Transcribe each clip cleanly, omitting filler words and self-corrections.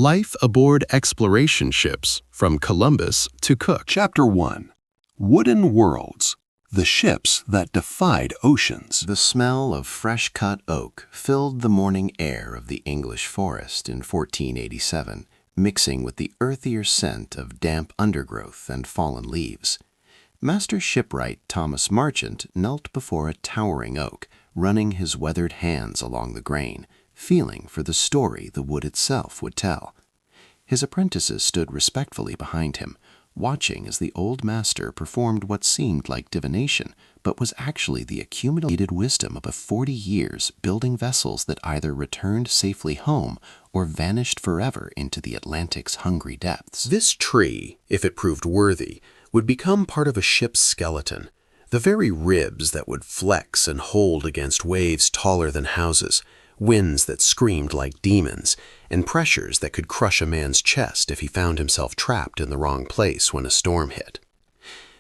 Life aboard exploration ships from Columbus to Cook. Chapter 1. Wooden Worlds. The Ships That Defied Oceans. The smell of fresh-cut oak filled the morning air of the English forest in 1487, mixing with the earthier scent of damp undergrowth and fallen leaves. Master shipwright Thomas Marchant knelt before a towering oak, running his weathered hands along the grain, feeling for the story the wood itself would tell. His apprentices stood respectfully behind him, watching as the old master performed what seemed like divination, but was actually the accumulated wisdom of 40 years building vessels that either returned safely home or vanished forever into the Atlantic's hungry depths. This tree, if it proved worthy, would become part of a ship's skeleton, the very ribs that would flex and hold against waves taller than houses, winds that screamed like demons, and pressures that could crush a man's chest if he found himself trapped in the wrong place when a storm hit.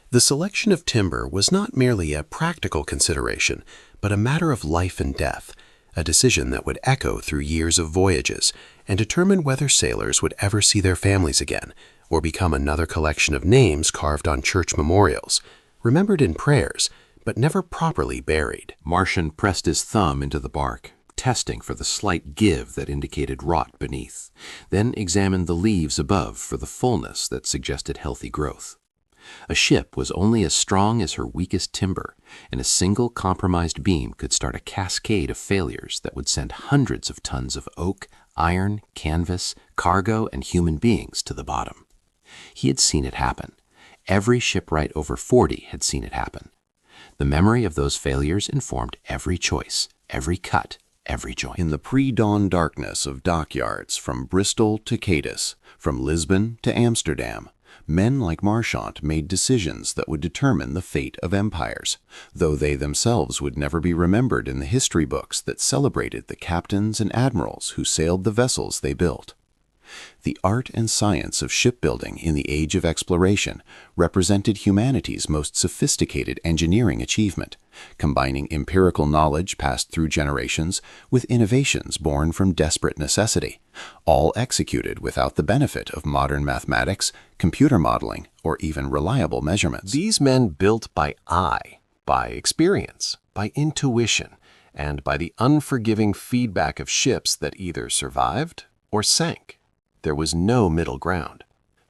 The selection of timber was not merely a practical consideration, but a matter of life and death, a decision that would echo through years of voyages and determine whether sailors would ever see their families again, or become another collection of names carved on church memorials, remembered in prayers, but never properly buried. Marchant pressed his thumb into the bark, testing for the slight give that indicated rot beneath, then examined the leaves above for the fullness that suggested healthy growth. A ship was only as strong as her weakest timber, and a single compromised beam could start a cascade of failures that would send hundreds of tons of oak, iron, canvas, cargo, and human beings to the bottom. He had seen it happen. Every shipwright over 40 had seen it happen. The memory of those failures informed every choice, every cut, every joint. In the pre-dawn darkness of dockyards from Bristol to Cadiz, from Lisbon to Amsterdam, men like Marchant made decisions that would determine the fate of empires, though they themselves would never be remembered in the history books that celebrated the captains and admirals who sailed the vessels they built. The art and science of shipbuilding in the age of exploration represented humanity's most sophisticated engineering achievement, combining empirical knowledge passed through generations with innovations born from desperate necessity, all executed without the benefit of modern mathematics, computer modeling, or even reliable measurements. These men built by eye, by experience, by intuition, and by the unforgiving feedback of ships that either survived or sank. There was no middle ground.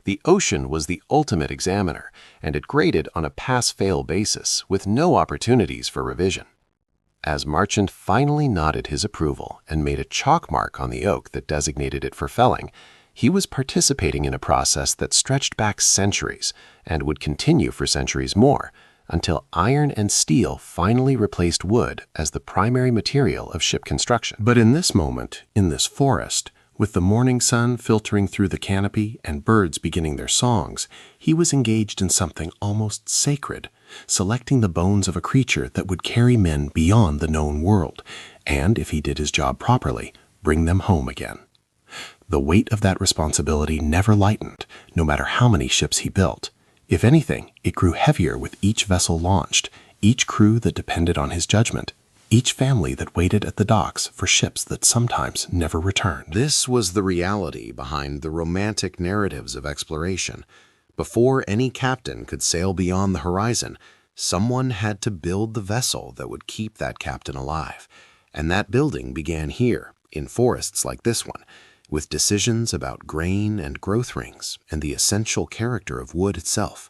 The ocean was the ultimate examiner, and it graded on a pass-fail basis with no opportunities for revision. As Marchant finally nodded his approval and made a chalk mark on the oak that designated it for felling, he was participating in a process that stretched back centuries and would continue for centuries more, until iron and steel finally replaced wood as the primary material of ship construction. But in this moment, in this forest, with the morning sun filtering through the canopy and birds beginning their songs, he was engaged in something almost sacred, selecting the bones of a creature that would carry men beyond the known world, and, if he did his job properly, bring them home again. The weight of that responsibility never lightened, no matter how many ships he built. If anything, it grew heavier with each vessel launched, each crew that depended on his judgment, each family that waited at the docks for ships that sometimes never returned. This was the reality behind the romantic narratives of exploration. Before any captain could sail beyond the horizon, someone had to build the vessel that would keep that captain alive. And that building began here, in forests like this one, with decisions about grain and growth rings and the essential character of wood itself.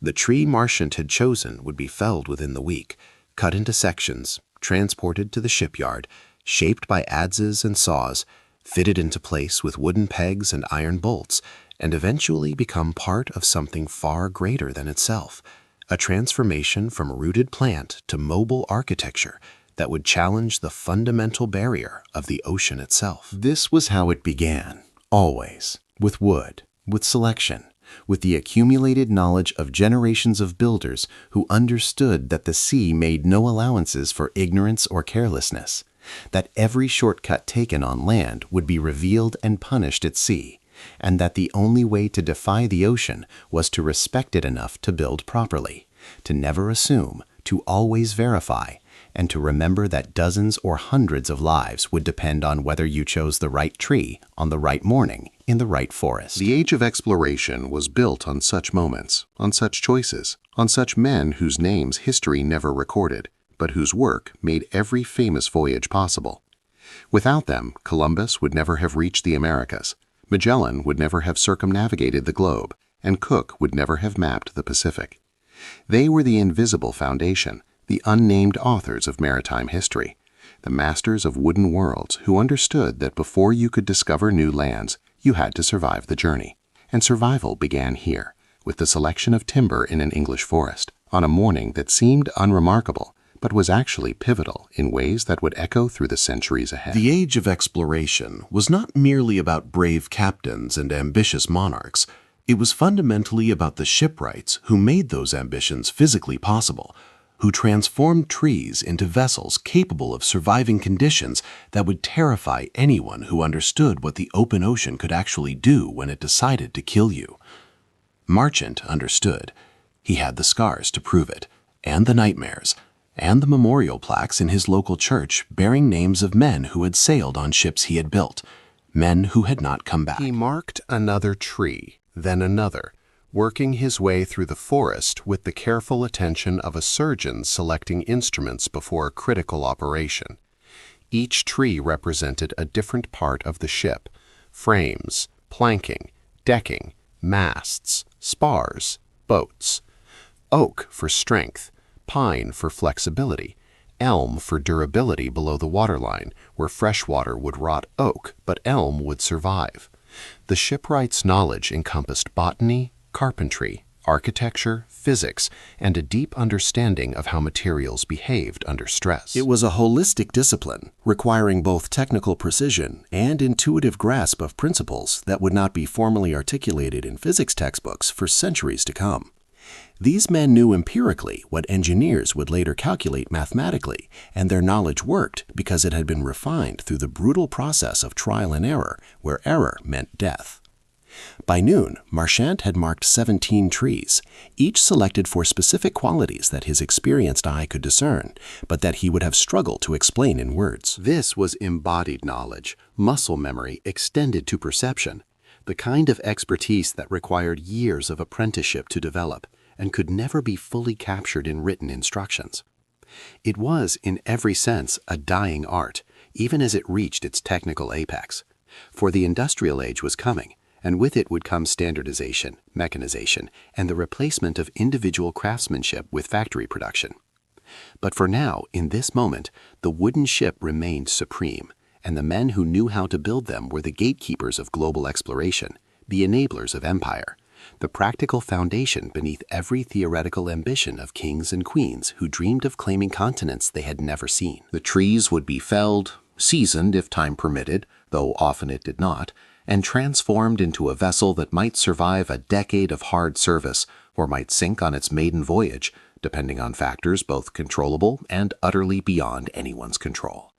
The tree Marchant had chosen would be felled within the week, cut into sections, transported to the shipyard, shaped by adzes and saws, fitted into place with wooden pegs and iron bolts, and eventually become part of something far greater than itself, a transformation from rooted plant to mobile architecture that would challenge the fundamental barrier of the ocean itself. This was how it began, always, with wood, with selection, with the accumulated knowledge of generations of builders who understood that the sea made no allowances for ignorance or carelessness, that every shortcut taken on land would be revealed and punished at sea, and that the only way to defy the ocean was to respect it enough to build properly, to never assume, to always verify, and to remember that dozens or hundreds of lives would depend on whether you chose the right tree on the right morning in the right forest. The age of exploration was built on such moments, on such choices, on such men whose names history never recorded, but whose work made every famous voyage possible. Without them, Columbus would never have reached the Americas, Magellan would never have circumnavigated the globe, and Cook would never have mapped the Pacific. They were the invisible foundation, the unnamed authors of maritime history, the masters of wooden worlds who understood that before you could discover new lands, you had to survive the journey. And survival began here, with the selection of timber in an English forest, on a morning that seemed unremarkable, but was actually pivotal in ways that would echo through the centuries ahead. The age of exploration was not merely about brave captains and ambitious monarchs. It was fundamentally about the shipwrights who made those ambitions physically possible, who transformed trees into vessels capable of surviving conditions that would terrify anyone who understood what the open ocean could actually do when it decided to kill you. Marchant understood. He had the scars to prove it, and the nightmares, and the memorial plaques in his local church bearing names of men who had sailed on ships he had built, men who had not come back. He marked another tree, then another, working his way through the forest with the careful attention of a surgeon selecting instruments before a critical operation. Each tree represented a different part of the ship: frames, planking, decking, masts, spars, boats. Oak for strength, pine for flexibility, elm for durability below the waterline, where fresh water would rot oak, but elm would survive. The shipwright's knowledge encompassed botany, carpentry, architecture, physics, and a deep understanding of how materials behaved under stress. It was a holistic discipline, requiring both technical precision and intuitive grasp of principles that would not be formally articulated in physics textbooks for centuries to come. These men knew empirically what engineers would later calculate mathematically, and their knowledge worked because it had been refined through the brutal process of trial and error, where error meant death. By noon, Marchant had marked 17 trees, each selected for specific qualities that his experienced eye could discern, but that he would have struggled to explain in words. This was embodied knowledge, muscle memory extended to perception, the kind of expertise that required years of apprenticeship to develop and could never be fully captured in written instructions. It was, in every sense, a dying art, even as it reached its technical apex. For the industrial age was coming, and with it would come standardization, mechanization, and the replacement of individual craftsmanship with factory production. But for now, in this moment, the wooden ship remained supreme, and the men who knew how to build them were the gatekeepers of global exploration, the enablers of empire, the practical foundation beneath every theoretical ambition of kings and queens who dreamed of claiming continents they had never seen. The trees would be felled, seasoned if time permitted, though often it did not, and transformed into a vessel that might survive a decade of hard service or might sink on its maiden voyage, depending on factors both controllable and utterly beyond anyone's control.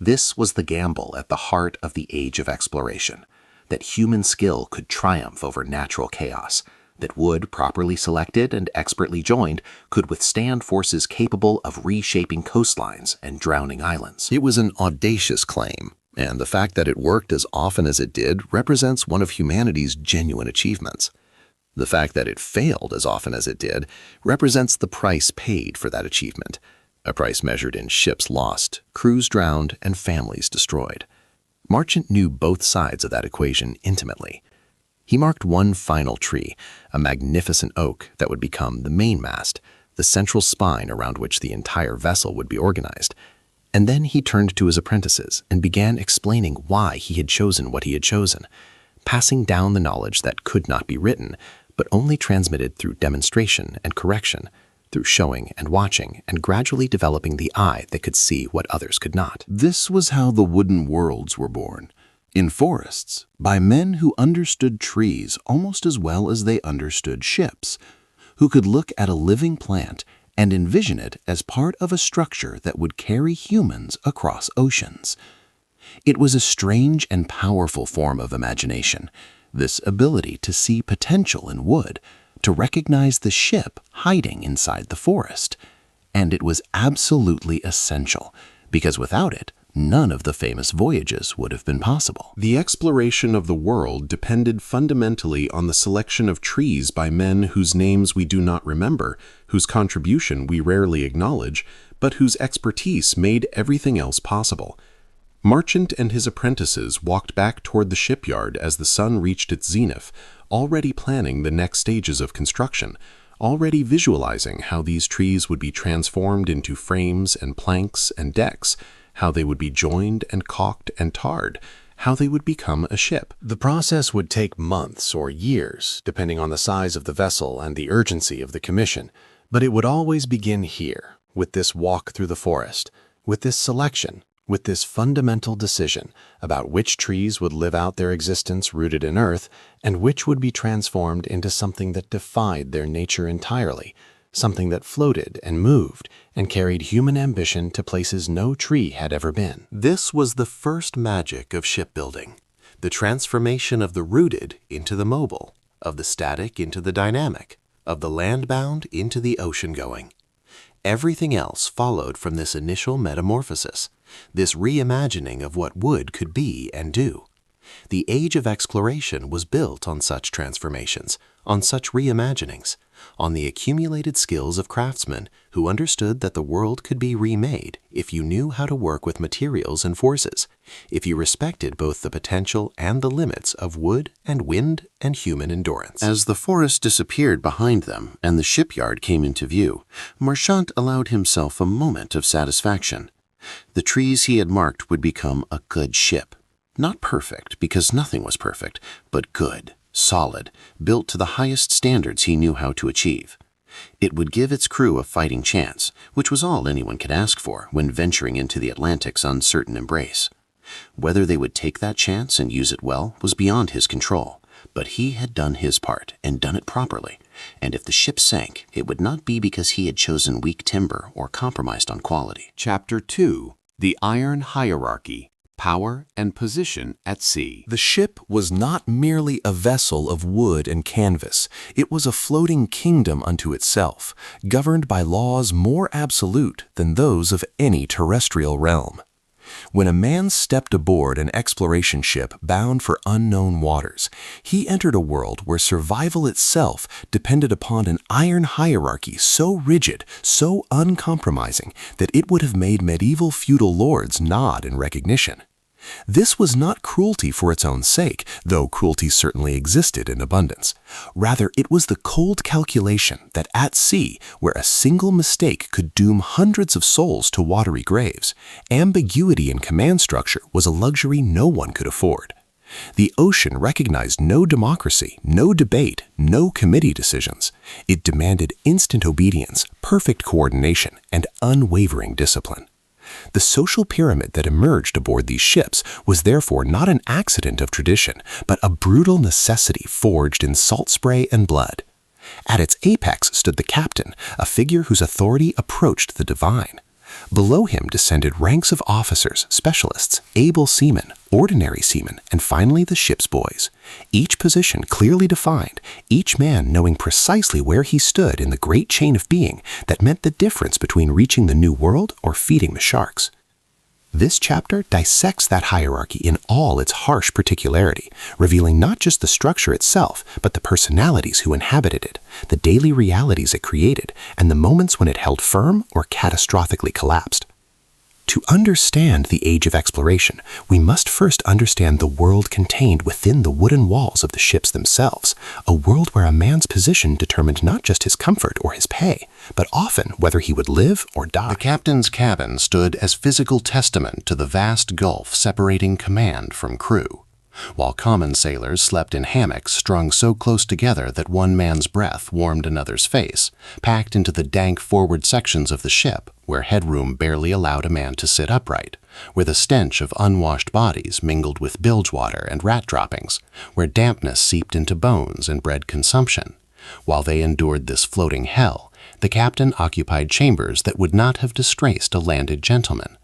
This was the gamble at the heart of the age of exploration, that human skill could triumph over natural chaos, that wood properly selected and expertly joined could withstand forces capable of reshaping coastlines and drowning islands. It was an audacious claim, and the fact that it worked as often as it did represents one of humanity's genuine achievements. The fact that it failed as often as it did represents the price paid for that achievement, a price measured in ships lost, crews drowned, and families destroyed. Marchant knew both sides of that equation intimately. He marked one final tree, a magnificent oak that would become the mainmast, the central spine around which the entire vessel would be organized. And then he turned to his apprentices and began explaining why he had chosen what he had chosen, passing down the knowledge that could not be written, but only transmitted through demonstration and correction, through showing and watching and gradually developing the eye that could see what others could not. This was how the wooden worlds were born, in forests, by men who understood trees almost as well as they understood ships, who could look at a living plant and envision it as part of a structure that would carry humans across oceans. It was a strange and powerful form of imagination, this ability to see potential in wood, to recognize the ship hiding inside the forest. And it was absolutely essential, because without it, none of the famous voyages would have been possible. The exploration of the world depended fundamentally on the selection of trees by men whose names we do not remember, whose contribution we rarely acknowledge, but whose expertise made everything else possible. Marchant and his apprentices walked back toward the shipyard as the sun reached its zenith, already planning the next stages of construction, already visualizing how these trees would be transformed into frames and planks and decks, how they would be joined and caulked and tarred, how they would become a ship. The process would take months or years, depending on the size of the vessel and the urgency of the commission, but it would always begin here, with this walk through the forest, with this selection, with this fundamental decision about which trees would live out their existence rooted in earth and which would be transformed into something that defied their nature entirely, something that floated and moved and carried human ambition to places no tree had ever been. This was the first magic of shipbuilding, the transformation of the rooted into the mobile, of the static into the dynamic, of the land-bound into the ocean-going. Everything else followed from this initial metamorphosis, this reimagining of what wood could be and do. The age of exploration was built on such transformations, on such reimaginings, on the accumulated skills of craftsmen who understood that the world could be remade if you knew how to work with materials and forces, if you respected both the potential and the limits of wood and wind and human endurance. As the forest disappeared behind them and the shipyard came into view, Marchant allowed himself a moment of satisfaction. The trees he had marked would become a good ship. Not perfect, because nothing was perfect, but good, solid, built to the highest standards he knew how to achieve. It would give its crew a fighting chance, which was all anyone could ask for when venturing into the Atlantic's uncertain embrace. Whether they would take that chance and use it well was beyond his control, but he had done his part and done it properly, and if the ship sank, it would not be because he had chosen weak timber or compromised on quality. Chapter 2. The Iron Hierarchy. Power and Position at Sea. The ship was not merely a vessel of wood and canvas. It was a floating kingdom unto itself, governed by laws more absolute than those of any terrestrial realm. When a man stepped aboard an exploration ship bound for unknown waters, he entered a world where survival itself depended upon an iron hierarchy so rigid, so uncompromising, that it would have made medieval feudal lords nod in recognition. This was not cruelty for its own sake, though cruelty certainly existed in abundance. Rather, it was the cold calculation that at sea, where a single mistake could doom hundreds of souls to watery graves, ambiguity in command structure was a luxury no one could afford. The ocean recognized no democracy, no debate, no committee decisions. It demanded instant obedience, perfect coordination, and unwavering discipline. The social pyramid that emerged aboard these ships was therefore not an accident of tradition, but a brutal necessity forged in salt spray and blood. At its apex stood the captain, a figure whose authority approached the divine. Below him descended ranks of officers, specialists, able seamen, ordinary seamen, and finally the ship's boys. Each position clearly defined, each man knowing precisely where he stood in the great chain of being that meant the difference between reaching the new world or feeding the sharks. This chapter dissects that hierarchy in all its harsh particularity, revealing not just the structure itself, but the personalities who inhabited it, the daily realities it created, and the moments when it held firm or catastrophically collapsed. To understand the age of exploration, we must first understand the world contained within the wooden walls of the ships themselves, a world where a man's position determined not just his comfort or his pay, but often whether he would live or die. The captain's cabin stood as physical testament to the vast gulf separating command from crew, while common sailors slept in hammocks strung so close together that one man's breath warmed another's face, packed into the dank forward sections of the ship where headroom barely allowed a man to sit upright, where the stench of unwashed bodies mingled with bilge water and rat droppings, where dampness seeped into bones and bred consumption. While they endured this floating hell, the captain occupied chambers that would not have disgraced a landed gentleman.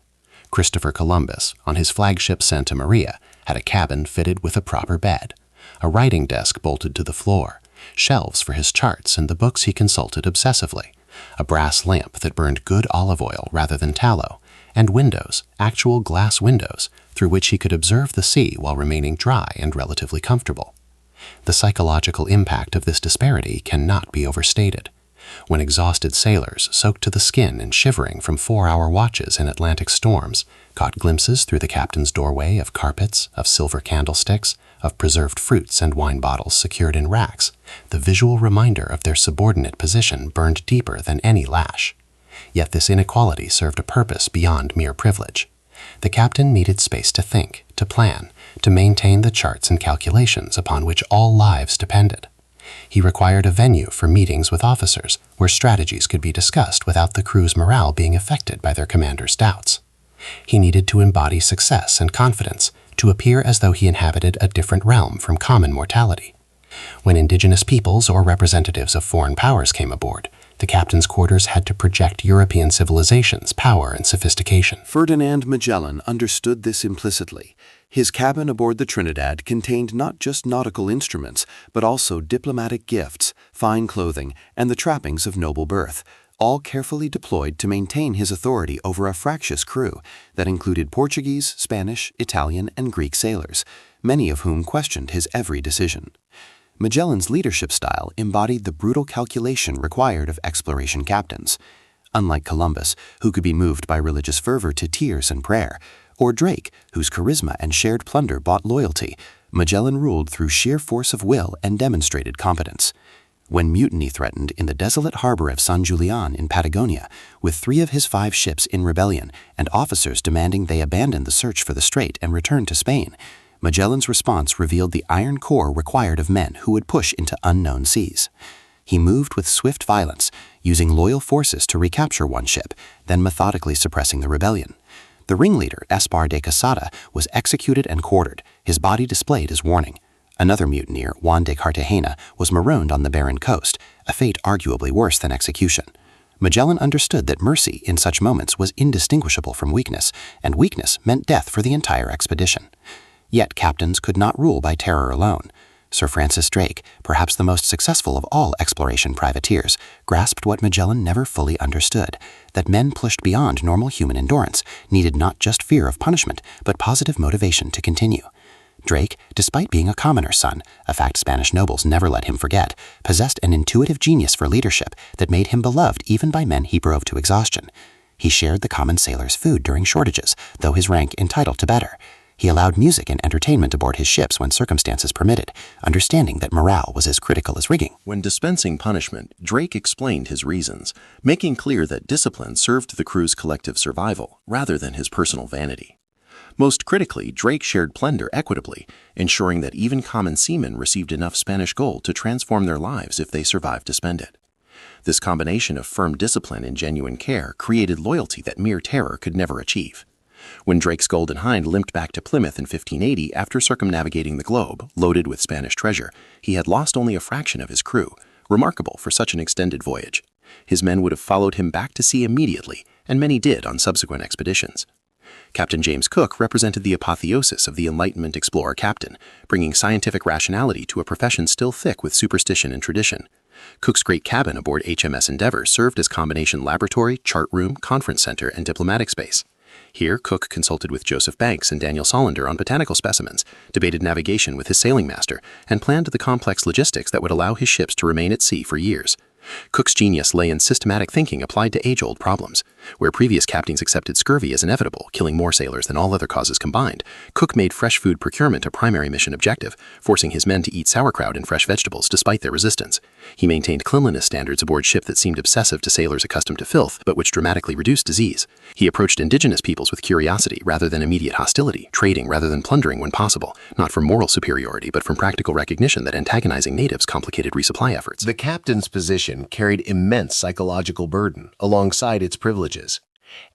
Christopher Columbus, on his flagship Santa Maria, had a cabin fitted with a proper bed, a writing desk bolted to the floor, shelves for his charts and the books he consulted obsessively, a brass lamp that burned good olive oil rather than tallow, and windows, actual glass windows, through which he could observe the sea while remaining dry and relatively comfortable. The psychological impact of this disparity cannot be overstated. When exhausted sailors, soaked to the skin and shivering from 4-hour watches in Atlantic storms, caught glimpses through the captain's doorway of carpets, of silver candlesticks, of preserved fruits and wine bottles secured in racks, the visual reminder of their subordinate position burned deeper than any lash. Yet this inequality served a purpose beyond mere privilege. The captain needed space to think, to plan, to maintain the charts and calculations upon which all lives depended. He required a venue for meetings with officers where strategies could be discussed without the crew's morale being affected by their commander's doubts. He needed to embody success and confidence, to appear as though he inhabited a different realm from common mortality. When indigenous peoples or representatives of foreign powers came aboard, the captain's quarters had to project European civilization's power and sophistication. Ferdinand Magellan understood this implicitly. His cabin aboard the Trinidad contained not just nautical instruments, but also diplomatic gifts, fine clothing, and the trappings of noble birth, all carefully deployed to maintain his authority over a fractious crew that included Portuguese, Spanish, Italian, and Greek sailors, many of whom questioned his every decision. Magellan's leadership style embodied the brutal calculation required of exploration captains. Unlike Columbus, who could be moved by religious fervor to tears and prayer, or Drake, whose charisma and shared plunder bought loyalty, Magellan ruled through sheer force of will and demonstrated competence. When mutiny threatened in the desolate harbor of San Julian in Patagonia, with 3 of his 5 ships in rebellion and officers demanding they abandon the search for the strait and return to Spain, Magellan's response revealed the iron core required of men who would push into unknown seas. He moved with swift violence, using loyal forces to recapture one ship, then methodically suppressing the rebellion. The ringleader, Espar de Quesada, was executed and quartered, his body displayed as warning. Another mutineer, Juan de Cartagena, was marooned on the barren coast, a fate arguably worse than execution. Magellan understood that mercy in such moments was indistinguishable from weakness, and weakness meant death for the entire expedition. Yet captains could not rule by terror alone. Sir Francis Drake, perhaps the most successful of all exploration privateers, grasped what Magellan never fully understood, that men pushed beyond normal human endurance needed not just fear of punishment, but positive motivation to continue. Drake, despite being a commoner's son, a fact Spanish nobles never let him forget, possessed an intuitive genius for leadership that made him beloved even by men he drove to exhaustion. He shared the common sailor's food during shortages, though his rank entitled to better. He allowed music and entertainment aboard his ships when circumstances permitted, understanding that morale was as critical as rigging. When dispensing punishment, Drake explained his reasons, making clear that discipline served the crew's collective survival rather than his personal vanity. Most critically, Drake shared plunder equitably, ensuring that even common seamen received enough Spanish gold to transform their lives if they survived to spend it. This combination of firm discipline and genuine care created loyalty that mere terror could never achieve. When Drake's Golden Hind limped back to Plymouth in 1580 after circumnavigating the globe, loaded with Spanish treasure, he had lost only a fraction of his crew, remarkable for such an extended voyage. His men would have followed him back to sea immediately, and many did on subsequent expeditions. Captain James Cook represented the apotheosis of the Enlightenment explorer captain, bringing scientific rationality to a profession still thick with superstition and tradition. Cook's great cabin aboard HMS Endeavour served as combination laboratory, chart room, conference center, and diplomatic space. Here, Cook consulted with Joseph Banks and Daniel Solander on botanical specimens, debated navigation with his sailing master, and planned the complex logistics that would allow his ships to remain at sea for years. Cook's genius lay in systematic thinking applied to age-old problems. Where previous captains accepted scurvy as inevitable, killing more sailors than all other causes combined, Cook made fresh food procurement a primary mission objective, forcing his men to eat sauerkraut and fresh vegetables despite their resistance. He maintained cleanliness standards aboard ship that seemed obsessive to sailors accustomed to filth, but which dramatically reduced disease. He approached indigenous peoples with curiosity rather than immediate hostility, trading rather than plundering when possible, not from moral superiority but from practical recognition that antagonizing natives complicated resupply efforts. The captain's position carried immense psychological burden alongside its privileges.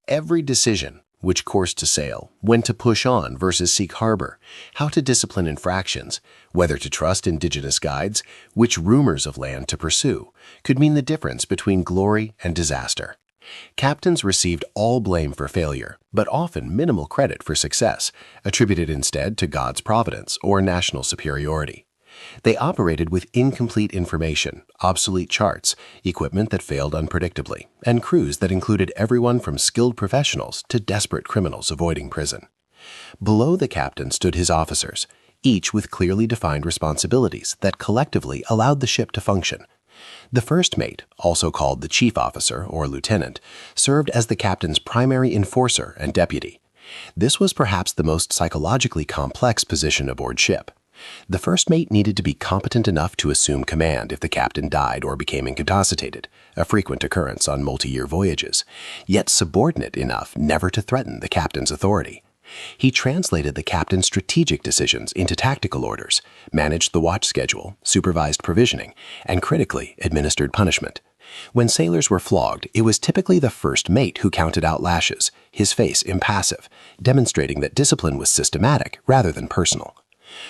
Every decision, which course to sail, when to push on versus seek harbor, how to discipline infractions, whether to trust indigenous guides, which rumors of land to pursue, could mean the difference between glory and disaster. Captains received all blame for failure, but often minimal credit for success, attributed instead to God's providence or national superiority. They operated with incomplete information, obsolete charts, equipment that failed unpredictably, and crews that included everyone from skilled professionals to desperate criminals avoiding prison. Below the captain stood his officers, each with clearly defined responsibilities that collectively allowed the ship to function. The first mate, also called the chief officer or lieutenant, served as the captain's primary enforcer and deputy. This was perhaps the most psychologically complex position aboard ship. The first mate needed to be competent enough to assume command if the captain died or became incapacitated, a frequent occurrence on multi-year voyages, yet subordinate enough never to threaten the captain's authority. He translated the captain's strategic decisions into tactical orders, managed the watch schedule, supervised provisioning, and critically administered punishment. When sailors were flogged, it was typically the first mate who counted out lashes, his face impassive, demonstrating that discipline was systematic rather than personal.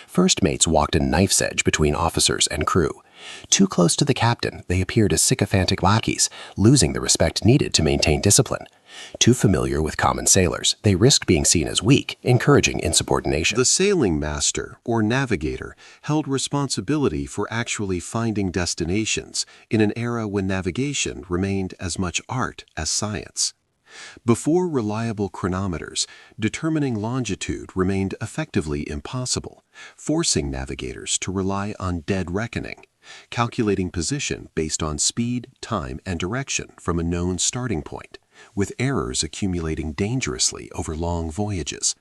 First mates walked a knife's edge between officers and crew. Too close to the captain, they appeared as sycophantic lackeys, losing the respect needed to maintain discipline. Too familiar with common sailors, they risked being seen as weak, encouraging insubordination. The sailing master, or navigator, held responsibility for actually finding destinations in an era when navigation remained as much art as science. Before reliable chronometers, determining longitude remained effectively impossible, forcing navigators to rely on dead reckoning, calculating position based on speed, time, and direction from a known starting point, with errors accumulating dangerously over long voyages.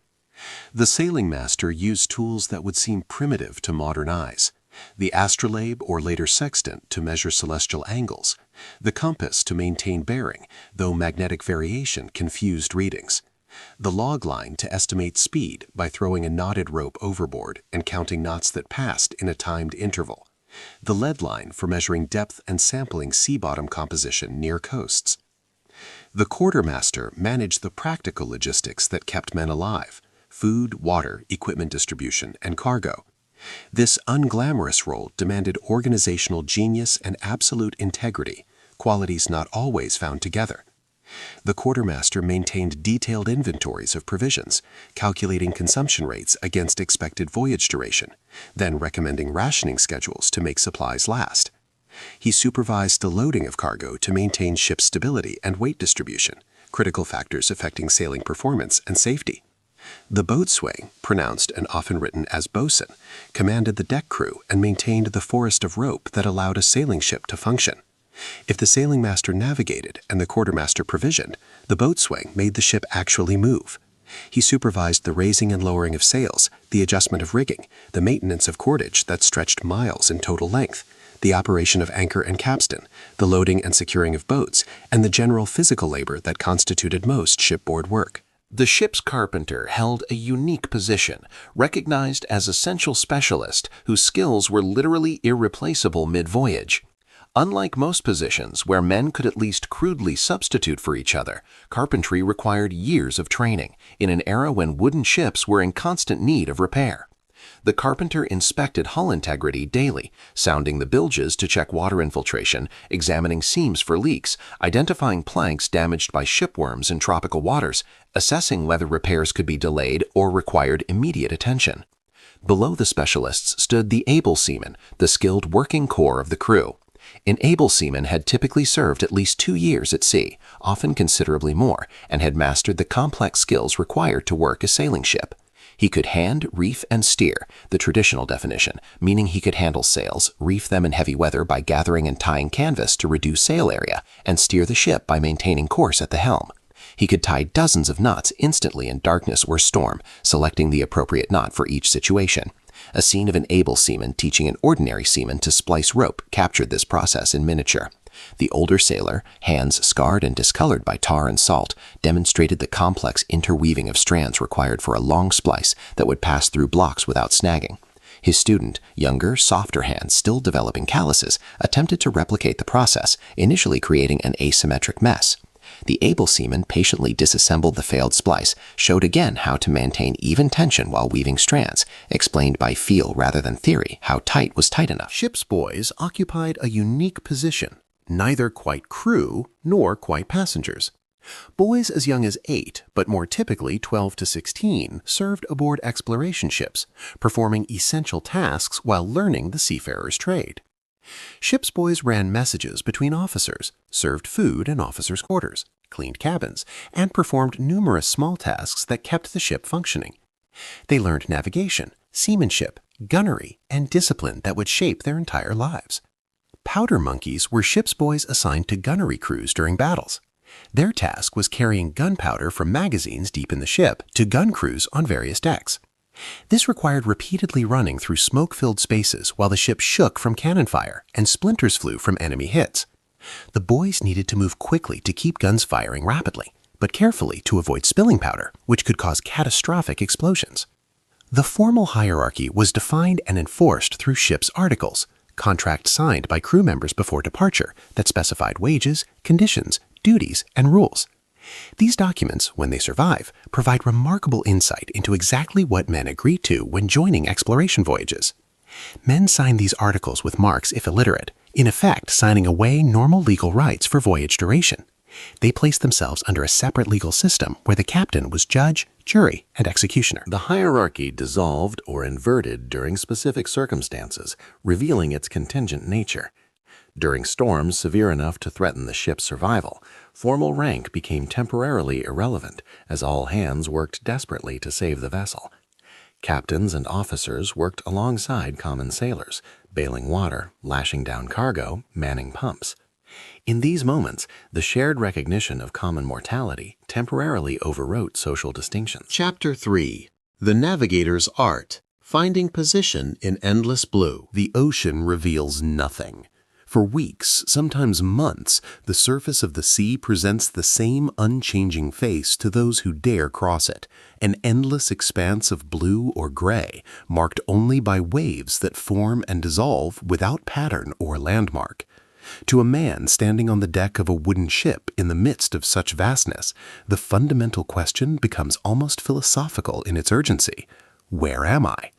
The sailing master used tools that would seem primitive to modern eyes: the astrolabe or later sextant to measure celestial angles, the compass to maintain bearing, though magnetic variation confused readings, the log line to estimate speed by throwing a knotted rope overboard and counting knots that passed in a timed interval, the lead line for measuring depth and sampling sea bottom composition near coasts. The quartermaster managed the practical logistics that kept men alive: food, water, equipment distribution, and cargo. This unglamorous role demanded organizational genius and absolute integrity, qualities not always found together. The quartermaster maintained detailed inventories of provisions, calculating consumption rates against expected voyage duration, then recommending rationing schedules to make supplies last. He supervised the loading of cargo to maintain ship stability and weight distribution, critical factors affecting sailing performance and safety. The boatswain, pronounced and often written as boatswain, commanded the deck crew and maintained the forest of rope that allowed a sailing ship to function. If the sailing master navigated and the quartermaster provisioned, the boatswain made the ship actually move. He supervised the raising and lowering of sails, the adjustment of rigging, the maintenance of cordage that stretched miles in total length, the operation of anchor and capstan, the loading and securing of boats, and the general physical labor that constituted most shipboard work. The ship's carpenter held a unique position, recognized as essential specialist whose skills were literally irreplaceable mid-voyage. Unlike most positions where men could at least crudely substitute for each other, carpentry required years of training in an era when wooden ships were in constant need of repair. The carpenter inspected hull integrity daily, sounding the bilges to check water infiltration, examining seams for leaks, identifying planks damaged by shipworms in tropical waters, assessing whether repairs could be delayed or required immediate attention. Below the specialists stood the able seamen, the skilled working core of the crew. An able seaman had typically served at least 2 years at sea, often considerably more, and had mastered the complex skills required to work a sailing ship. He could hand, reef, and steer, the traditional definition, meaning he could handle sails, reef them in heavy weather by gathering and tying canvas to reduce sail area, and steer the ship by maintaining course at the helm. He could tie dozens of knots instantly in darkness or storm, selecting the appropriate knot for each situation. A scene of an able seaman teaching an ordinary seaman to splice rope captured this process in miniature. The older sailor, hands scarred and discolored by tar and salt, demonstrated the complex interweaving of strands required for a long splice that would pass through blocks without snagging. His student, younger, softer hands still developing calluses, attempted to replicate the process, initially creating an asymmetric mess. The able seaman patiently disassembled the failed splice, showed again how to maintain even tension while weaving strands, explained by feel rather than theory how tight was tight enough. Ship's boys occupied a unique position, neither quite crew nor quite passengers. Boys as young as 8, but more typically 12 to 16, served aboard exploration ships, performing essential tasks while learning the seafarer's trade. Ship's boys ran messages between officers, served food in officers' quarters, cleaned cabins, and performed numerous small tasks that kept the ship functioning. They learned navigation, seamanship, gunnery, and discipline that would shape their entire lives. Powder monkeys were ship's boys assigned to gunnery crews during battles. Their task was carrying gunpowder from magazines deep in the ship to gun crews on various decks. This required repeatedly running through smoke-filled spaces while the ship shook from cannon fire and splinters flew from enemy hits. The boys needed to move quickly to keep guns firing rapidly, but carefully to avoid spilling powder, which could cause catastrophic explosions. The formal hierarchy was defined and enforced through ship's articles, contracts signed by crew members before departure that specified wages, conditions, duties, and rules. These documents, when they survive, provide remarkable insight into exactly what men agreed to when joining exploration voyages. Men signed these articles with marks if illiterate, in effect signing away normal legal rights for voyage duration. They placed themselves under a separate legal system where the captain was judge, jury, and executioner. The hierarchy dissolved or inverted during specific circumstances, revealing its contingent nature. During storms severe enough to threaten the ship's survival, formal rank became temporarily irrelevant as all hands worked desperately to save the vessel. Captains and officers worked alongside common sailors, bailing water, lashing down cargo, manning pumps. In these moments, the shared recognition of common mortality temporarily overwrote social distinctions. Chapter 3. The Navigator's Art. Finding Position in Endless Blue. The ocean reveals nothing. For weeks, sometimes months, the surface of the sea presents the same unchanging face to those who dare cross it, an endless expanse of blue or gray, marked only by waves that form and dissolve without pattern or landmark. To a man standing on the deck of a wooden ship in the midst of such vastness, the fundamental question becomes almost philosophical in its urgency. Where am I?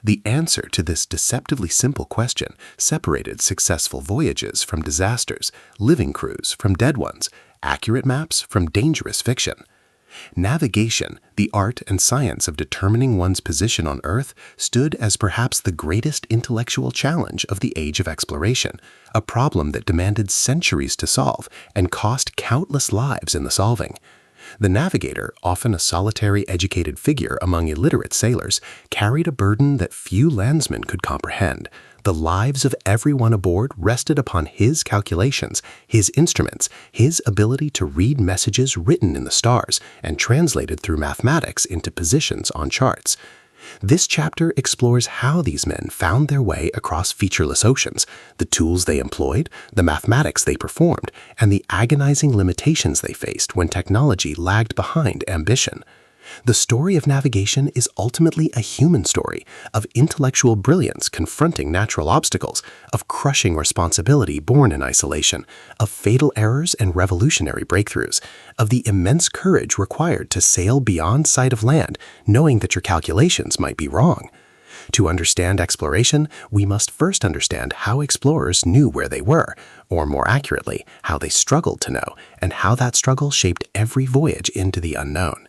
The answer to this deceptively simple question separated successful voyages from disasters, living crews from dead ones, accurate maps from dangerous fiction. Navigation, the art and science of determining one's position on Earth, stood as perhaps the greatest intellectual challenge of the age of exploration, a problem that demanded centuries to solve and cost countless lives in the solving. The navigator, often a solitary educated figure among illiterate sailors, carried a burden that few landsmen could comprehend. The lives of everyone aboard rested upon his calculations, his instruments, his ability to read messages written in the stars and translated through mathematics into positions on charts. This chapter explores how these men found their way across featureless oceans, the tools they employed, the mathematics they performed, and the agonizing limitations they faced when technology lagged behind ambition. The story of navigation is ultimately a human story of intellectual brilliance confronting natural obstacles, of crushing responsibility born in isolation, of fatal errors and revolutionary breakthroughs, of the immense courage required to sail beyond sight of land, knowing that your calculations might be wrong. To understand exploration, we must first understand how explorers knew where they were, or more accurately, how they struggled to know, and how that struggle shaped every voyage into the unknown.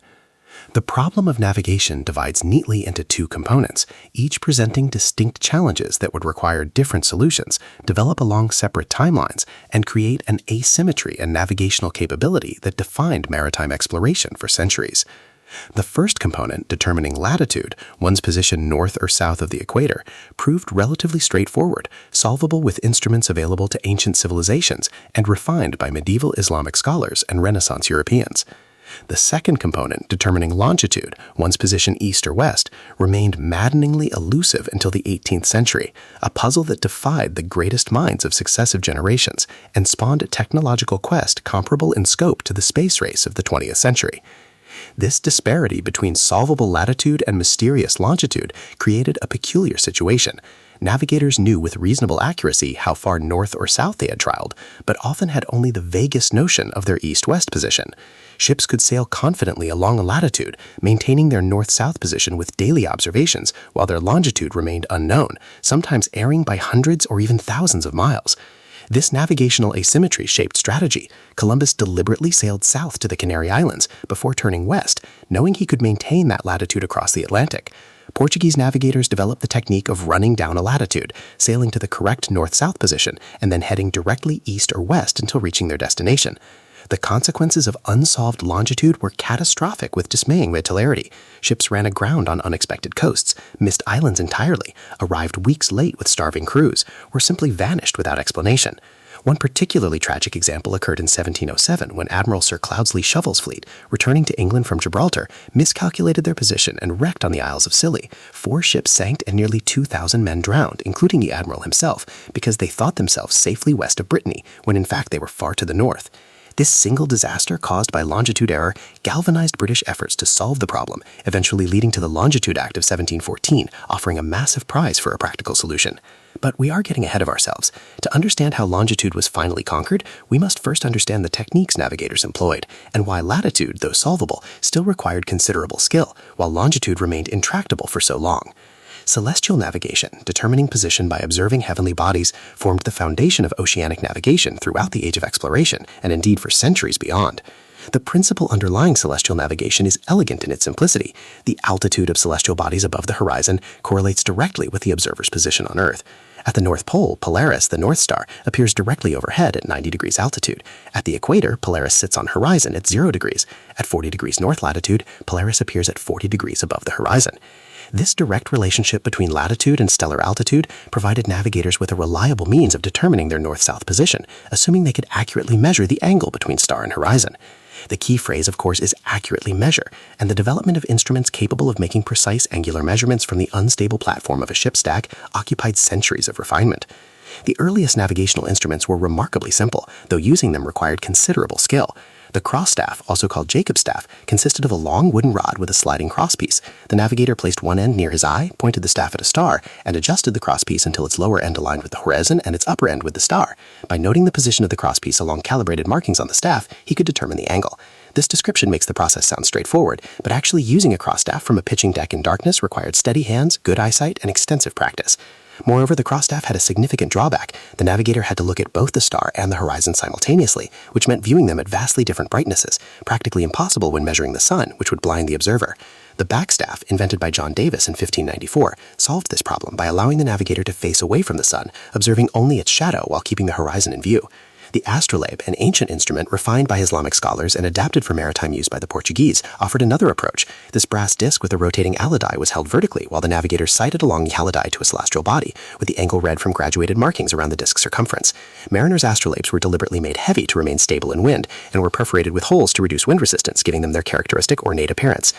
The problem of navigation divides neatly into two components, each presenting distinct challenges that would require different solutions, develop along separate timelines, and create an asymmetry in navigational capability that defined maritime exploration for centuries. The first component, determining latitude, one's position north or south of the equator, proved relatively straightforward, solvable with instruments available to ancient civilizations, and refined by medieval Islamic scholars and Renaissance Europeans. The second component, determining longitude, one's position east or west, remained maddeningly elusive until the 18th century, a puzzle that defied the greatest minds of successive generations and spawned a technological quest comparable in scope to the space race of the 20th century. This disparity between solvable latitude and mysterious longitude created a peculiar situation. Navigators knew with reasonable accuracy how far north or south they had traveled, but often had only the vaguest notion of their east-west position. Ships could sail confidently along a latitude, maintaining their north-south position with daily observations, while their longitude remained unknown, sometimes erring by hundreds or even thousands of miles. This navigational asymmetry-shaped strategy, Columbus deliberately sailed south to the Canary Islands before turning west, knowing he could maintain that latitude across the Atlantic. Portuguese navigators developed the technique of running down a latitude, sailing to the correct north-south position, and then heading directly east or west until reaching their destination. The consequences of unsolved longitude were catastrophic with dismaying celerity. Ships ran aground on unexpected coasts, missed islands entirely, arrived weeks late with starving crews, or simply vanished without explanation. One particularly tragic example occurred in 1707 when Admiral Sir Cloudesley Shovel's fleet, returning to England from Gibraltar, miscalculated their position and wrecked on the Isles of Scilly. 4 ships sank and nearly 2,000 men drowned, including the Admiral himself, because they thought themselves safely west of Brittany, when in fact they were far to the north. This single disaster caused by longitude error galvanized British efforts to solve the problem, eventually leading to the Longitude Act of 1714, offering a massive prize for a practical solution. But we are getting ahead of ourselves. To understand how longitude was finally conquered, we must first understand the techniques navigators employed, and why latitude, though solvable, still required considerable skill, while longitude remained intractable for so long. Celestial navigation, determining position by observing heavenly bodies, formed the foundation of oceanic navigation throughout the Age of Exploration, and indeed for centuries beyond. The principle underlying celestial navigation is elegant in its simplicity. The altitude of celestial bodies above the horizon correlates directly with the observer's position on Earth. At the North Pole, Polaris, the North Star, appears directly overhead at 90 degrees altitude. At the equator, Polaris sits on horizon at 0 degrees. At 40 degrees north latitude, Polaris appears at 40 degrees above the horizon. This direct relationship between latitude and stellar altitude provided navigators with a reliable means of determining their north-south position, assuming they could accurately measure the angle between star and horizon. The key phrase, of course, is accurately measure, and the development of instruments capable of making precise angular measurements from the unstable platform of a ship stack occupied centuries of refinement. The earliest navigational instruments were remarkably simple, though using them required considerable skill. The cross staff, also called Jacob's staff, consisted of a long wooden rod with a sliding crosspiece. The navigator placed one end near his eye, pointed the staff at a star, and adjusted the crosspiece until its lower end aligned with the horizon and its upper end with the star. By noting the position of the crosspiece along calibrated markings on the staff, he could determine the angle. This description makes the process sound straightforward, but actually using a cross staff from a pitching deck in darkness required steady hands, good eyesight, and extensive practice. Moreover, the cross-staff had a significant drawback. The navigator had to look at both the star and the horizon simultaneously, which meant viewing them at vastly different brightnesses, practically impossible when measuring the sun, which would blind the observer. The backstaff, invented by John Davis in 1594, solved this problem by allowing the navigator to face away from the sun, observing only its shadow while keeping the horizon in view. The astrolabe, an ancient instrument refined by Islamic scholars and adapted for maritime use by the Portuguese, offered another approach. This brass disc with a rotating alidie was held vertically while the navigator sighted along the alidie to a celestial body, with the angle read from graduated markings around the disc's circumference. Mariners' astrolabes were deliberately made heavy to remain stable in wind, and were perforated with holes to reduce wind resistance, giving them their characteristic ornate appearance.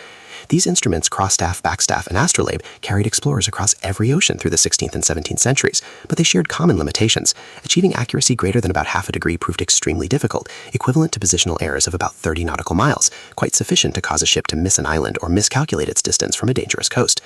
These instruments, cross-staff, backstaff, and astrolabe, carried explorers across every ocean through the 16th and 17th centuries, but they shared common limitations. Achieving accuracy greater than about half a degree proved extremely difficult, equivalent to positional errors of about 30 nautical miles, quite sufficient to cause a ship to miss an island or miscalculate its distance from a dangerous coast.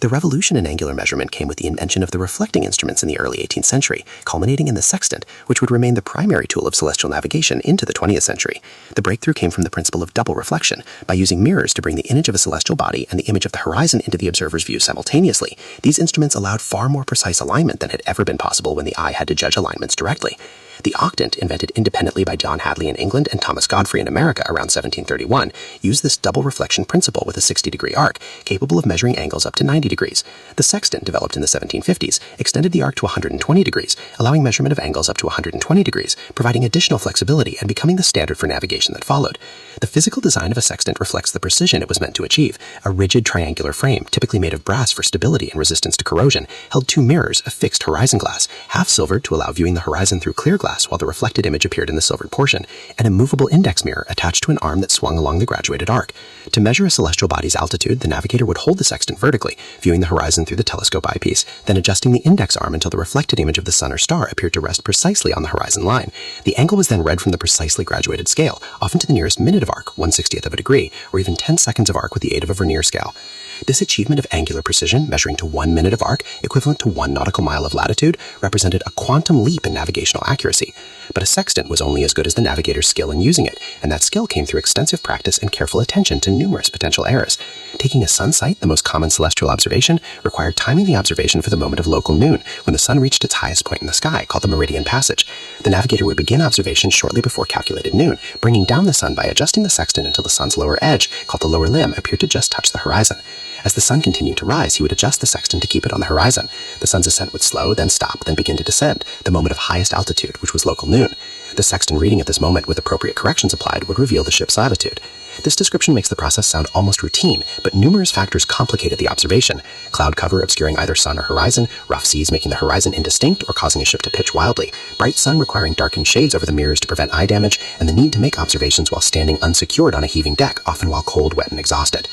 The revolution in angular measurement came with the invention of the reflecting instruments in the early 18th century, culminating in the sextant, which would remain the primary tool of celestial navigation into the 20th century. The breakthrough came from the principle of double reflection. By using mirrors to bring the image of a celestial body and the image of the horizon into the observer's view simultaneously, these instruments allowed far more precise alignment than had ever been possible when the eye had to judge alignments directly. The octant, invented independently by John Hadley in England and Thomas Godfrey in America around 1731, used this double reflection principle with a 60-degree arc, capable of measuring angles up to 90 degrees. The sextant, developed in the 1750s, extended the arc to 120 degrees, allowing measurement of angles up to 120 degrees, providing additional flexibility and becoming the standard for navigation that followed. The physical design of a sextant reflects the precision it was meant to achieve. A rigid triangular frame, typically made of brass for stability and resistance to corrosion, held 2 mirrors, a fixed horizon glass, half silvered to allow viewing the horizon through clear glass while the reflected image appeared in the silvered portion, and a movable index mirror attached to an arm that swung along the graduated arc. To measure a celestial body's altitude, the navigator would hold the sextant vertically, viewing the horizon through the telescope eyepiece, then adjusting the index arm until the reflected image of the sun or star appeared to rest precisely on the horizon line. The angle was then read from the precisely graduated scale, often to the nearest minute of arc, 1/60th of a degree, or even 10 seconds of arc with the aid of a vernier scale. This achievement of angular precision, measuring to 1 minute of arc, equivalent to 1 nautical mile of latitude, represented a quantum leap in navigational accuracy. But a sextant was only as good as the navigator's skill in using it, and that skill came through extensive practice and careful attention to numerous potential errors. Taking a sun sight, the most common celestial observation, required timing the observation for the moment of local noon, when the sun reached its highest point in the sky, called the meridian passage. The navigator would begin observation shortly before calculated noon, bringing down the sun by adjusting the sextant until the sun's lower edge, called the lower limb, appeared to just touch the horizon. As the sun continued to rise, he would adjust the sextant to keep it on the horizon. The sun's ascent would slow, then stop, then begin to descend, the moment of highest altitude, which was local noon. The sextant reading at this moment, with appropriate corrections applied, would reveal the ship's latitude. This description makes the process sound almost routine, but numerous factors complicated the observation. Cloud cover obscuring either sun or horizon, rough seas making the horizon indistinct or causing a ship to pitch wildly, bright sun requiring darkened shades over the mirrors to prevent eye damage, and the need to make observations while standing unsecured on a heaving deck, often while cold, wet, and exhausted.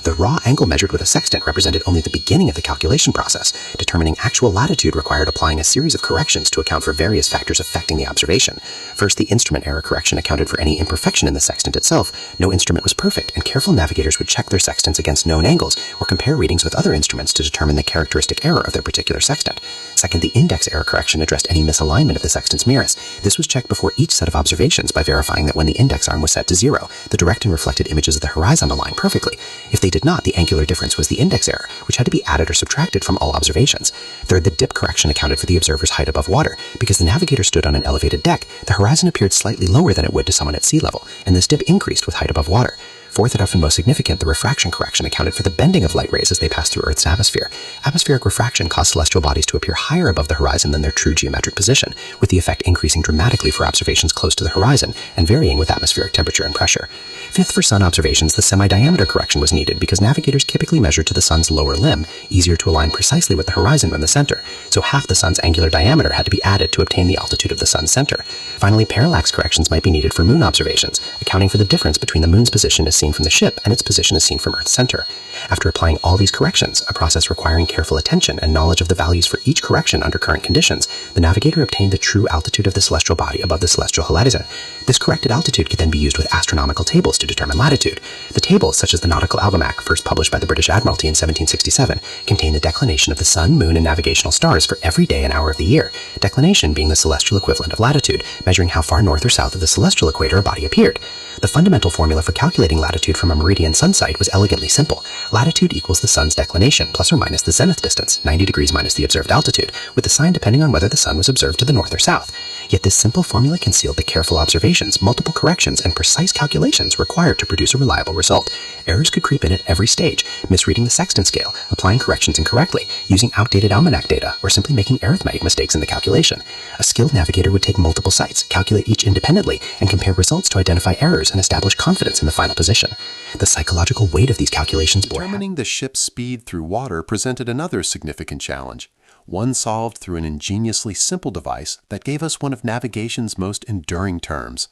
The raw angle measured with a sextant represented only the beginning of the calculation process. Determining actual latitude required applying a series of corrections to account for various factors affecting the observation. First, the instrument error correction accounted for any imperfection in the sextant itself. No instrument was perfect, and careful navigators would check their sextants against known angles or compare readings with other instruments to determine the characteristic error of their particular sextant. Second, the index error correction addressed any misalignment of the sextant's mirrors. This was checked before each set of observations by verifying that when the index arm was set to 0, the direct and reflected images of the horizon aligned perfectly. If they did not, the angular difference was the index error, which had to be added or subtracted from all observations. Third, the dip correction accounted for the observer's height above water. Because the navigator stood on an elevated deck, the horizon appeared slightly lower than it would to someone at sea level, and this dip increased with height above water. Fourth, and often most significant, the refraction correction accounted for the bending of light rays as they passed through Earth's atmosphere. Atmospheric refraction caused celestial bodies to appear higher above the horizon than their true geometric position, with the effect increasing dramatically for observations close to the horizon and varying with atmospheric temperature and pressure. Fifth, for sun observations, the semi-diameter correction was needed because navigators typically measured to the sun's lower limb, easier to align precisely with the horizon than the center, so half the sun's angular diameter had to be added to obtain the altitude of the sun's center. Finally, parallax corrections might be needed for moon observations, accounting for the difference between the moon's position as seen from the ship and its position as seen from Earth's center. After applying all these corrections, a process requiring careful attention and knowledge of the values for each correction under current conditions, the navigator obtained the true altitude of the celestial body above the celestial horizon. This corrected altitude could then be used with astronomical tables to determine latitude. The tables, such as the Nautical Almanac, first published by the British Admiralty in 1767, contain the declination of the sun, moon, and navigational stars for every day and hour of the year, declination being the celestial equivalent of latitude, measuring how far north or south of the celestial equator a body appeared. The fundamental formula for calculating latitude from a meridian sun sight was elegantly simple. Latitude equals the sun's declination plus or minus the zenith distance, 90 degrees minus the observed altitude, with the sign depending on whether the sun was observed to the north or south. Yet this simple formula concealed the careful observations, multiple corrections, and precise calculations required to produce a reliable result. Errors could creep in at every stage, misreading the sextant scale, applying corrections incorrectly, using outdated almanac data, or simply making arithmetic mistakes in the calculation. A skilled navigator would take multiple sights, calculate each independently, and compare results to identify errors and establish confidence in the final position. The psychological weight of these calculations bore Determining the ship's speed through water presented another significant challenge, one solved through an ingeniously simple device that gave us one of navigation's most enduring terms.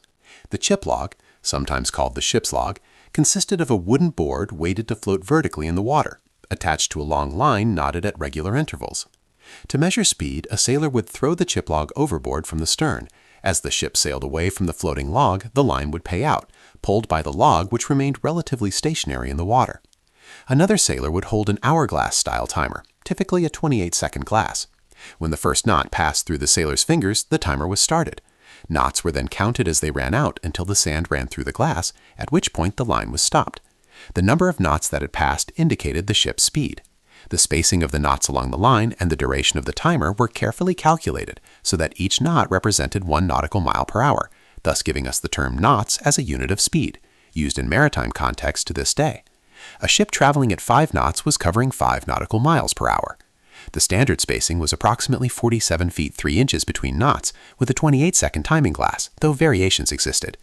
The chip log, sometimes called the ship's log, consisted of a wooden board weighted to float vertically in the water, attached to a long line knotted at regular intervals. To measure speed, a sailor would throw the chip log overboard from the stern. As the ship sailed away from the floating log, the line would pay out, pulled by the log which remained relatively stationary in the water. Another sailor would hold an hourglass-style timer, typically a 28-second glass. When the first knot passed through the sailor's fingers, the timer was started. Knots were then counted as they ran out until the sand ran through the glass, at which point the line was stopped. The number of knots that had passed indicated the ship's speed. The spacing of the knots along the line and the duration of the timer were carefully calculated so that each knot represented 1 nautical mile per hour, thus giving us the term knots as a unit of speed, used in maritime context to this day. A ship traveling at 5 knots was covering 5 nautical miles per hour. The standard spacing was approximately 47 feet 3 inches between knots, with a 28-second timing glass, though variations existed.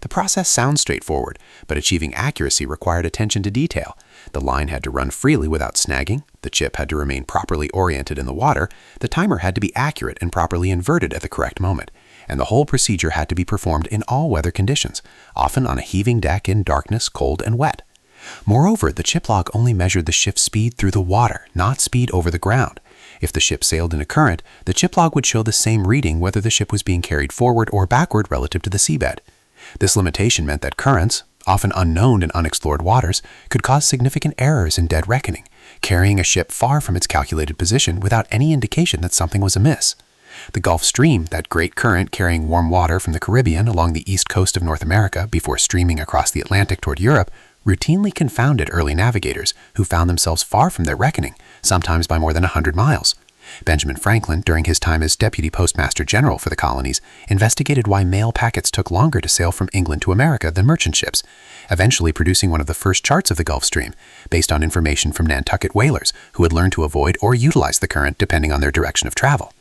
The process sounds straightforward, but achieving accuracy required attention to detail. The line had to run freely without snagging, the chip had to remain properly oriented in the water, the timer had to be accurate and properly inverted at the correct moment, and the whole procedure had to be performed in all weather conditions, often on a heaving deck in darkness, cold, and wet. Moreover, the chip log only measured the ship's speed through the water, not speed over the ground. If the ship sailed in a current, the chip log would show the same reading whether the ship was being carried forward or backward relative to the seabed. This limitation meant that currents, often unknown in unexplored waters, could cause significant errors in dead reckoning, carrying a ship far from its calculated position without any indication that something was amiss. The Gulf Stream, that great current carrying warm water from the Caribbean along the east coast of North America before streaming across the Atlantic toward Europe, routinely confounded early navigators who found themselves far from their reckoning, sometimes by more than 100 miles. Benjamin Franklin, during his time as Deputy Postmaster General for the colonies, investigated why mail packets took longer to sail from England to America than merchant ships, eventually producing one of the first charts of the Gulf Stream, based on information from Nantucket whalers who had learned to avoid or utilize the current depending on their direction of travel.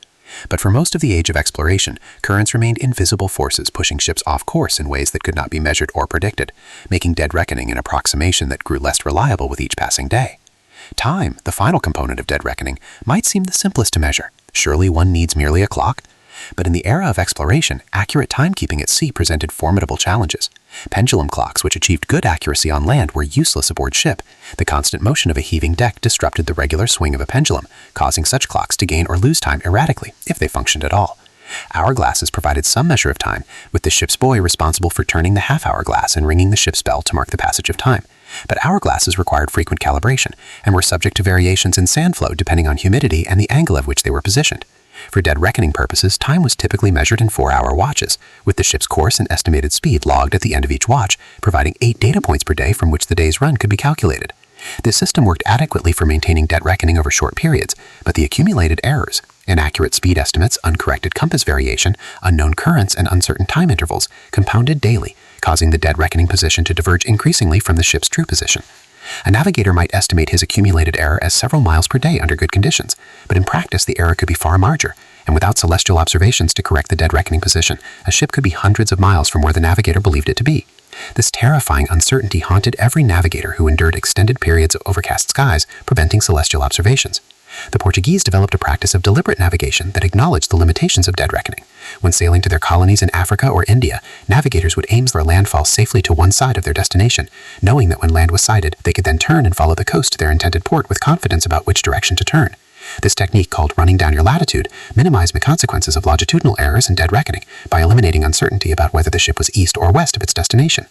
But for most of the age of exploration, currents remained invisible forces pushing ships off course in ways that could not be measured or predicted, making dead reckoning an approximation that grew less reliable with each passing day. Time, the final component of dead reckoning, might seem the simplest to measure. Surely one needs merely a clock? But in the era of exploration, accurate timekeeping at sea presented formidable challenges. Pendulum clocks, which achieved good accuracy on land, were useless aboard ship. The constant motion of a heaving deck disrupted the regular swing of a pendulum, causing such clocks to gain or lose time erratically, if they functioned at all. Hourglasses provided some measure of time, with the ship's boy responsible for turning the half-hourglass and ringing the ship's bell to mark the passage of time. But hourglasses required frequent calibration and were subject to variations in sand flow depending on humidity and the angle at which they were positioned. For dead reckoning purposes, time was typically measured in 4-hour watches, with the ship's course and estimated speed logged at the end of each watch, providing 8 data points per day from which the day's run could be calculated. This system worked adequately for maintaining dead reckoning over short periods, but the accumulated errors, inaccurate speed estimates, uncorrected compass variation, unknown currents, and uncertain time intervals compounded daily, causing the dead reckoning position to diverge increasingly from the ship's true position. A navigator might estimate his accumulated error as several miles per day under good conditions, but in practice the error could be far larger, and without celestial observations to correct the dead reckoning position, a ship could be hundreds of miles from where the navigator believed it to be. This terrifying uncertainty haunted every navigator who endured extended periods of overcast skies, preventing celestial observations. The Portuguese developed a practice of deliberate navigation that acknowledged the limitations of dead reckoning. When sailing to their colonies in Africa or India, navigators would aim their landfall safely to one side of their destination, knowing that when land was sighted, they could then turn and follow the coast to their intended port with confidence about which direction to turn. This technique, called running down your latitude, minimized the consequences of longitudinal errors and dead reckoning by eliminating uncertainty about whether the ship was east or west of its destination.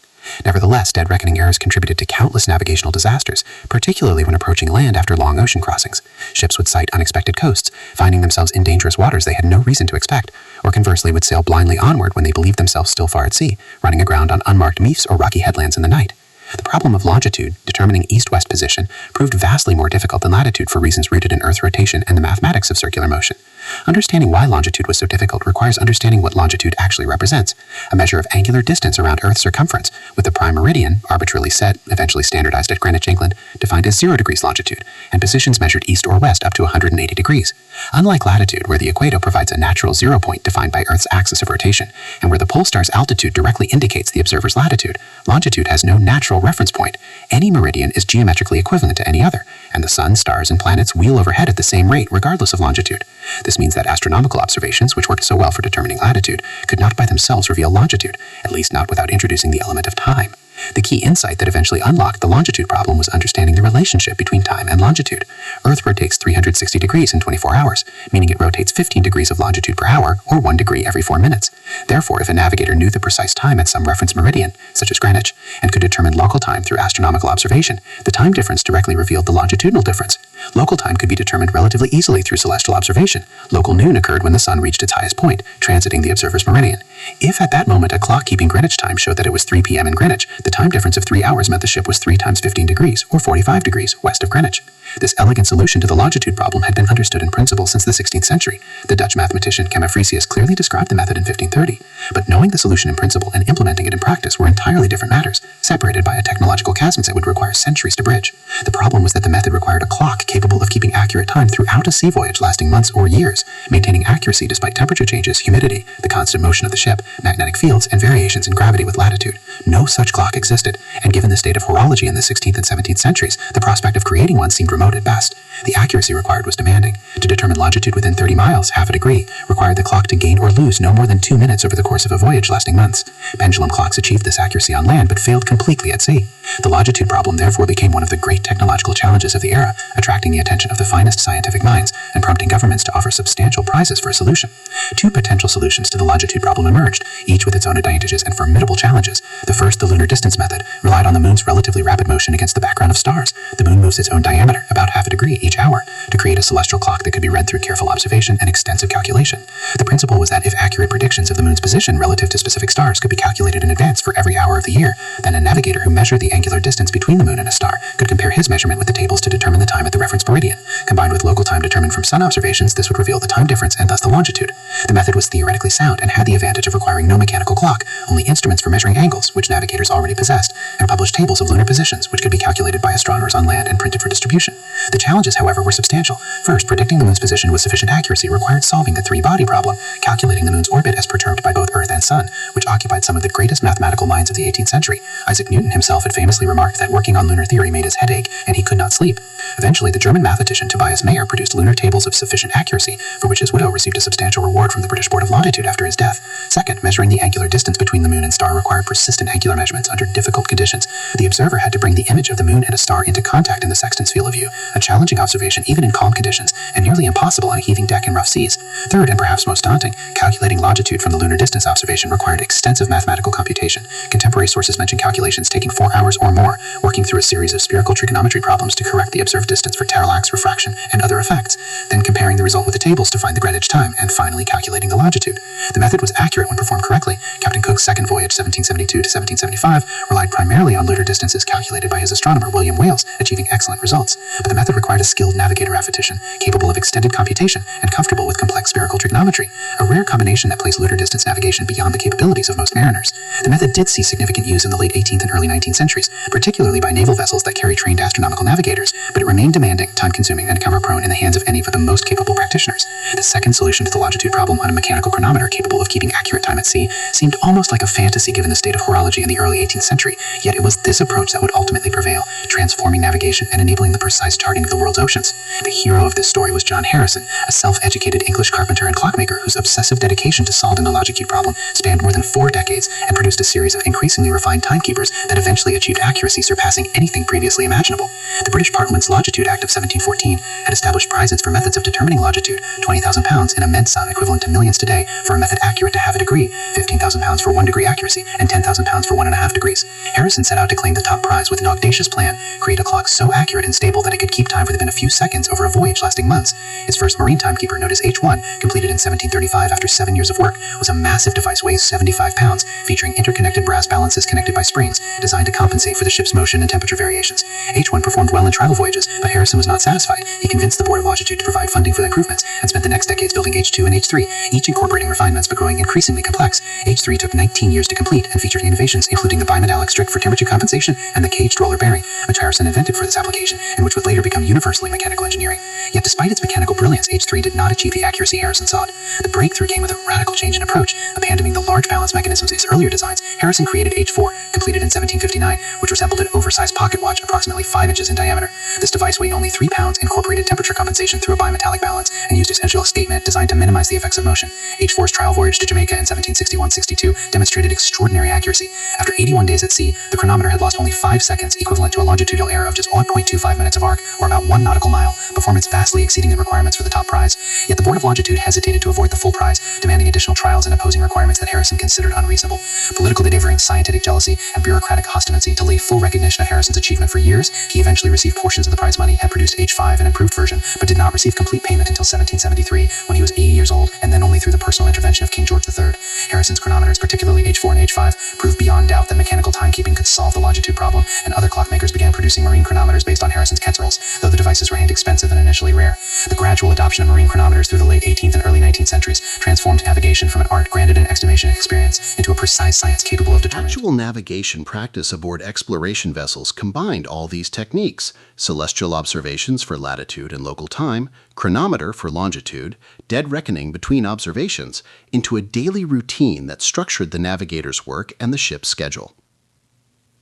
Nevertheless, dead reckoning errors contributed to countless navigational disasters, particularly when approaching land after long ocean crossings. Ships would sight unexpected coasts, finding themselves in dangerous waters they had no reason to expect, or conversely would sail blindly onward when they believed themselves still far at sea, running aground on unmarked reefs or rocky headlands in the night. The problem of longitude, determining east-west position, proved vastly more difficult than latitude for reasons rooted in Earth rotation and the mathematics of circular motion. Understanding why longitude was so difficult requires understanding what longitude actually represents, a measure of angular distance around Earth's circumference, with the prime meridian, arbitrarily set, eventually standardized at Greenwich, England, defined as 0 degrees longitude, and positions measured east or west up to 180 degrees. Unlike latitude, where the equator provides a natural 0 point defined by Earth's axis of rotation, and where the pole star's altitude directly indicates the observer's latitude, longitude has no natural reference point. Any meridian is geometrically equivalent to any other, and the sun, stars, and planets wheel overhead at the same rate regardless of longitude. This means that astronomical observations, which worked so well for determining latitude, could not by themselves reveal longitude, at least not without introducing the element of time. The key insight that eventually unlocked the longitude problem was understanding the relationship between time and longitude. Earth rotates 360 degrees in 24 hours, meaning it rotates 15 degrees of longitude per hour, or 1 degree every 4 minutes. Therefore, if a navigator knew the precise time at some reference meridian, such as Greenwich, and could determine local time through astronomical observation, the time difference directly revealed the longitudinal difference. Local time could be determined relatively easily through celestial observation. Local noon occurred when the sun reached its highest point, transiting the observer's meridian. If at that moment a clock keeping Greenwich time showed that it was 3 p.m. in Greenwich, the time difference of 3 hours meant the ship was 3 times 15 degrees, or 45 degrees, west of Greenwich. This elegant solution to the longitude problem had been understood in principle since the 16th century. The Dutch mathematician Camafrisius clearly described the method in 1530. But knowing the solution in principle and implementing it in practice were entirely different matters, separated by a technological chasm that would require centuries to bridge. The problem was that the method required a clock capable of keeping accurate time throughout a sea voyage lasting months or years, maintaining accuracy despite temperature changes, humidity, the constant motion of the ship, magnetic fields, and variations in gravity with latitude. No such clock existed, and given the state of horology in the 16th and 17th centuries, the prospect of creating one seemed remote at best. The accuracy required was demanding. To determine longitude within 30 miles, half a degree, required the clock to gain or lose no more than 2 minutes over the course of a voyage lasting months. Pendulum clocks achieved this accuracy on land, but failed completely at sea. The longitude problem therefore became one of the great technological challenges of the era, attracting the attention of the finest scientific minds, and prompting governments to offer substantial prizes for a solution. 2 potential solutions to the longitude problem emerged, each with its own advantages and formidable challenges. The first, the lunar distance method, relied on the moon's relatively rapid motion against the background of stars. The moon moves its own diameter, about half a degree each hour, to create a celestial clock that could be read through careful observation and extensive calculation. The principle was that if accurate predictions of the moon's position relative to specific stars could be calculated in advance for every hour of the year, then a navigator who measured the angular distance between the moon and a star could compare his measurement with the tables to determine the time at the reference meridian. Combined with local time determined from sun observations, this would reveal the time difference and thus the longitude. The method was theoretically sound and had the advantage of requiring no mechanical clock, only instruments for measuring angles, which navigators already possessed, and published tables of lunar positions, which could be calculated by astronomers on land and printed for distribution. The challenges, however, were substantial. First, predicting the moon's position with sufficient accuracy required solving the three-body problem, calculating the moon's orbit as perturbed by both Earth and Sun, which occupied some of the greatest mathematical minds of the 18th century. Isaac Newton himself had famously remarked that working on lunar theory made his head ache, and he could not sleep. Eventually, the German mathematician Tobias Mayer produced lunar tables of sufficient accuracy, for which his widow received a substantial reward from the British Board of Longitude after his death. Second, measuring the angular distance between the moon and star required persistent angular measurements under difficult conditions. The observer had to bring the image of the moon and a star into contact in the sextant's field of view, a challenging observation even in calm conditions, and nearly impossible on a heaving deck in rough seas. Third, and perhaps most daunting, calculating longitude from the lunar distance observation required extensive mathematical computation. Contemporary sources mention calculations taking 4 hours or more, working through a series of spherical trigonometry problems to correct the observed distance for parallax, refraction, and other effects, then comparing the result with the tables to find the Greenwich time, and finally calculating the longitude. The method was accurate when performed correctly. Captain Cook's second voyage, 1772 to 1775, relied primarily on lunar distances calculated by his astronomer William Wales, achieving excellent results. But the method required a skilled navigator mathematician, capable of extended computation and comfortable with complex spherical trigonometry, a rare combination that placed lunar distance navigation beyond the capabilities of most mariners. The method did see significant use in the late 18th and early 19th centuries, particularly by naval vessels that carry trained astronomical navigators, but it remained demanding, time-consuming, and camera-prone in the hands of any but the most capable practitioners. The second solution to the longitude problem on a mechanical chronometer capable of keeping accurate time at sea seemed almost like a fantasy given the state of horology in the early 18th century, yet it was this approach that would ultimately prevail, transforming navigation and enabling the precise charting of the world's oceans. The hero of this story was John Harrison, a self-educated English carpenter and clockmaker whose obsessive dedication to solving the longitude problem spanned more than 4 decades and produced a series of increasingly refined timekeepers that eventually achieved accuracy surpassing anything previously imaginable. The British Parliament's Longitude Act of 1714 had established prizes for methods of determining longitude, £20,000 in immense sum equivalent to millions today for a method accurate to half a degree, £15,000 for 1 degree accuracy, and £10,000 for 1.5 degrees. Harrison set out to claim the top prize with an audacious plan: create a clock so accurate and stable that it could keep time for within a few seconds over a voyage lasting months. His first marine timekeeper, known as H1, completed in 1735 after 7 years of work, was a massive device weighing 75 pounds, featuring interconnected brass balances connected by springs, designed to compensate for the ship's motion and temperature variations. H1 performed well in travel voyages, but Harrison was not satisfied. He convinced the Board of Longitude to provide funding for the improvements, and spent the next decades building H2 and H3, each incorporating refinements but growing increasingly complex. H3 took 19 years to complete and featured innovations including the bimetallic strict for temperature compensation and the caged roller bearing, which Harrison invented for this application, and which would later become universally mechanical engineering. Yet despite its mechanical brilliance, H3 did not achieve the accuracy Harrison sought. The breakthrough came with a radical change in approach. Abandoning the large balance mechanisms of his earlier designs, Harrison created H4, completed in 1759, which resembled an oversized pocket watch approximately 5 inches in diameter. This device weighed only 3 pounds, incorporated temperature compensation through a bimetallic balance, and used essential escapement designed to minimize the effects of motion. H4's trial voyage to Jamaica in 1761-62 demonstrated extraordinary accuracy. After 81 days at sea, the chronometer had lost only 5 seconds, equivalent to a longitudinal error of just 1.25 minutes of arc, or about 1 nautical mile, performance vastly exceeding the requirements for the top prize. Yet the Board of Longitude hesitated to avoid the full prize, demanding additional trials and opposing requirements that Harrison considered unreasonable. Political endeavoring, scientific jealousy, and bureaucratic obstinacy delayed full recognition of Harrison's achievement for years. He eventually received portions of the prize money, had produced H5, an improved version, but did not receive complete payment until 1773, when he was 80 years old, and then only through the personal intervention of King George III. Harrison's chronometers, particularly H4 and H5, proved beyond doubt that mechanical timekeeping could solve the longitude problem, and other clockmakers began producing marine chronometers based on Harrison's Quetzals, though the devices remained expensive and initially rare. The gradual adoption of marine chronometers through the late 18th and early 19th centuries transformed navigation from an art granted in estimation experience into a precise science capable of determining. Actual navigation practice aboard exploration vessels combined all these techniques: celestial observations for latitude and local time, chronometer for longitude, dead reckoning between observations, into a daily routine that structured the navigator's work and the ship's schedule.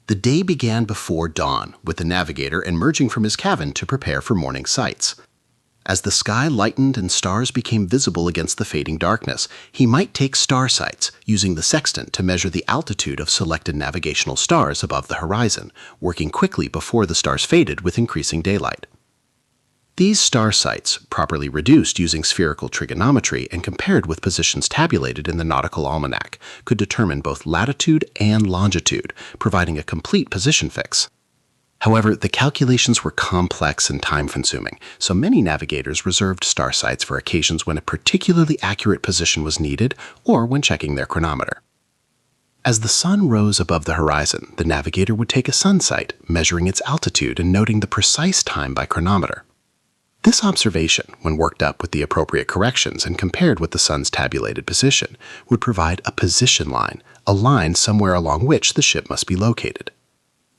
The day began before dawn, with the navigator emerging from his cabin to prepare for morning sights. As the sky lightened and stars became visible against the fading darkness, he might take star sights, using the sextant to measure the altitude of selected navigational stars above the horizon, working quickly before the stars faded with increasing daylight. These star sights, properly reduced using spherical trigonometry and compared with positions tabulated in the nautical almanac, could determine both latitude and longitude, providing a complete position fix. However, the calculations were complex and time-consuming, so many navigators reserved star sights for occasions when a particularly accurate position was needed or when checking their chronometer. As the sun rose above the horizon, the navigator would take a sun sight, measuring its altitude and noting the precise time by chronometer. This observation, when worked up with the appropriate corrections and compared with the sun's tabulated position, would provide a position line, a line somewhere along which the ship must be located.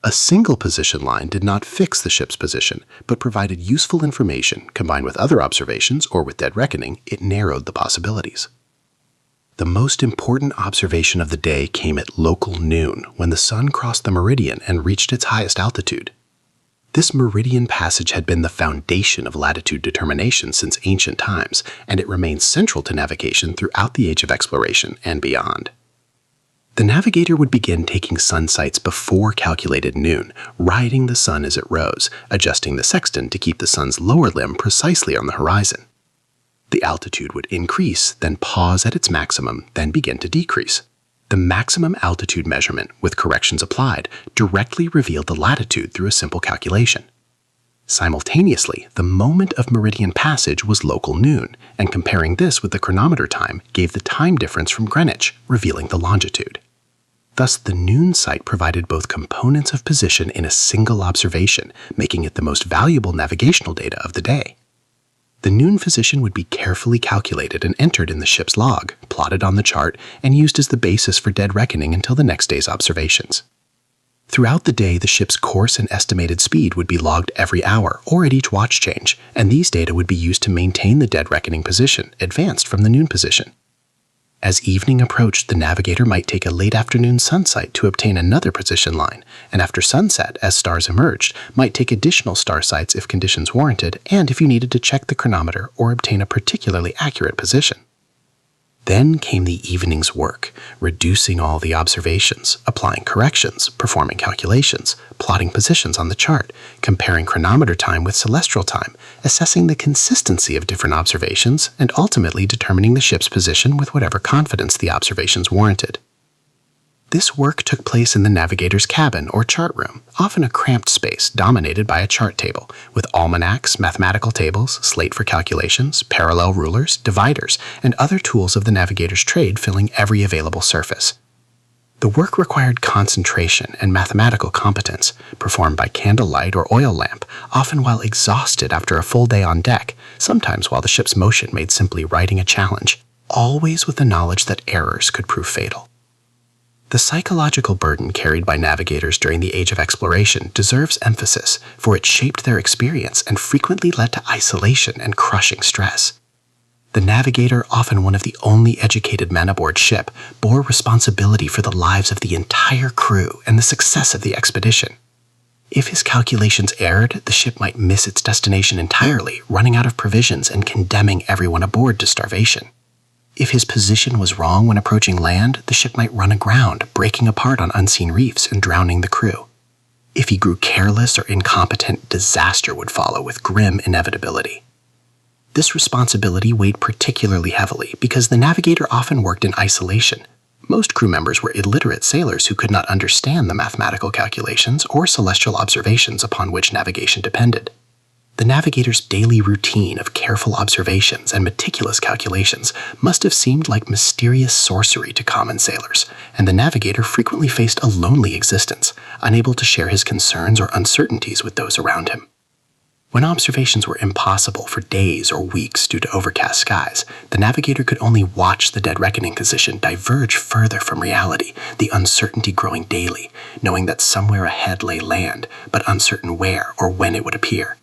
A single position line did not fix the ship's position, but provided useful information. Combined with other observations or with dead reckoning, it narrowed the possibilities. The most important observation of the day came at local noon, when the sun crossed the meridian and reached its highest altitude. This meridian passage had been the foundation of latitude determination since ancient times, and it remains central to navigation throughout the age of exploration and beyond. The navigator would begin taking sun sights before calculated noon, riding the sun as it rose, adjusting the sextant to keep the sun's lower limb precisely on the horizon. The altitude would increase, then pause at its maximum, then begin to decrease. The maximum altitude measurement, with corrections applied, directly revealed the latitude through a simple calculation. Simultaneously, the moment of meridian passage was local noon, and comparing this with the chronometer time gave the time difference from Greenwich, revealing the longitude. Thus, the noon sight provided both components of position in a single observation, making it the most valuable navigational data of the day. The noon position would be carefully calculated and entered in the ship's log, plotted on the chart, and used as the basis for dead reckoning until the next day's observations. Throughout the day, the ship's course and estimated speed would be logged every hour or at each watch change, and these data would be used to maintain the dead reckoning position, advanced from the noon position. As evening approached, the navigator might take a late afternoon sun sight to obtain another position line, and after sunset, as stars emerged, might take additional star sights if conditions warranted and if you needed to check the chronometer or obtain a particularly accurate position. Then came the evening's work, reducing all the observations, applying corrections, performing calculations, plotting positions on the chart, comparing chronometer time with celestial time, assessing the consistency of different observations, and ultimately determining the ship's position with whatever confidence the observations warranted. This work took place in the navigator's cabin or chart room, often a cramped space dominated by a chart table, with almanacs, mathematical tables, slate for calculations, parallel rulers, dividers, and other tools of the navigator's trade filling every available surface. The work required concentration and mathematical competence, performed by candlelight or oil lamp, often while exhausted after a full day on deck, sometimes while the ship's motion made simply writing a challenge, always with the knowledge that errors could prove fatal. The psychological burden carried by navigators during the age of exploration deserves emphasis, for it shaped their experience and frequently led to isolation and crushing stress. The navigator, often one of the only educated men aboard ship, bore responsibility for the lives of the entire crew and the success of the expedition. If his calculations erred, the ship might miss its destination entirely, running out of provisions and condemning everyone aboard to starvation. If his position was wrong when approaching land, the ship might run aground, breaking apart on unseen reefs and drowning the crew. If he grew careless or incompetent, disaster would follow with grim inevitability. This responsibility weighed particularly heavily because the navigator often worked in isolation. Most crew members were illiterate sailors who could not understand the mathematical calculations or celestial observations upon which navigation depended. The navigator's daily routine of careful observations and meticulous calculations must have seemed like mysterious sorcery to common sailors, and the navigator frequently faced a lonely existence, unable to share his concerns or uncertainties with those around him. When observations were impossible for days or weeks due to overcast skies, the navigator could only watch the dead reckoning position diverge further from reality, the uncertainty growing daily, knowing that somewhere ahead lay land, but uncertain where or when it would appear.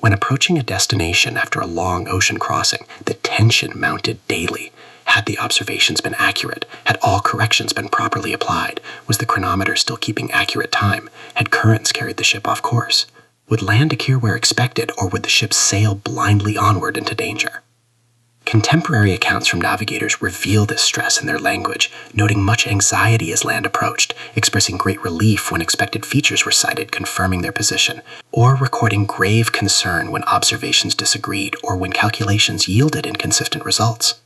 When approaching a destination after a long ocean crossing, the tension mounted daily. Had the observations been accurate? Had all corrections been properly applied? Was the chronometer still keeping accurate time? Had currents carried the ship off course? Would land occur where expected, or would the ship sail blindly onward into danger? Contemporary accounts from navigators reveal this stress in their language, noting much anxiety as land approached, expressing great relief when expected features were sighted confirming their position, or recording grave concern when observations disagreed or when calculations yielded inconsistent results.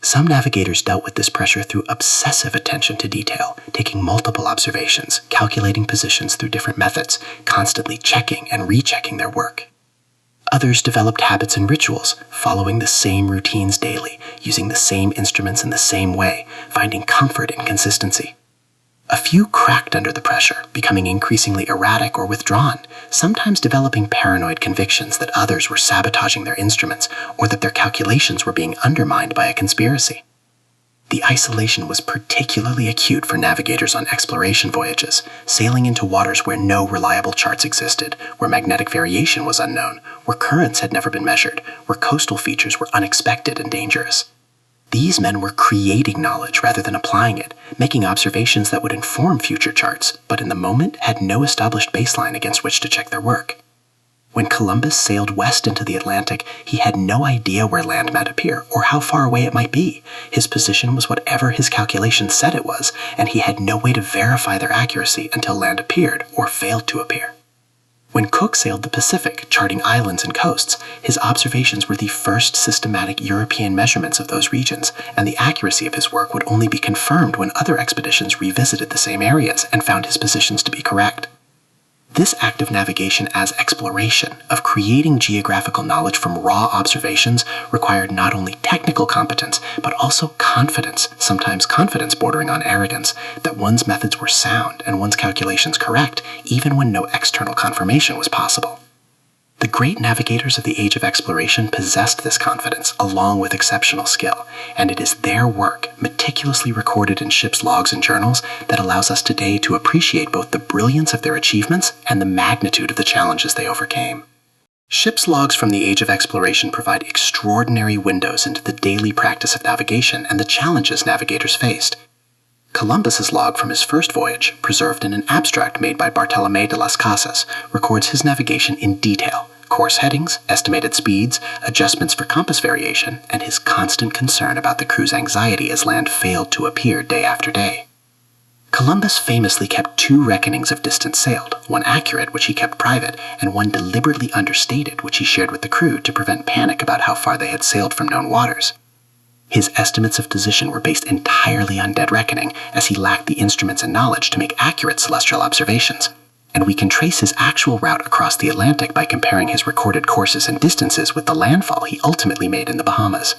Some navigators dealt with this pressure through obsessive attention to detail, taking multiple observations, calculating positions through different methods, constantly checking and rechecking their work. Others developed habits and rituals, following the same routines daily, using the same instruments in the same way, finding comfort in consistency. A few cracked under the pressure, becoming increasingly erratic or withdrawn, sometimes developing paranoid convictions that others were sabotaging their instruments or that their calculations were being undermined by a conspiracy. The isolation was particularly acute for navigators on exploration voyages, sailing into waters where no reliable charts existed, where magnetic variation was unknown, where currents had never been measured, where coastal features were unexpected and dangerous. These men were creating knowledge rather than applying it, making observations that would inform future charts, but in the moment had no established baseline against which to check their work. When Columbus sailed west into the Atlantic, he had no idea where land might appear or how far away it might be. His position was whatever his calculations said it was, and he had no way to verify their accuracy until land appeared or failed to appear. When Cook sailed the Pacific, charting islands and coasts, his observations were the first systematic European measurements of those regions, and the accuracy of his work would only be confirmed when other expeditions revisited the same areas and found his positions to be correct. This act of navigation as exploration, of creating geographical knowledge from raw observations, required not only technical competence, but also confidence, sometimes confidence bordering on arrogance, that one's methods were sound and one's calculations correct, even when no external confirmation was possible. The great navigators of the age of exploration possessed this confidence along with exceptional skill, and it is their work, meticulously recorded in ships' logs and journals, that allows us today to appreciate both the brilliance of their achievements and the magnitude of the challenges they overcame. Ships' logs from the age of exploration provide extraordinary windows into the daily practice of navigation and the challenges navigators faced. Columbus's log from his first voyage, preserved in an abstract made by Bartolomé de las Casas, records his navigation in detail, course headings, estimated speeds, adjustments for compass variation, and his constant concern about the crew's anxiety as land failed to appear day after day. Columbus famously kept 2 reckonings of distance sailed, one accurate, which he kept private, and one deliberately understated, which he shared with the crew to prevent panic about how far they had sailed from known waters. His estimates of position were based entirely on dead reckoning, as he lacked the instruments and knowledge to make accurate celestial observations, and we can trace his actual route across the Atlantic by comparing his recorded courses and distances with the landfall he ultimately made in the Bahamas.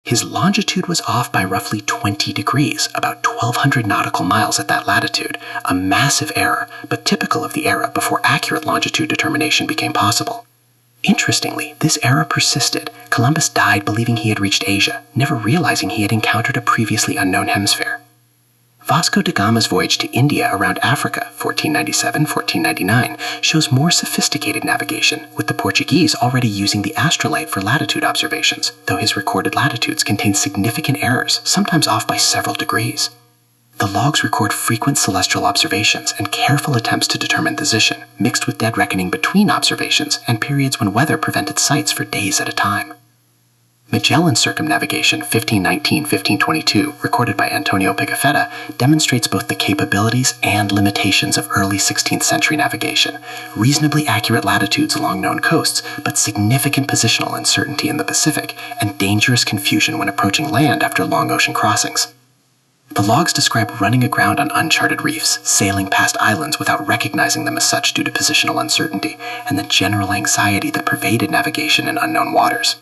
His longitude was off by roughly 20 degrees, about 1,200 nautical miles at that latitude, a massive error, but typical of the era before accurate longitude determination became possible. Interestingly, this error persisted. Columbus died believing he had reached Asia, never realizing he had encountered a previously unknown hemisphere. Vasco da Gama's voyage to India around Africa, 1497-1499, shows more sophisticated navigation, with the Portuguese already using the astrolabe for latitude observations, though his recorded latitudes contain significant errors, sometimes off by several degrees. The logs record frequent celestial observations and careful attempts to determine position, mixed with dead reckoning between observations and periods when weather prevented sights for days at a time. Magellan's circumnavigation 1519-1522, recorded by Antonio Pigafetta, demonstrates both the capabilities and limitations of early 16th century navigation, reasonably accurate latitudes along known coasts, but significant positional uncertainty in the Pacific, and dangerous confusion when approaching land after long ocean crossings. The logs describe running aground on uncharted reefs, sailing past islands without recognizing them as such due to positional uncertainty, and the general anxiety that pervaded navigation in unknown waters.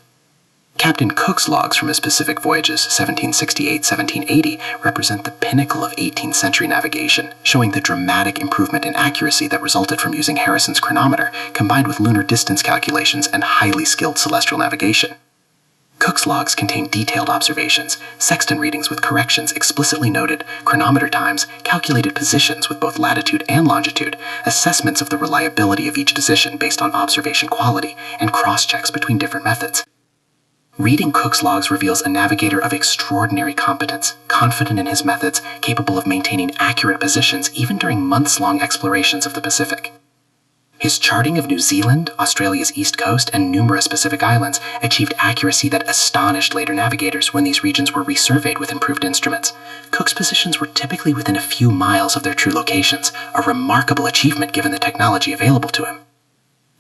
Captain Cook's logs from his Pacific voyages, 1768-1780, represent the pinnacle of 18th century navigation, showing the dramatic improvement in accuracy that resulted from using Harrison's chronometer, combined with lunar distance calculations and highly skilled celestial navigation. Cook's logs contain detailed observations, sextant readings with corrections explicitly noted, chronometer times, calculated positions with both latitude and longitude, assessments of the reliability of each position based on observation quality, and cross-checks between different methods. Reading Cook's logs reveals a navigator of extraordinary competence, confident in his methods, capable of maintaining accurate positions even during months-long explorations of the Pacific. His charting of New Zealand, Australia's east coast, and numerous Pacific islands achieved accuracy that astonished later navigators when these regions were resurveyed with improved instruments. Cook's positions were typically within a few miles of their true locations, a remarkable achievement given the technology available to him.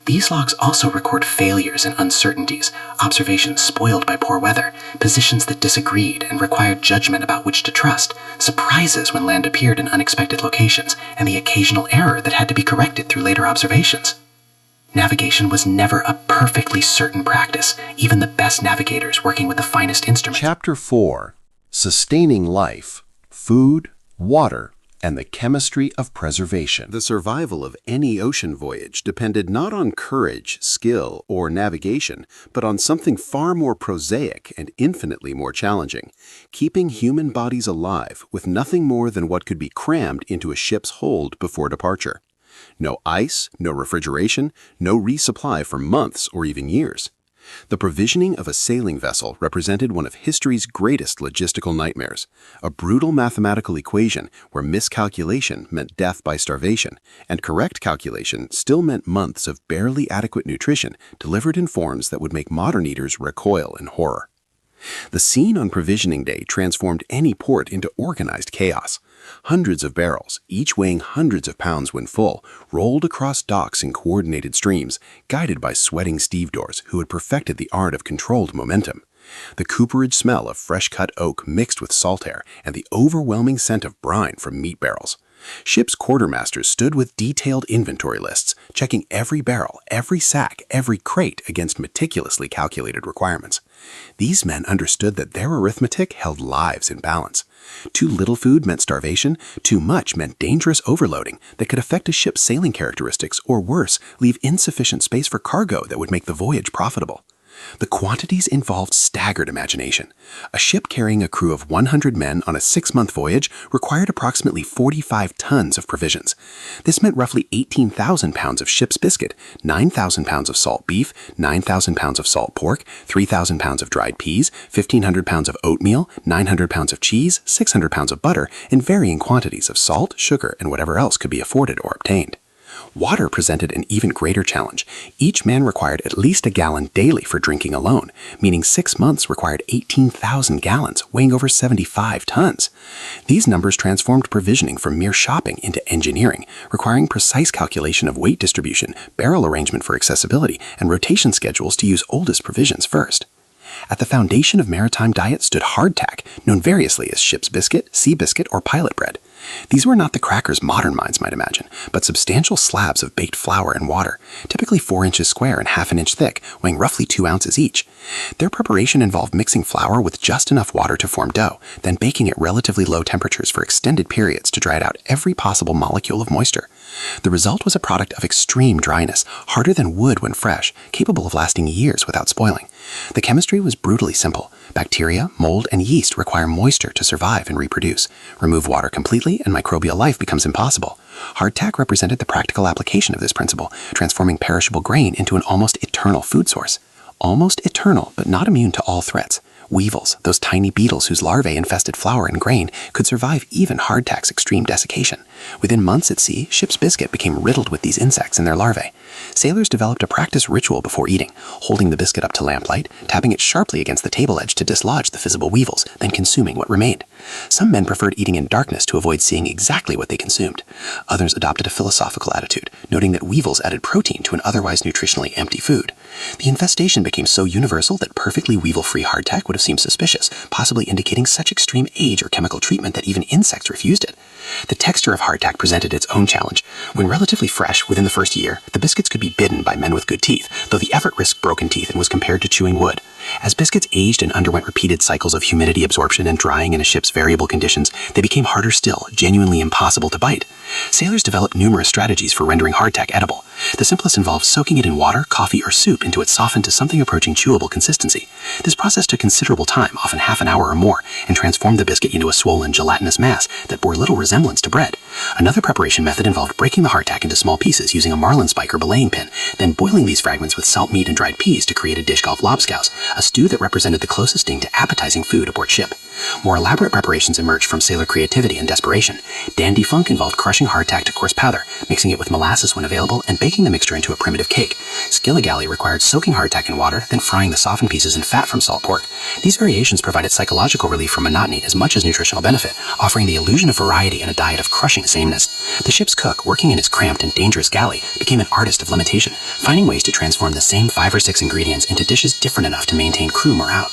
These logs also record failures and uncertainties, observations spoiled by poor weather, positions that disagreed and required judgment about which to trust, surprises when land appeared in unexpected locations, and the occasional error that had to be corrected through later observations. Navigation was never a perfectly certain practice, even the best navigators working with the finest instruments. Chapter 4. Sustaining Life, Food, Water, and the Chemistry of Preservation. The survival of any ocean voyage depended not on courage, skill, or navigation, but on something far more prosaic and infinitely more challenging: keeping human bodies alive with nothing more than what could be crammed into a ship's hold before departure. No ice, no refrigeration, no resupply for months or even years. The provisioning of a sailing vessel represented one of history's greatest logistical nightmares, a brutal mathematical equation where miscalculation meant death by starvation, and correct calculation still meant months of barely adequate nutrition delivered in forms that would make modern eaters recoil in horror. The scene on provisioning day transformed any port into organized chaos. Hundreds of barrels, each weighing hundreds of pounds when full, rolled across docks in coordinated streams, guided by sweating stevedores who had perfected the art of controlled momentum. The cooperage smell of fresh-cut oak mixed with salt air and the overwhelming scent of brine from meat barrels. Ship's quartermasters stood with detailed inventory lists, checking every barrel, every sack, every crate against meticulously calculated requirements. These men understood that their arithmetic held lives in balance. Too little food meant starvation, too much meant dangerous overloading that could affect a ship's sailing characteristics, or worse, leave insufficient space for cargo that would make the voyage profitable. The quantities involved staggered imagination. A ship carrying a crew of 100 men on a 6-month voyage required approximately 45 tons of provisions. This meant roughly 18,000 pounds of ship's biscuit, 9,000 pounds of salt beef, 9,000 pounds of salt pork, 3,000 pounds of dried peas, 1,500 pounds of oatmeal, 900 pounds of cheese, 600 pounds of butter, and varying quantities of salt, sugar, and whatever else could be afforded or obtained. Water presented an even greater challenge. Each man required at least a gallon daily for drinking alone, meaning 6 months required 18,000 gallons, weighing over 75 tons. These numbers transformed provisioning from mere shopping into engineering, requiring precise calculation of weight distribution, barrel arrangement for accessibility, and rotation schedules to use oldest provisions first. At the foundation of maritime diet stood hardtack, known variously as ship's biscuit, sea biscuit, or pilot bread. These were not the crackers modern minds might imagine, but substantial slabs of baked flour and water, typically 4 inches square and half an inch thick, weighing roughly 2 ounces each. Their preparation involved mixing flour with just enough water to form dough, then baking at relatively low temperatures for extended periods to dry out every possible molecule of moisture. The result was a product of extreme dryness, harder than wood when fresh, capable of lasting years without spoiling. The chemistry was brutally simple. Bacteria, mold, and yeast require moisture to survive and reproduce. Remove water completely and microbial life becomes impossible. Hardtack represented the practical application of this principle, transforming perishable grain into an almost eternal food source. Almost eternal, but not immune to all threats. Weevils, those tiny beetles whose larvae infested flour and grain, could survive even hardtack's extreme desiccation. Within months at sea, ship's biscuit became riddled with these insects and their larvae. Sailors developed a practice ritual before eating, holding the biscuit up to lamplight, tapping it sharply against the table edge to dislodge the visible weevils, then consuming what remained. Some men preferred eating in darkness to avoid seeing exactly what they consumed. Others adopted a philosophical attitude, noting that weevils added protein to an otherwise nutritionally empty food. The infestation became so universal that perfectly weevil-free hardtack would have seemed suspicious, possibly indicating such extreme age or chemical treatment that even insects refused it. The texture of hardtack presented its own challenge. When relatively fresh, within the first year, the biscuits could be bitten by men with good teeth, though the effort risked broken teeth and was compared to chewing wood. As biscuits aged and underwent repeated cycles of humidity absorption and drying in a ship's variable conditions, they became harder still, genuinely impossible to bite. Sailors developed numerous strategies for rendering hardtack edible. The simplest involved soaking it in water, coffee, or soup until it softened to something approaching chewable consistency. This process took considerable time, often half an hour or more, and transformed the biscuit into a swollen, gelatinous mass that bore little resemblance to bread. Another preparation method involved breaking the hardtack into small pieces using a marlinspike or belaying pin, then boiling these fragments with salt meat and dried peas to create a dish called lobscouse, a stew that represented the closest thing to appetizing food aboard ship. More elaborate preparations emerged from sailor creativity and desperation. Dandy funk involved crushing hardtack to coarse powder, mixing it with molasses when available, and baking the mixture into a primitive cake. Skilligalee required soaking hardtack in water, then frying the softened pieces in fat from salt pork. These variations provided psychological relief from monotony as much as nutritional benefit, offering the illusion of variety in a diet of crushing sameness. The ship's cook, working in his cramped and dangerous galley, became an artist of limitation, finding ways to transform the same 5 or 6 ingredients into dishes different enough to maintain crew morale.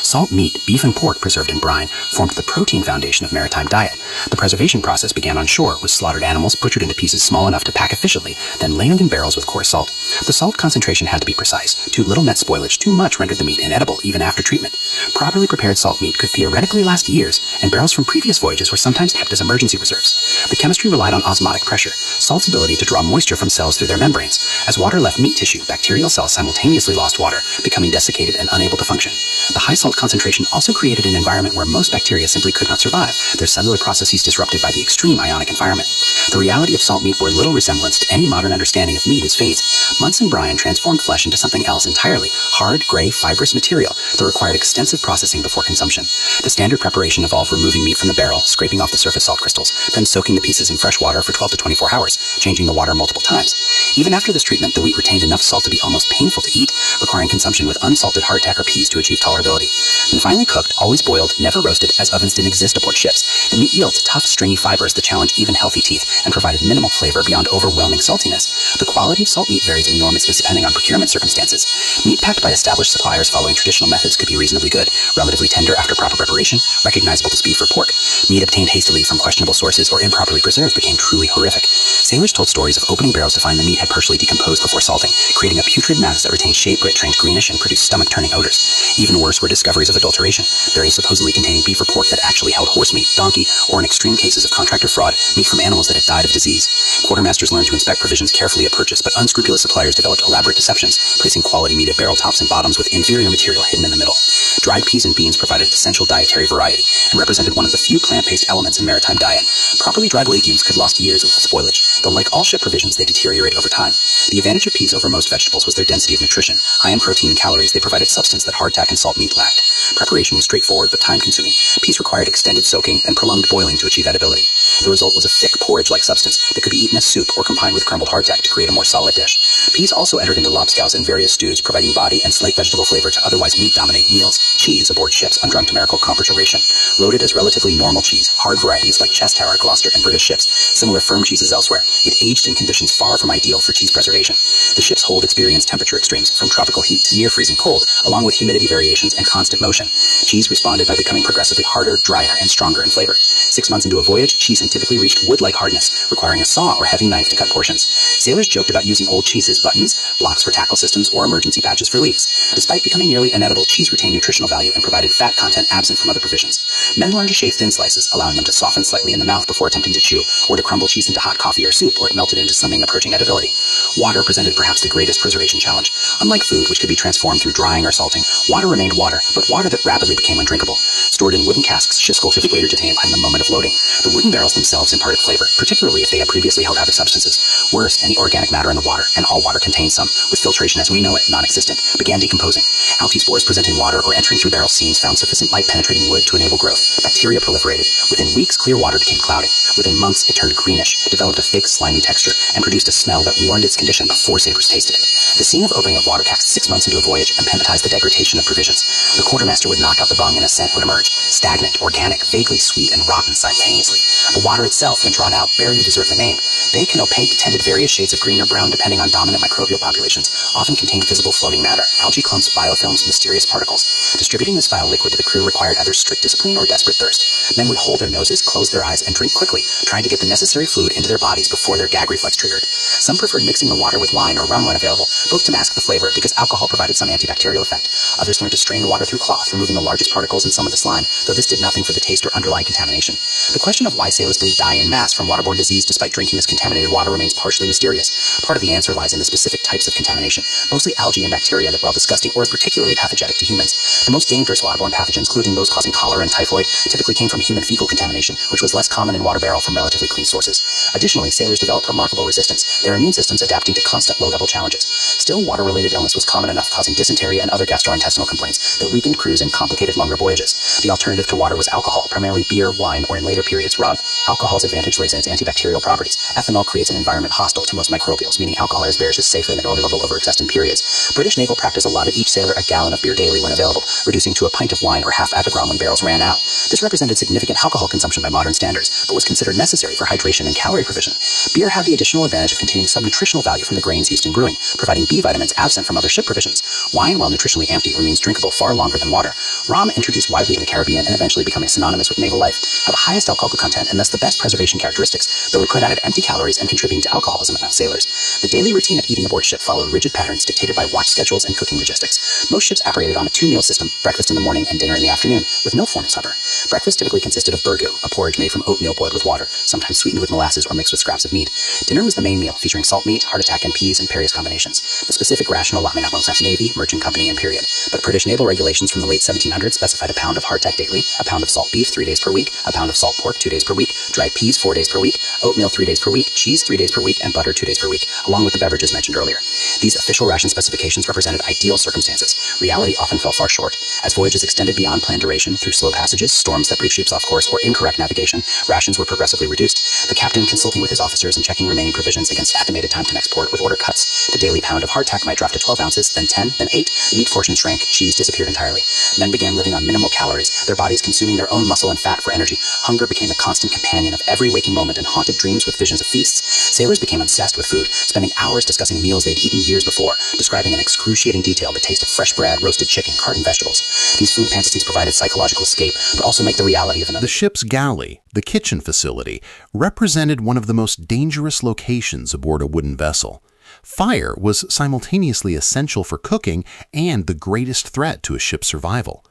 Salt meat, beef and pork preserved in brine formed the protein foundation of maritime diet. The preservation process began on shore, with slaughtered animals butchered into pieces small enough to pack efficiently, then landed in barrels with coarse salt. The salt concentration had to be precise. Too little meant spoilage, too much rendered the meat inedible even after treatment. Properly prepared salt meat could theoretically last years, and barrels from previous voyages were sometimes kept as emergency reserves. The chemistry relied on osmotic pressure, salt's ability to draw moisture from cells through their membranes. As water left meat tissue, bacterial cells simultaneously lost water, becoming desiccated and unable to function. The high salt concentration also created an environment where most bacteria simply could not survive, their cellular processes disrupted by the extreme ionic environment. The reality of salt meat bore little resemblance to any modern understanding of meat as phase. Munce and brine transformed flesh into something else entirely, hard, gray, fibrous material that required extensive processing before consumption. The standard preparation involved removing meat from the barrel, scraping off the surface salt crystals, then soaking the pieces in fresh water for 12 to 24 hours, changing the water multiple times. Even after this treatment, the wheat retained enough salt to be almost painful to eat, requiring consumption with unsalted hardtack or peas to achieve tolerability. When finally cooked, always boiled, never roasted, as ovens didn't exist aboard ships, the meat yields tough, stringy fibers that challenge even healthy teeth and provided minimal flavor beyond overwhelming saltiness. The quality of salt meat varies enormously depending on procurement circumstances. Meat packed by established suppliers following traditional methods could be reasonably good, relatively tender after proper preparation, recognizable to speed for pork. Meat obtained hastily from questionable sources or improperly preserved became truly horrific. Sailors told stories of opening barrels to find the meat had partially decomposed before salting, creating a putrid mass that retained shape but turned greenish and produced stomach-turning odors. Even worse were discoveries of adulteration, berries supposedly containing beef or pork that actually held horse meat, donkey, or in extreme cases of contractor fraud, meat from animals that had died of disease. Quartermasters learned to inspect provisions carefully at purchase, but unscrupulous suppliers developed elaborate deceptions, placing quality meat at barrel tops and bottoms with inferior material hidden in the middle. Dried peas and beans provided essential dietary variety and represented one of the few plant-based elements in maritime diet. Properly dried legumes could last years without spoilage, though like all ship provisions, they deteriorate over time. The advantage of peas over most vegetables was their density of nutrition. High in protein and calories, they provided substance that hardtack and salt meat lacked. Preparation was straightforward but time-consuming. Peas required extended soaking and prolonged boiling to achieve edibility. The result was a thick porridge-like substance that could be eaten as soup or combined with crumbled hardtack to create a more solid dish. Peas also entered into lobscouse and various stews, providing body and slight vegetable flavor to otherwise meat-dominated meals. Cheese aboard ships undrunk numerical comparaturation. Loaded as relatively normal cheese, hard varieties like Cheshire, Gloucester, and British ships, similar firm cheeses elsewhere, it aged in conditions far from ideal for cheese preservation. The ship's hold experienced temperature extremes, from tropical heat to near freezing cold, along with humidity variations and constant motion. Cheese responded by becoming progressively harder, drier, and stronger in flavor. 6 months into a voyage, cheesing typically reached wood-like hardness, requiring a saw or heavy knife to cut portions. Sailors joked about using old cheese as buttons, blocks for tackle systems, or emergency patches for leaves. Despite becoming nearly inedible, cheese retained nutritional value and provided fat content absent from other provisions. Men learned to shave thin slices, allowing them to soften slightly in the mouth before attempting to chew, or to crumble cheese into hot coffee or soup, or it melted into something approaching edibility. Water presented perhaps the greatest preservation challenge. Unlike food, which could be transformed through drying or salting, water remained water, but water that rapidly became undrinkable. Stored in wooden casks, ships cultivated later detained in the moment of loading. The wooden barrels themselves imparted flavor, particularly if they had previously held other substances. Worse, any organic matter in the water, and all water contains some, with filtration as we know it non-existent, began decomposing. Algae spores present in water or entering through barrel seams found sufficient light penetrating wood to enable growth. Bacteria proliferated. Within weeks, clear water became cloudy. Within months, it turned greenish, developed a thick, slimy texture, and produced a smell that warned its condition before sailors tasted it. The scene of opening of water casks 6 months into a voyage epitomised the degradation of provisions. The quartermaster would knock out the bung and a scent would emerge, stagnant, organic, vaguely sweet, and rotten simultaneously. The water itself, when drawn out, barely deserved the name. Thick and opaque, tended various shades of green or brown depending on dominant microbial populations, often contained visible floating matter, algae clumps, biofilms, mysterious particles. Distributing this foul liquid to the crew required either strict discipline or desperate thirst. Men would hold their noses, close their eyes, and drink quickly, trying to get the necessary fluid into their bodies before their gag reflex triggered. Some preferred mixing the water with wine or rum when available, both to mask the flavor because alcohol provided some antibacterial effect. Others learned to strain the water through cloth, removing the largest particles and some of the slime, though this did nothing for the the taste or underlying contamination. The question of why sailors didn't die en masse from waterborne disease despite drinking this contaminated water remains partially mysterious. Part of the answer lies in the specific types of contamination, mostly algae and bacteria that, while disgusting or particularly pathogenic to humans, the most dangerous waterborne pathogens, including those causing cholera and typhoid, typically came from human fecal contamination, which was less common in water barrel from relatively clean sources. Additionally, sailors developed remarkable resistance, their immune systems adapting to constant low-level challenges. Still, water-related illness was common enough, causing dysentery and other gastrointestinal complaints that weakened crews and complicated longer voyages. The alternative to water was alcohol, primarily beer, wine, or in later periods, rum. Alcohol's advantage lays in its antibacterial properties. Ethanol creates an environment hostile to most microbials, meaning alcohol is bears is safe and intolerable over extended periods. British naval practice allotted each sailor a gallon of beer daily when available, reducing to a pint of wine or half Avignon when barrels ran out. This represented significant alcohol consumption by modern standards, but was considered necessary for hydration and calorie provision. Beer had the additional advantage of containing some nutritional value from the grains used in brewing, providing B vitamins absent from other ship provisions. Wine, while nutritionally empty, remains drinkable far longer than water. Rum, introduced widely in the Caribbean and eventually becoming synonymous with naval life, had the highest alcohol content and thus the best preservation characteristics, though it could add empty calories and contributing to alcoholism among sailors. The daily routine of eating aboard ship followed rigid patterns dictated by watch schedules and cooking logistics. Most ships operated on a 2-meal system, breakfast in the morning and dinner in the afternoon, with no formal supper. Breakfast typically consisted of burgoo, a porridge made from oatmeal boiled with water, sometimes sweetened with molasses or mixed with scraps of meat. Dinner was the main meal, featuring salt meat, hardtack, and peas in various combinations. The specific ration allotment at most Navy, Merchant Company, and period. But British naval regulations from the late 1700s specified a pound of hardtack daily, a pound of salt beef 3 days per week, a pound of salt pork 2 days per week, dried peas 4 days per week, oatmeal 3 days per week, cheese 3 days per week, and butter 2 days per week, along with the beverages mentioned earlier. These official ration specifications represented ideal circumstances. Reality often fell far short. As voyages extended beyond planned duration through slow passages, storms that briefed ships off course, or incorrect navigation, rations were progressively reduced. The captain, consulting with his officers and checking remaining provisions against estimated time to next port, would order cuts. The daily pound of hardtack might drop to 12 ounces, then 10, then 8. The meat portion shrank, cheese disappeared entirely. Men began living on minimal calories, their bodies consuming their own muscle and fat for energy. Hunger became a constant companion of every waking moment and haunted dreams with visions of feasts. Sailors became obsessed with food, spending hours discussing meals they'd eaten years before, describing in excruciating detail the taste of fresh bread, roasted chicken, carton vegetables. These food fantasies provided psychological escape, but also make the reality of another. The ship's galley, the kitchen facility, represented one of the most dangerous locations aboard a wooden vessel. Fire was simultaneously essential for cooking and the greatest threat to a ship's survival.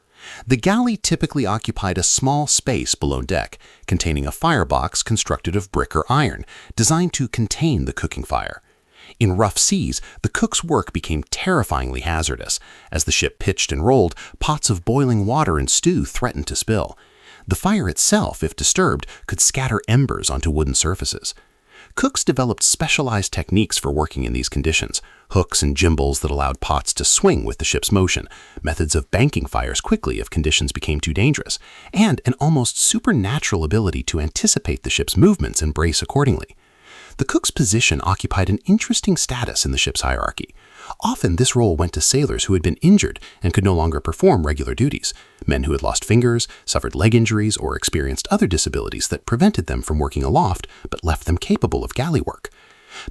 The galley typically occupied a small space below deck, containing a firebox constructed of brick or iron, designed to contain the cooking fire. In rough seas, the cook's work became terrifyingly hazardous. As the ship pitched and rolled, pots of boiling water and stew threatened to spill. The fire itself, if disturbed, could scatter embers onto wooden surfaces. Cooks developed specialized techniques for working in these conditions, hooks and gimbals that allowed pots to swing with the ship's motion, methods of banking fires quickly if conditions became too dangerous, and an almost supernatural ability to anticipate the ship's movements and brace accordingly. The cook's position occupied an interesting status in the ship's hierarchy. Often this role went to sailors who had been injured and could no longer perform regular duties, men who had lost fingers, suffered leg injuries, or experienced other disabilities that prevented them from working aloft but left them capable of galley work.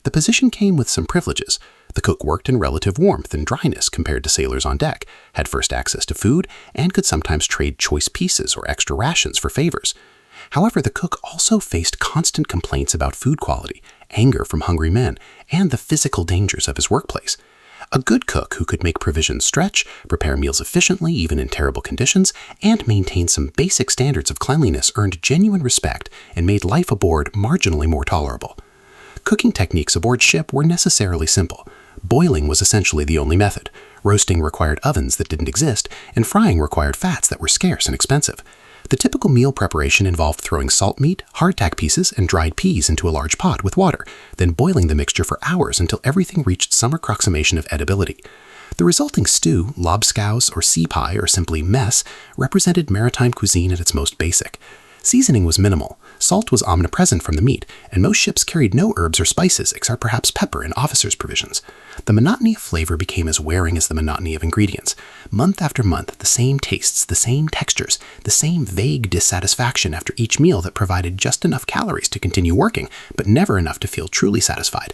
The position came with some privileges. The cook worked in relative warmth and dryness compared to sailors on deck, had first access to food, and could sometimes trade choice pieces or extra rations for favors. However, the cook also faced constant complaints about food quality, anger from hungry men, and the physical dangers of his workplace. A good cook who could make provisions stretch, prepare meals efficiently even in terrible conditions, and maintain some basic standards of cleanliness earned genuine respect and made life aboard marginally more tolerable. Cooking techniques aboard ship were necessarily simple. Boiling was essentially the only method. Roasting required ovens that didn't exist, and frying required fats that were scarce and expensive. The typical meal preparation involved throwing salt meat, hardtack pieces, and dried peas into a large pot with water, then boiling the mixture for hours until everything reached some approximation of edibility. The resulting stew, lobscouse or sea pie, or simply mess, represented maritime cuisine at its most basic. Seasoning was minimal, salt was omnipresent from the meat, and most ships carried no herbs or spices except perhaps pepper in officers' provisions. The monotony of flavor became as wearing as the monotony of ingredients. Month after month, the same tastes, the same textures, the same vague dissatisfaction after each meal that provided just enough calories to continue working, but never enough to feel truly satisfied.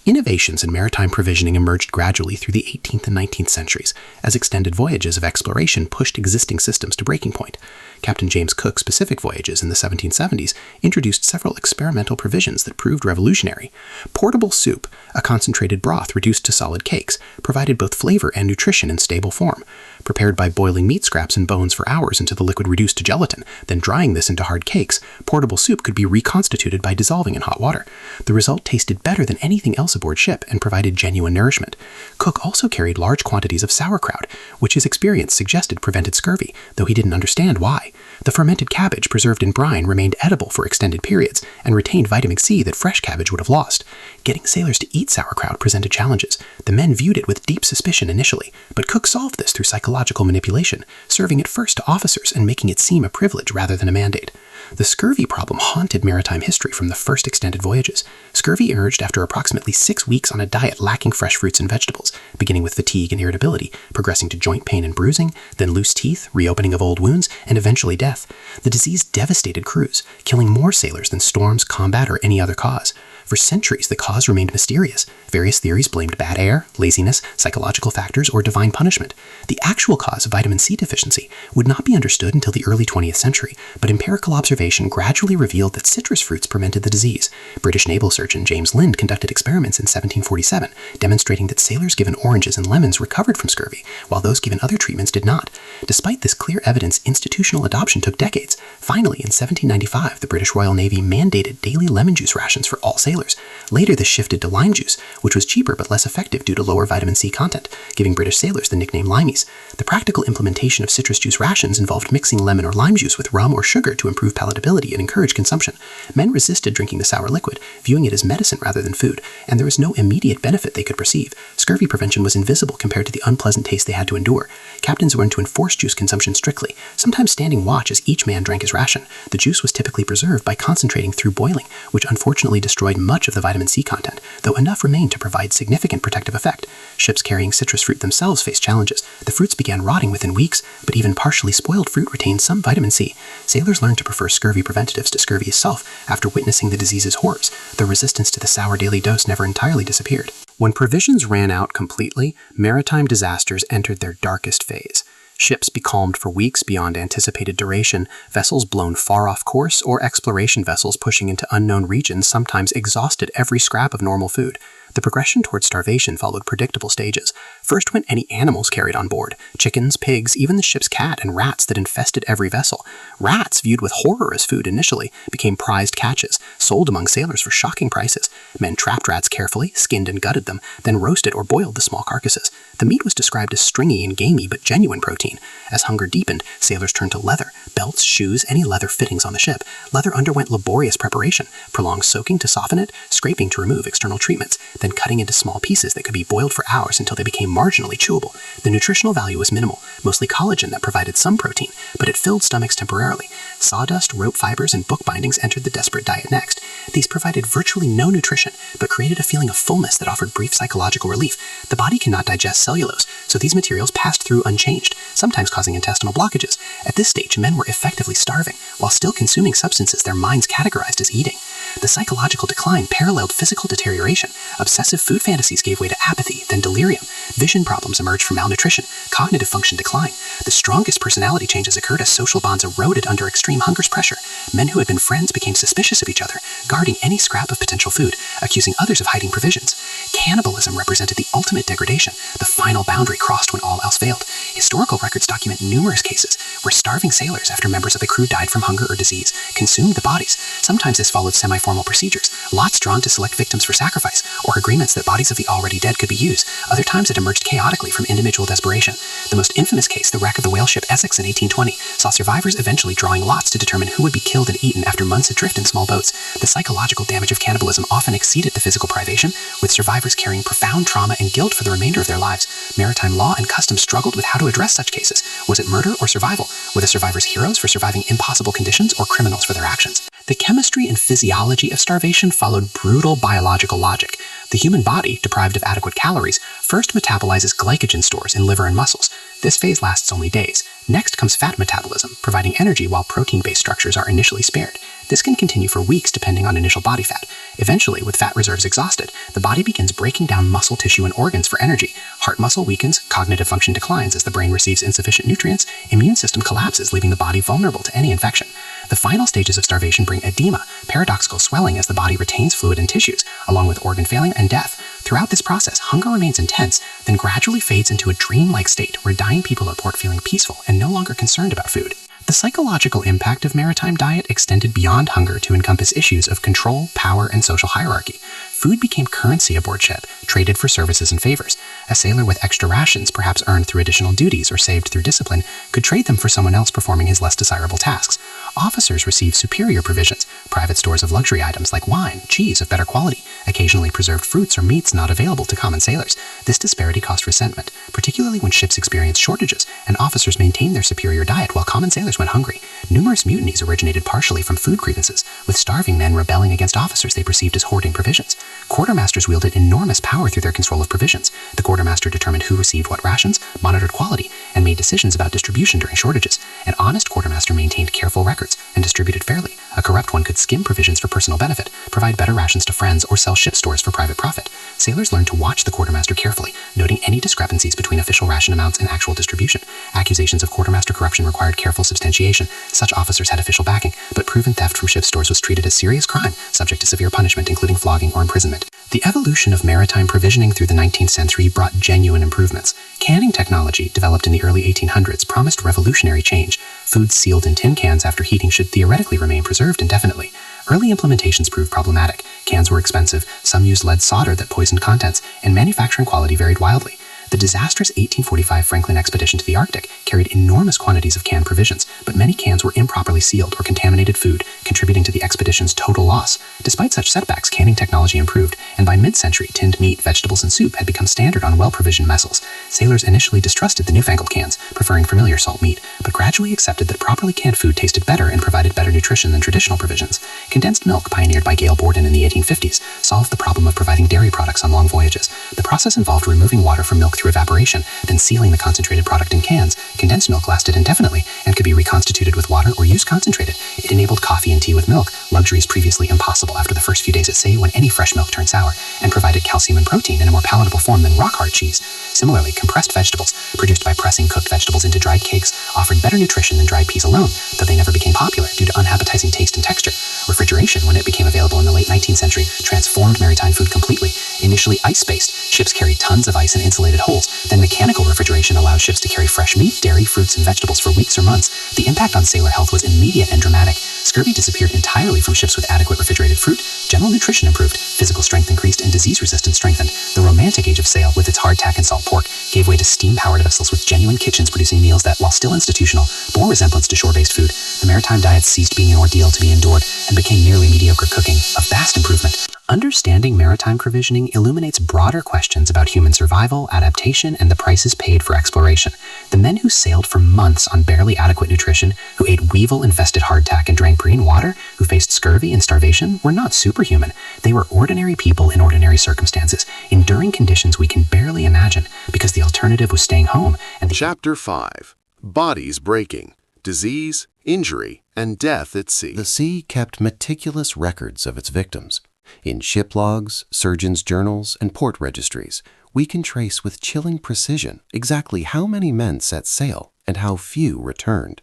Innovations in maritime provisioning emerged gradually through the 18th and 19th centuries, as extended voyages of exploration pushed existing systems to breaking point. Captain James Cook's Pacific voyages in the 1770s introduced several experimental provisions that proved revolutionary. Portable soup, a concentrated broth reduced to solid cakes, provided both flavor and nutrition in stable form. Prepared by boiling meat scraps and bones for hours until the liquid reduced to gelatin, then drying this into hard cakes, portable soup could be reconstituted by dissolving in hot water. The result tasted better than anything else aboard ship and provided genuine nourishment. Cook also carried large quantities of sauerkraut, which his experience suggested prevented scurvy, though he didn't understand why. The fermented cabbage preserved in brine remained edible for extended periods and retained vitamin C that fresh cabbage would have lost. Getting sailors to eat sauerkraut presented challenges. The men viewed it with deep suspicion initially, but Cook solved this through psychological manipulation, serving it first to officers and making it seem a privilege rather than a mandate. The scurvy problem haunted maritime history from the first extended voyages. Scurvy emerged after approximately 6 weeks on a diet lacking fresh fruits and vegetables, beginning with fatigue and irritability, progressing to joint pain and bruising, then loose teeth, reopening of old wounds, and eventually death. The disease devastated crews, killing more sailors than storms, combat, or any other cause. For centuries, the cause remained mysterious. Various theories blamed bad air, laziness, psychological factors, or divine punishment. The actual cause of vitamin C deficiency would not be understood until the early 20th century, but empirical observation gradually revealed that citrus fruits prevented the disease. British naval surgeon James Lind conducted experiments in 1747, demonstrating that sailors given oranges and lemons recovered from scurvy, while those given other treatments did not. Despite this clear evidence, institutional adoption took decades. Finally, in 1795, the British Royal Navy mandated daily lemon juice rations for all sailors. Later, this shifted to lime juice, which was cheaper but less effective due to lower vitamin C content, giving British sailors the nickname limeys. The practical implementation of citrus juice rations involved mixing lemon or lime juice with rum or sugar to improve palatability and encourage consumption. Men resisted drinking the sour liquid, viewing it as medicine rather than food, and there was no immediate benefit they could perceive. Scurvy prevention was invisible compared to the unpleasant taste they had to endure. Captains learned to enforce juice consumption strictly, sometimes standing watch as each man drank his ration. The juice was typically preserved by concentrating through boiling, which unfortunately destroyed much of the vitamin C content, though enough remained to provide significant protective effect. Ships carrying citrus fruit themselves faced challenges. The fruits began rotting within weeks, but even partially spoiled fruit retained some vitamin C. Sailors learned to prefer scurvy preventatives to scurvy itself after witnessing the disease's horrors, though resistance to the sour daily dose never entirely disappeared. When provisions ran out completely, maritime disasters entered their darkest phase. Ships becalmed for weeks beyond anticipated duration, vessels blown far off course, or exploration vessels pushing into unknown regions sometimes exhausted every scrap of normal food. The progression toward starvation followed predictable stages. First went any animals carried on board: chickens, pigs, even the ship's cat and rats that infested every vessel. Rats, viewed with horror as food initially, became prized catches, sold among sailors for shocking prices. Men trapped rats carefully, skinned and gutted them, then roasted or boiled the small carcasses. The meat was described as stringy and gamey but genuine protein. As hunger deepened, sailors turned to leather: belts, shoes, any leather fittings on the ship. Leather underwent laborious preparation: prolonged soaking to soften it, scraping to remove external treatments, then cutting into small pieces that could be boiled for hours until they became marginally chewable. The nutritional value was minimal, mostly collagen that provided some protein, but it filled stomachs temporarily. Sawdust, rope fibers, and book bindings entered the desperate diet next. These provided virtually no nutrition, but created a feeling of fullness that offered brief psychological relief. The body cannot digest cellulose, so these materials passed through unchanged, sometimes causing intestinal blockages. At this stage, men were effectively starving, while still consuming substances their minds categorized as eating. The psychological decline paralleled physical deterioration. Obsessive food fantasies gave way to apathy, then delirium. Vision problems emerged from malnutrition. Cognitive function declined. The strongest personality changes occurred as social bonds eroded under extreme hunger's pressure. Men who had been friends became suspicious of each other, guarding any scrap of potential food, accusing others of hiding provisions. Cannibalism represented the ultimate degradation, the final boundary crossed when all else failed. Historical records document numerous cases where starving sailors, after members of the crew died from hunger or disease, consumed the bodies. Sometimes this followed semi-formal procedures, lots drawn to select victims for sacrifice, or agreements that bodies of the already dead could be used. Other times it emerged chaotically from individual desperation. The most infamous case, the wreck of the whale ship Essex in 1820, saw survivors eventually drawing lots to determine who would be killed and eaten after months adrift in small boats. The psychological damage of cannibalism often exceeded the physical privation, with survivors carrying profound trauma and guilt for the remainder of their lives. Maritime law and custom struggled with how to address such cases. Was it murder or survival? Were the survivors heroes for surviving impossible conditions or criminals for their actions? The chemistry and physiology of starvation followed brutal biological logic. The human body, deprived of adequate calories, first metabolizes glycogen stores in liver and muscles. This phase lasts only days. Next comes fat metabolism, providing energy while protein-based structures are initially spared. This can continue for weeks depending on initial body fat. Eventually, with fat reserves exhausted, the body begins breaking down muscle tissue and organs for energy. Heart muscle weakens, cognitive function declines as the brain receives insufficient nutrients, immune system collapses, leaving the body vulnerable to any infection. The final stages of starvation bring edema, paradoxical swelling as the body retains fluid and tissues, along with organ failure and death. Throughout this process, hunger remains intense, then gradually fades into a dreamlike state where dying people report feeling peaceful and no longer concerned about food. The psychological impact of maritime diet extended beyond hunger to encompass issues of control, power, and social hierarchy. Food became currency aboard ship, traded for services and favors. A sailor with extra rations, perhaps earned through additional duties or saved through discipline, could trade them for someone else performing his less desirable tasks. Officers received superior provisions, private stores of luxury items like wine, cheese of better quality, occasionally preserved fruits or meats not available to common sailors. This disparity caused resentment, particularly when ships experienced shortages and officers maintained their superior diet while common sailors went hungry. Numerous mutinies originated partially from food grievances, with starving men rebelling against officers they perceived as hoarding provisions. Quartermasters wielded enormous power through their control of provisions. The quartermaster determined who received what rations, monitored quality, and made decisions about distribution during shortages. An honest quartermaster maintained careful records and distributed fairly. A corrupt one could skim provisions for personal benefit, provide better rations to friends, or sell ship stores for private profit. Sailors learned to watch the quartermaster carefully, noting any discrepancies between official ration amounts and actual distribution. Accusations of quartermaster corruption required careful substantiation. Such officers had official backing, but proven theft from ship stores was treated as serious crime, subject to severe punishment, including flogging or imprisonment. The evolution of maritime provisioning through the 19th century brought genuine improvements. Canning technology, developed in the early 1800s, promised revolutionary change. Foods sealed in tin cans after heating should theoretically remain preserved indefinitely. Early implementations proved problematic. Cans were expensive, some used lead solder that poisoned contents, and manufacturing quality varied wildly. The disastrous 1845 Franklin expedition to the Arctic carried enormous quantities of canned provisions, but many cans were improperly sealed or contaminated food, contributing to the expedition's total loss. Despite such setbacks, canning technology improved, and by mid-century, tinned meat, vegetables, and soup had become standard on well-provisioned vessels. Sailors initially distrusted the newfangled cans, preferring familiar salt meat, but gradually accepted that properly canned food tasted better and provided better nutrition than traditional provisions. Condensed milk, pioneered by Gale Borden in the 1850s, solved the problem of providing dairy products on long voyages. The process involved removing water from milk through evaporation, then sealing the concentrated product in cans. Condensed milk lasted indefinitely and could be reconstituted with water or used concentrated. It enabled coffee and tea with milk, luxuries previously impossible after the first few days at sea when any fresh milk turned sour, and provided calcium and protein in a more palatable form than rock-hard cheese. Similarly, compressed vegetables, produced by pressing cooked vegetables into dried cakes, offered better nutrition than dried peas alone, though they never became popular due to unappetizing taste and texture. Refrigeration, when it became available in the late 19th century, transformed maritime food completely. Initially ice-based, ships carried tons of ice in insulated holes. Then mechanical refrigeration allowed ships to carry fresh meat, dairy, fruits, and vegetables for weeks or months. The impact on sailor health was immediate and dramatic. Scurvy disappeared entirely from ships with adequate refrigerated fruit. General nutrition improved, physical strength increased, and disease resistance strengthened. The romantic age of sail, with its hardtack and salt pork, gave way to steam-powered vessels with genuine kitchens producing meals that, while still institutional, bore resemblance to shore-based food. The maritime diet ceased being an ordeal to be endured and became merely mediocre cooking, a vast improvement. Understanding maritime provisioning illuminates broader questions about human survival, adaptation, and the prices paid for exploration. The men who sailed for months on barely adequate nutrition, who ate weevil-infested hardtack and drank green water, who faced scurvy and starvation, were not superhuman. They were ordinary people in ordinary circumstances, enduring conditions we can barely imagine, because the alternative was staying home. And Chapter 5. Bodies Breaking, Disease, Injury, and Death at Sea. The sea kept meticulous records of its victims. In ship logs, surgeons' journals, and port registries, we can trace with chilling precision exactly how many men set sail and how few returned.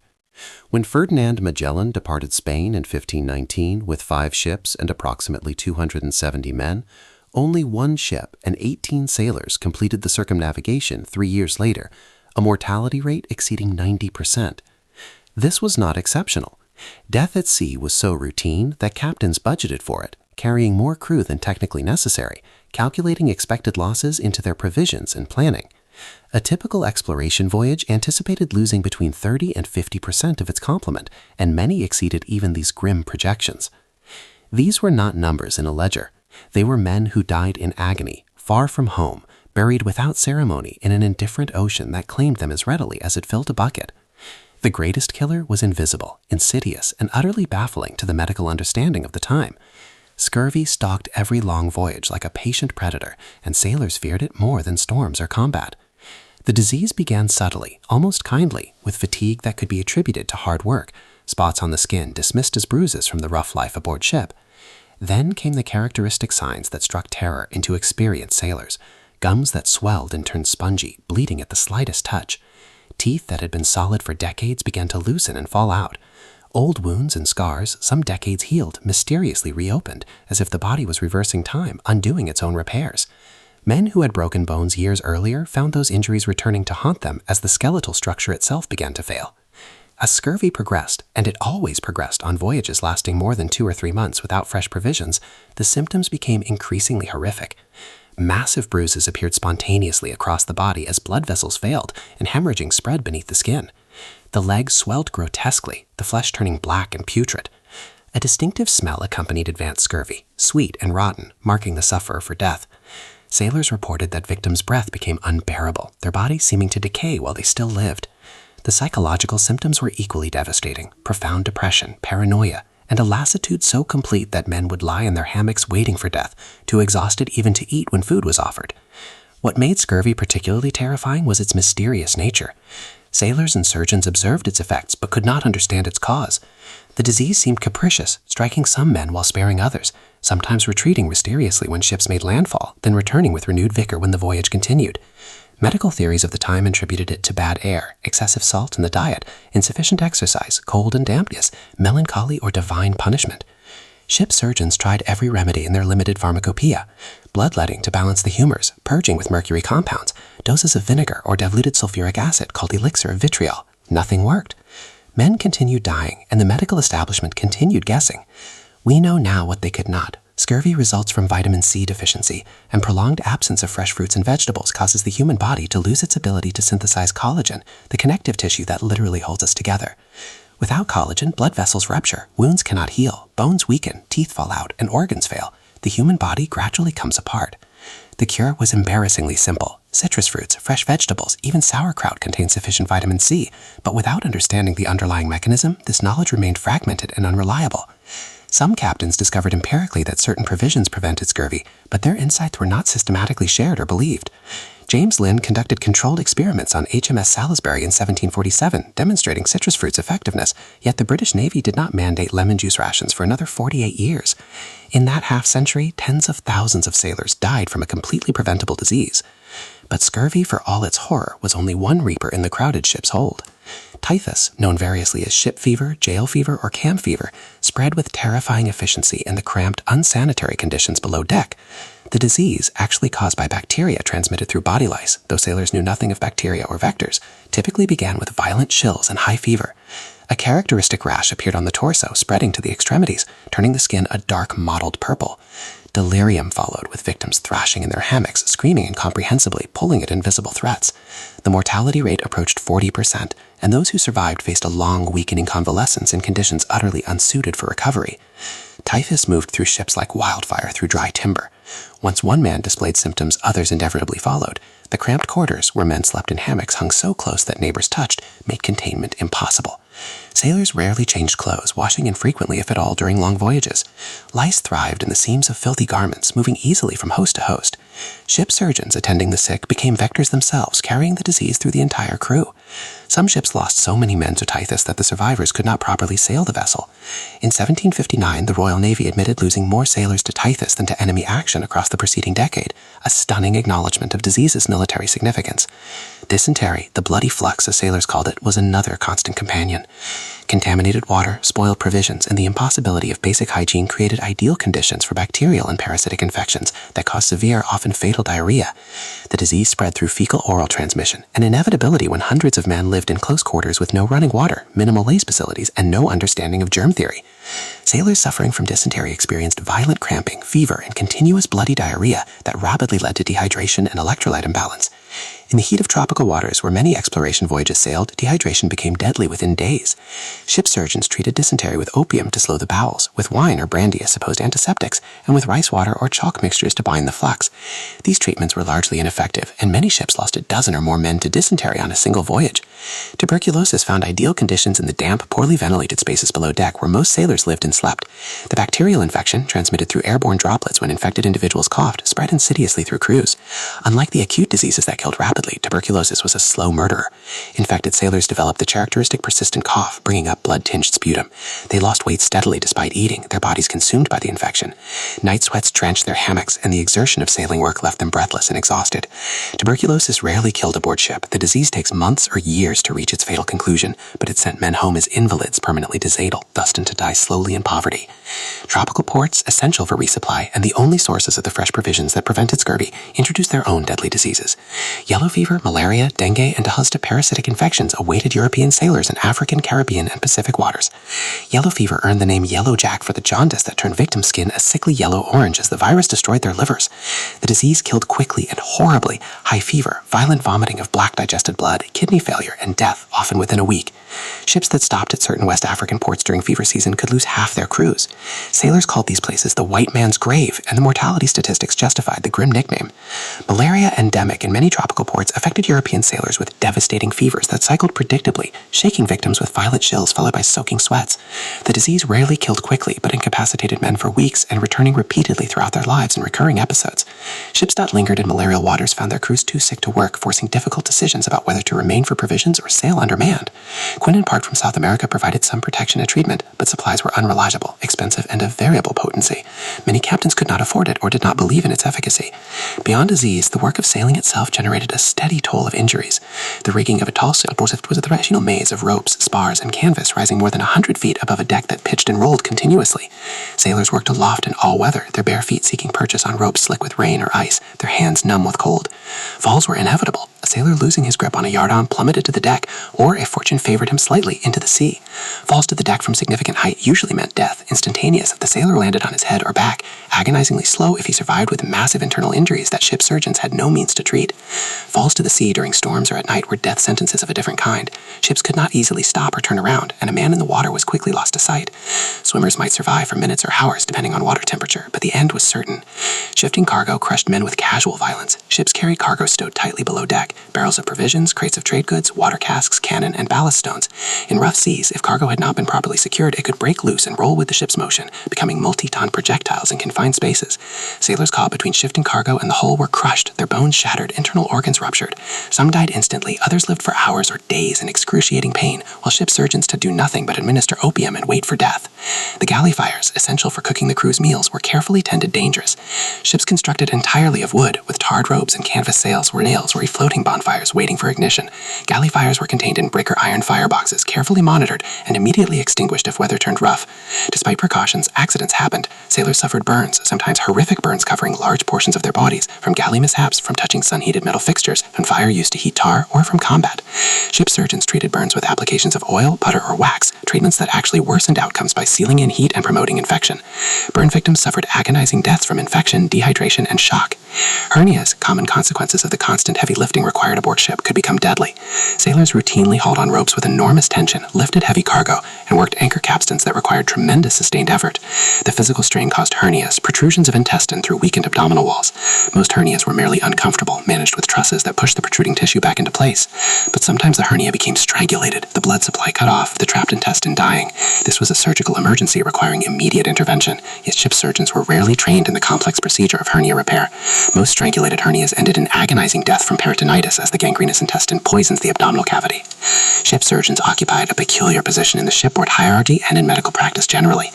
When Ferdinand Magellan departed Spain in 1519 with 5 ships and approximately 270 men, only 1 ship and 18 sailors completed the circumnavigation 3 years later, a mortality rate exceeding 90%. This was not exceptional. Death at sea was so routine that captains budgeted for it, carrying more crew than technically necessary, calculating expected losses into their provisions and planning. A typical exploration voyage anticipated losing between 30 and 50% of its complement, and many exceeded even these grim projections. These were not numbers in a ledger. They were men who died in agony, far from home, buried without ceremony in an indifferent ocean that claimed them as readily as it filled a bucket. The greatest killer was invisible, insidious, and utterly baffling to the medical understanding of the time. Scurvy stalked every long voyage like a patient predator, and sailors feared it more than storms or combat. The disease began subtly, almost kindly, with fatigue that could be attributed to hard work. spots on the skin dismissed as bruises from the rough life aboard ship. Then came the characteristic signs that struck terror into experienced sailors: gums that swelled and turned spongy, bleeding at the slightest touch. Teeth that had been solid for decades began to loosen and fall out. Old wounds and scars, some decades healed, mysteriously reopened, as if the body was reversing time, undoing its own repairs. Men who had broken bones years earlier found those injuries returning to haunt them as the skeletal structure itself began to fail. As scurvy progressed, and it always progressed on voyages lasting more than 2 or 3 months without fresh provisions, the symptoms became increasingly horrific. Massive bruises appeared spontaneously across the body as blood vessels failed and hemorrhaging spread beneath the skin. The legs swelled grotesquely, the flesh turning black and putrid. A distinctive smell accompanied advanced scurvy, sweet and rotten, marking the sufferer for death. Sailors reported that victims' breath became unbearable, their bodies seeming to decay while they still lived. The psychological symptoms were equally devastating: profound depression, paranoia, and a lassitude so complete that men would lie in their hammocks waiting for death, too exhausted even to eat when food was offered. What made scurvy particularly terrifying was its mysterious nature. Sailors and surgeons observed its effects but could not understand its cause. The disease seemed capricious, striking some men while sparing others, sometimes retreating mysteriously when ships made landfall, then returning with renewed vigor when the voyage continued. Medical theories of the time attributed it to bad air, excessive salt in the diet, insufficient exercise, cold and dampness, melancholy, or divine punishment. Ship surgeons tried every remedy in their limited pharmacopoeia: bloodletting to balance the humors, purging with mercury compounds, doses of vinegar or diluted sulfuric acid called elixir of vitriol. Nothing worked. Men continued dying, and the medical establishment continued guessing. We know now what they could not. Scurvy results from vitamin C deficiency, and prolonged absence of fresh fruits and vegetables causes the human body to lose its ability to synthesize collagen, the connective tissue that literally holds us together. Without collagen, blood vessels rupture, wounds cannot heal, bones weaken, teeth fall out, and organs fail. The human body gradually comes apart. The cure was embarrassingly simple. Citrus fruits, fresh vegetables, even sauerkraut contained sufficient vitamin C, but without understanding the underlying mechanism, this knowledge remained fragmented and unreliable. Some captains discovered empirically that certain provisions prevented scurvy, but their insights were not systematically shared or believed. James Lind conducted controlled experiments on HMS Salisbury in 1747, demonstrating citrus fruit's effectiveness, yet the British Navy did not mandate lemon juice rations for another 48 years. In that half-century, tens of thousands of sailors died from a completely preventable disease. But scurvy, for all its horror, was only one reaper in the crowded ship's hold. Typhus, known variously as ship fever, jail fever, or camp fever, spread with terrifying efficiency in the cramped, unsanitary conditions below deck. The disease, actually caused by bacteria transmitted through body lice, though sailors knew nothing of bacteria or vectors, typically began with violent chills and high fever. A characteristic rash appeared on the torso, spreading to the extremities, turning the skin a dark mottled purple. Delirium followed, with victims thrashing in their hammocks, screaming incomprehensibly, pulling at invisible threats. The mortality rate approached 40%, and those who survived faced a long, weakening convalescence in conditions utterly unsuited for recovery. Typhus moved through ships like wildfire through dry timber. Once one man displayed symptoms, others inevitably followed. The cramped quarters, where men slept in hammocks hung so close that neighbors touched, made containment impossible. Sailors rarely changed clothes, washing infrequently if at all during long voyages. Lice thrived in the seams of filthy garments, moving easily from host to host. Ship surgeons attending the sick became vectors themselves, carrying the disease through the entire crew. Some ships lost so many men to typhus that the survivors could not properly sail the vessel. In 1759, the Royal Navy admitted losing more sailors to typhus than to enemy action across the preceding decade, a stunning acknowledgement of disease's military significance. Dysentery, the bloody flux as sailors called it, was another constant companion. Contaminated water, spoiled provisions, and the impossibility of basic hygiene created ideal conditions for bacterial and parasitic infections that caused severe, often fatal diarrhea. The disease spread through fecal-oral transmission, an inevitability when hundreds of men lived in close quarters with no running water, minimal lace facilities, and no understanding of germ theory. Sailors suffering from dysentery experienced violent cramping, fever, and continuous bloody diarrhea that rapidly led to dehydration and electrolyte imbalance. In the heat of tropical waters where many exploration voyages sailed, dehydration became deadly within days. Ship surgeons treated dysentery with opium to slow the bowels, with wine or brandy as supposed antiseptics, and with rice water or chalk mixtures to bind the flux. These treatments were largely ineffective, and many ships lost a dozen or more men to dysentery on a single voyage. Tuberculosis found ideal conditions in the damp, poorly ventilated spaces below deck where most sailors lived and slept. The bacterial infection, transmitted through airborne droplets when infected individuals coughed, spread insidiously through crews. Unlike the acute diseases that killed rapidly, Undoubtedly, tuberculosis was a slow murderer. Infected sailors developed the characteristic persistent cough, bringing up blood-tinged sputum. They lost weight steadily despite eating, their bodies consumed by the infection. Night sweats drenched their hammocks, and the exertion of sailing work left them breathless and exhausted. Tuberculosis rarely killed aboard ship. The disease takes months or years to reach its fatal conclusion, but it sent men home as invalids, permanently disabled, destined to die slowly in poverty. Tropical ports, essential for resupply, and the only sources of the fresh provisions that prevented scurvy, introduced their own deadly diseases. Yellow fever, malaria, dengue, and a host of parasitic infections awaited European sailors in African, Caribbean, and Pacific waters. Yellow fever earned the name Yellow Jack for the jaundice that turned victims' skin a sickly yellow-orange as the virus destroyed their livers. The disease killed quickly and horribly: high fever, violent vomiting of black digested blood, kidney failure, and death, often within a week. Ships that stopped at certain West African ports during fever season could lose half their crews. Sailors called these places the white man's grave, and the mortality statistics justified the grim nickname. Malaria endemic in many tropical ports affected European sailors with devastating fevers that cycled predictably, shaking victims with violent chills followed by soaking sweats. The disease rarely killed quickly, but incapacitated men for weeks and returning repeatedly throughout their lives in recurring episodes. Ships that lingered in malarial waters found their crews too sick to work, forcing difficult decisions about whether to remain for provisions or sail undermanned. Quinnan Park from South America provided some protection and treatment, but supplies were unreliable, expensive, and of variable potency. Many captains could not afford it or did not believe in its efficacy. Beyond disease, the work of sailing itself generated a steady toll of injuries. The rigging of a tall sailboat was a thrational maze of ropes, spars, and canvas rising more than 100 feet above a deck that pitched and rolled continuously. Sailors worked aloft in all weather, their bare feet seeking purchase on ropes slick with rain or ice, their hands numb with cold. Falls were inevitable. A sailor losing his grip on a yardarm plummeted to the deck, or, if fortune favored him slightly, into the sea. Falls to the deck from significant height usually meant death, instantaneous if the sailor landed on his head or back, agonizingly slow if he survived with massive internal injuries that ship surgeons had no means to treat. Falls to the sea during storms or at night were death sentences of a different kind. Ships could not easily stop or turn around, and a man in the water was quickly lost to sight. Swimmers might survive for minutes or hours, depending on water temperature, but the end was certain. Shifting cargo crushed men with casual violence. Ships carried cargo stowed tightly below deck, barrels of provisions, crates of trade goods, water casks, cannon, and ballast stones. In rough seas, if cargo had not been properly secured, it could break loose and roll with the ship's motion, becoming multi-ton projectiles in confined spaces. Sailors caught between shifting cargo and the hull were crushed, their bones shattered, internal organs ruptured. Some died instantly, others lived for hours or days in excruciating pain, while ship surgeons had to do nothing but administer opium and wait for death. The galley fires, essential for cooking the crew's meals, were carefully tended dangers. Ships constructed entirely of wood, with tarred ropes and canvas sails were nails or floating bonfires waiting for ignition. Galley fires were contained in brick or iron fireboxes, carefully monitored and immediately extinguished if weather turned rough. Despite precautions, accidents happened. Sailors suffered burns, sometimes horrific burns covering large portions of their bodies, from galley mishaps, from touching sun-heated metal fixtures, from fire used to heat tar, or from combat. Ship surgeons treated burns with applications of oil, butter, or wax, treatments that actually worsened outcomes by sealing in heat and promoting infection. Burn victims suffered agonizing deaths from infection, dehydration, and shock. Hernias, common consequences of the constant heavy lifting required aboard ship, could become deadly. Sailors routinely hauled on ropes with enormous tension, lifted heavy cargo, and worked anchor capstans that required tremendous sustained effort. The physical strain caused hernias, protrusions of intestine through weakened abdominal walls. Most hernias were merely uncomfortable, managed with trusses that pushed the protruding tissue back into place. But sometimes the hernia became strangulated, the blood supply cut off, the trapped intestine dying. This was a surgical emergency requiring immediate intervention, yet ship surgeons were rarely trained in the complex procedure of hernia repair. Most strangulated hernias ended in agonizing death from peritonitis as the gangrenous intestine poisons the abdominal cavity. Ship surgeons occupied a peculiar position in the shipboard hierarchy and in medical practice generally.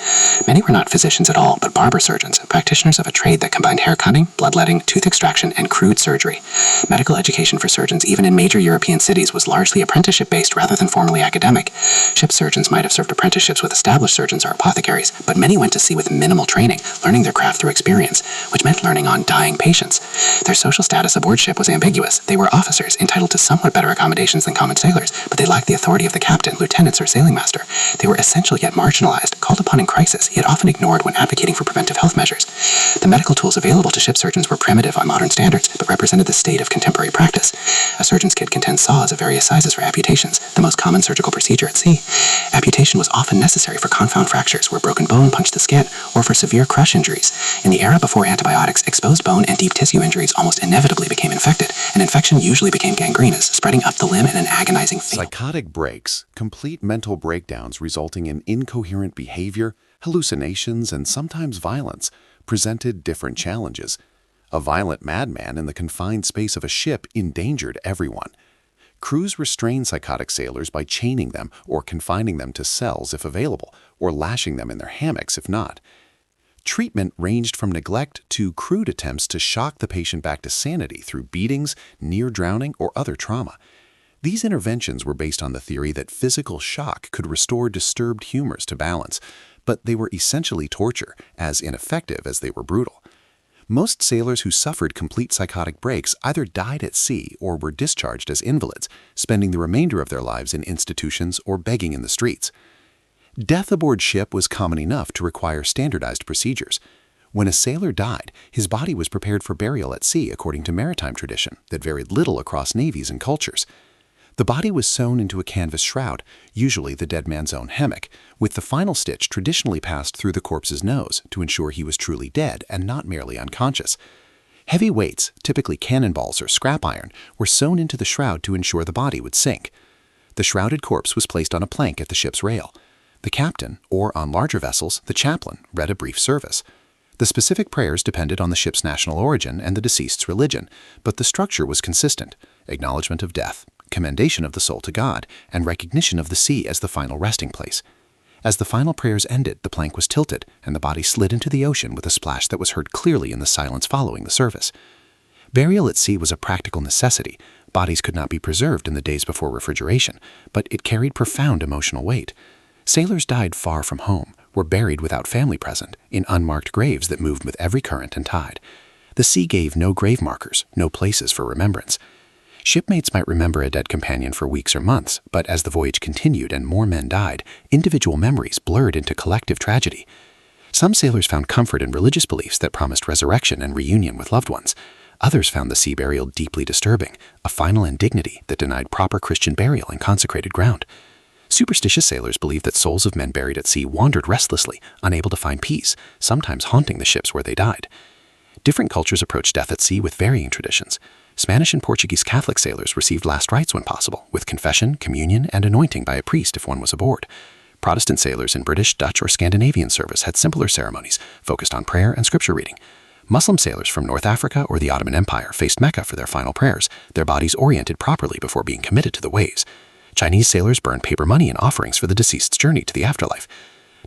Many were not physicians at all, but barber surgeons, practitioners of a trade that combined hair cutting, bloodletting, tooth extraction, and crude surgery. Medical education for surgeons, even in major European cities, was largely apprenticeship-based rather than formally academic. Ship surgeons might have served apprenticeships with established surgeons or apothecaries, but many went to sea with minimal training, learning their craft through experience, which meant learning on dying patients. Their social status aboard ship was ambiguous. They were officers, entitled to somewhat better accommodations than common sailors, but they lacked the authority of the captain, lieutenants, or sailing master. They were essential yet marginalized, called upon in crisis, yet often ignored when advocating for preventive health measures. The medical tools available to ship surgeons were primitive on modern standards, but represented the state of contemporary practice. A surgeon's kit contained saws of various sizes for amputations, the most common surgical procedure at sea. Amputation was often necessary for confound fractures, where broken bone punched the skin, or for severe crush injuries. In the era before antibiotics, exposed bone and deep tissue injuries almost inevitably became infected, and infection usually became gangrenous, spreading up the limb in an agonizing Psychotic breaks, complete mental breakdowns resulting in incoherent behavior, hallucinations, and sometimes violence, presented different challenges. A violent madman in the confined space of a ship endangered everyone. Crews restrained psychotic sailors by chaining them or confining them to cells if available, or lashing them in their hammocks if not. Treatment ranged from neglect to crude attempts to shock the patient back to sanity through beatings, near drowning, or other trauma. These interventions were based on the theory that physical shock could restore disturbed humors to balance, but they were essentially torture, as ineffective as they were brutal. Most sailors who suffered complete psychotic breaks either died at sea or were discharged as invalids, spending the remainder of their lives in institutions or begging in the streets. Death aboard ship was common enough to require standardized procedures. When a sailor died, his body was prepared for burial at sea according to maritime tradition that varied little across navies and cultures. The body was sewn into a canvas shroud, usually the dead man's own hammock, with the final stitch traditionally passed through the corpse's nose to ensure he was truly dead and not merely unconscious. Heavy weights, typically cannonballs or scrap iron, were sewn into the shroud to ensure the body would sink. The shrouded corpse was placed on a plank at the ship's rail. The captain, or on larger vessels, the chaplain, read a brief service. The specific prayers depended on the ship's national origin and the deceased's religion, but the structure was consistent: acknowledgement of death, commendation of the soul to God, and recognition of the sea as the final resting place. As the final prayers ended, the plank was tilted, and the body slid into the ocean with a splash that was heard clearly in the silence following the service. Burial at sea was a practical necessity. Bodies could not be preserved in the days before refrigeration, but it carried profound emotional weight. Sailors died far from home, were buried without family present, in unmarked graves that moved with every current and tide. The sea gave no grave markers, no places for remembrance. Shipmates might remember a dead companion for weeks or months, but as the voyage continued and more men died, individual memories blurred into collective tragedy. Some sailors found comfort in religious beliefs that promised resurrection and reunion with loved ones. Others found the sea burial deeply disturbing, a final indignity that denied proper Christian burial in consecrated ground. Superstitious sailors believed that souls of men buried at sea wandered restlessly, unable to find peace, sometimes haunting the ships where they died. Different cultures approached death at sea with varying traditions. Spanish and Portuguese Catholic sailors received last rites when possible, with confession, communion, and anointing by a priest if one was aboard. Protestant sailors in British, Dutch, or Scandinavian service had simpler ceremonies, focused on prayer and scripture reading. Muslim sailors from North Africa or the Ottoman Empire faced Mecca for their final prayers, their bodies oriented properly before being committed to the waves. Chinese sailors burned paper money in offerings for the deceased's journey to the afterlife.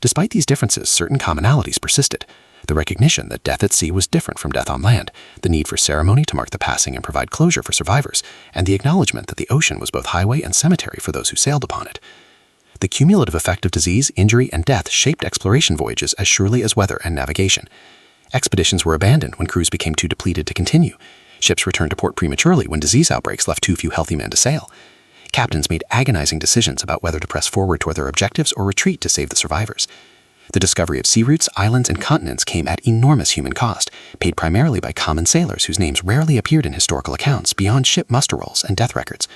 Despite these differences, certain commonalities persisted. The recognition that death at sea was different from death on land, the need for ceremony to mark the passing and provide closure for survivors, and the acknowledgement that the ocean was both highway and cemetery for those who sailed upon it. The cumulative effect of disease, injury, and death shaped exploration voyages as surely as weather and navigation. Expeditions were abandoned when crews became too depleted to continue. Ships returned to port prematurely when disease outbreaks left too few healthy men to sail. Captains made agonizing decisions about whether to press forward toward their objectives or retreat to save the survivors. The discovery of sea routes, islands, and continents came at enormous human cost, paid primarily by common sailors whose names rarely appeared in historical accounts beyond ship muster rolls and death records.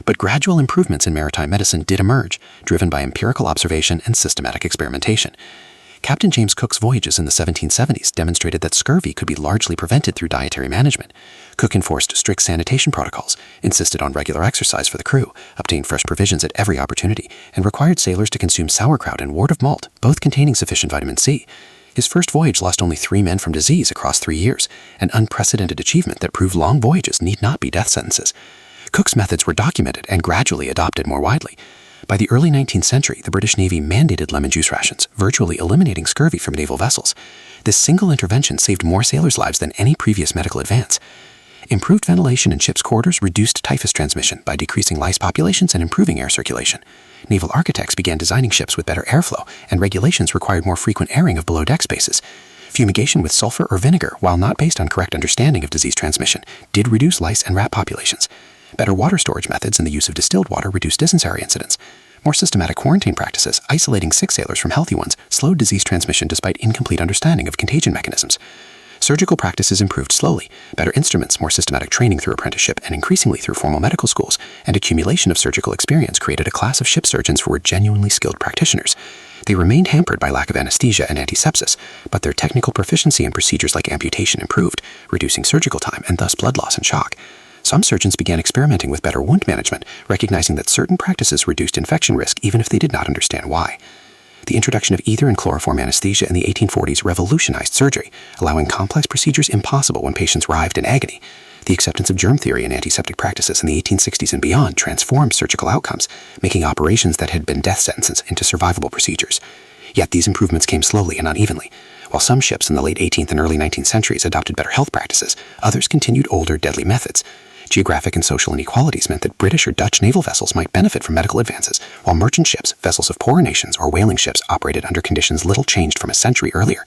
But gradual improvements in maritime medicine did emerge, driven by empirical observation and systematic experimentation. Captain James Cook's voyages in the 1770s demonstrated that scurvy could be largely prevented through dietary management. Cook enforced strict sanitation protocols, insisted on regular exercise for the crew, obtained fresh provisions at every opportunity, and required sailors to consume sauerkraut and wort of malt, both containing sufficient vitamin C. His first voyage lost only 3 men from disease across 3 years, an unprecedented achievement that proved long voyages need not be death sentences. Cook's methods were documented and gradually adopted more widely. By the early 19th century, the British Navy mandated lemon juice rations, virtually eliminating scurvy from naval vessels. This single intervention saved more sailors' lives than any previous medical advance. Improved ventilation in ships' quarters reduced typhus transmission by decreasing lice populations and improving air circulation. Naval architects began designing ships with better airflow, and regulations required more frequent airing of below-deck spaces. Fumigation with sulfur or vinegar, while not based on correct understanding of disease transmission, did reduce lice and rat populations. Better water storage methods and the use of distilled water reduced dysentery incidents. More systematic quarantine practices, isolating sick sailors from healthy ones, slowed disease transmission despite incomplete understanding of contagion mechanisms. Surgical practices improved slowly. Better instruments, more systematic training through apprenticeship, and increasingly through formal medical schools, and accumulation of surgical experience created a class of ship surgeons who were genuinely skilled practitioners. They remained hampered by lack of anesthesia and antisepsis, but their technical proficiency in procedures like amputation improved, reducing surgical time and thus blood loss and shock. Some surgeons began experimenting with better wound management, recognizing that certain practices reduced infection risk even if they did not understand why. The introduction of ether and chloroform anesthesia in the 1840s revolutionized surgery, allowing complex procedures impossible when patients writhed in agony. The acceptance of germ theory and antiseptic practices in the 1860s and beyond transformed surgical outcomes, making operations that had been death sentences into survivable procedures. Yet these improvements came slowly and unevenly. While some ships in the late 18th and early 19th centuries adopted better health practices, others continued older, deadly methods. Geographic and social inequalities meant that British or Dutch naval vessels might benefit from medical advances, while merchant ships, vessels of poorer nations, or whaling ships operated under conditions little changed from a century earlier.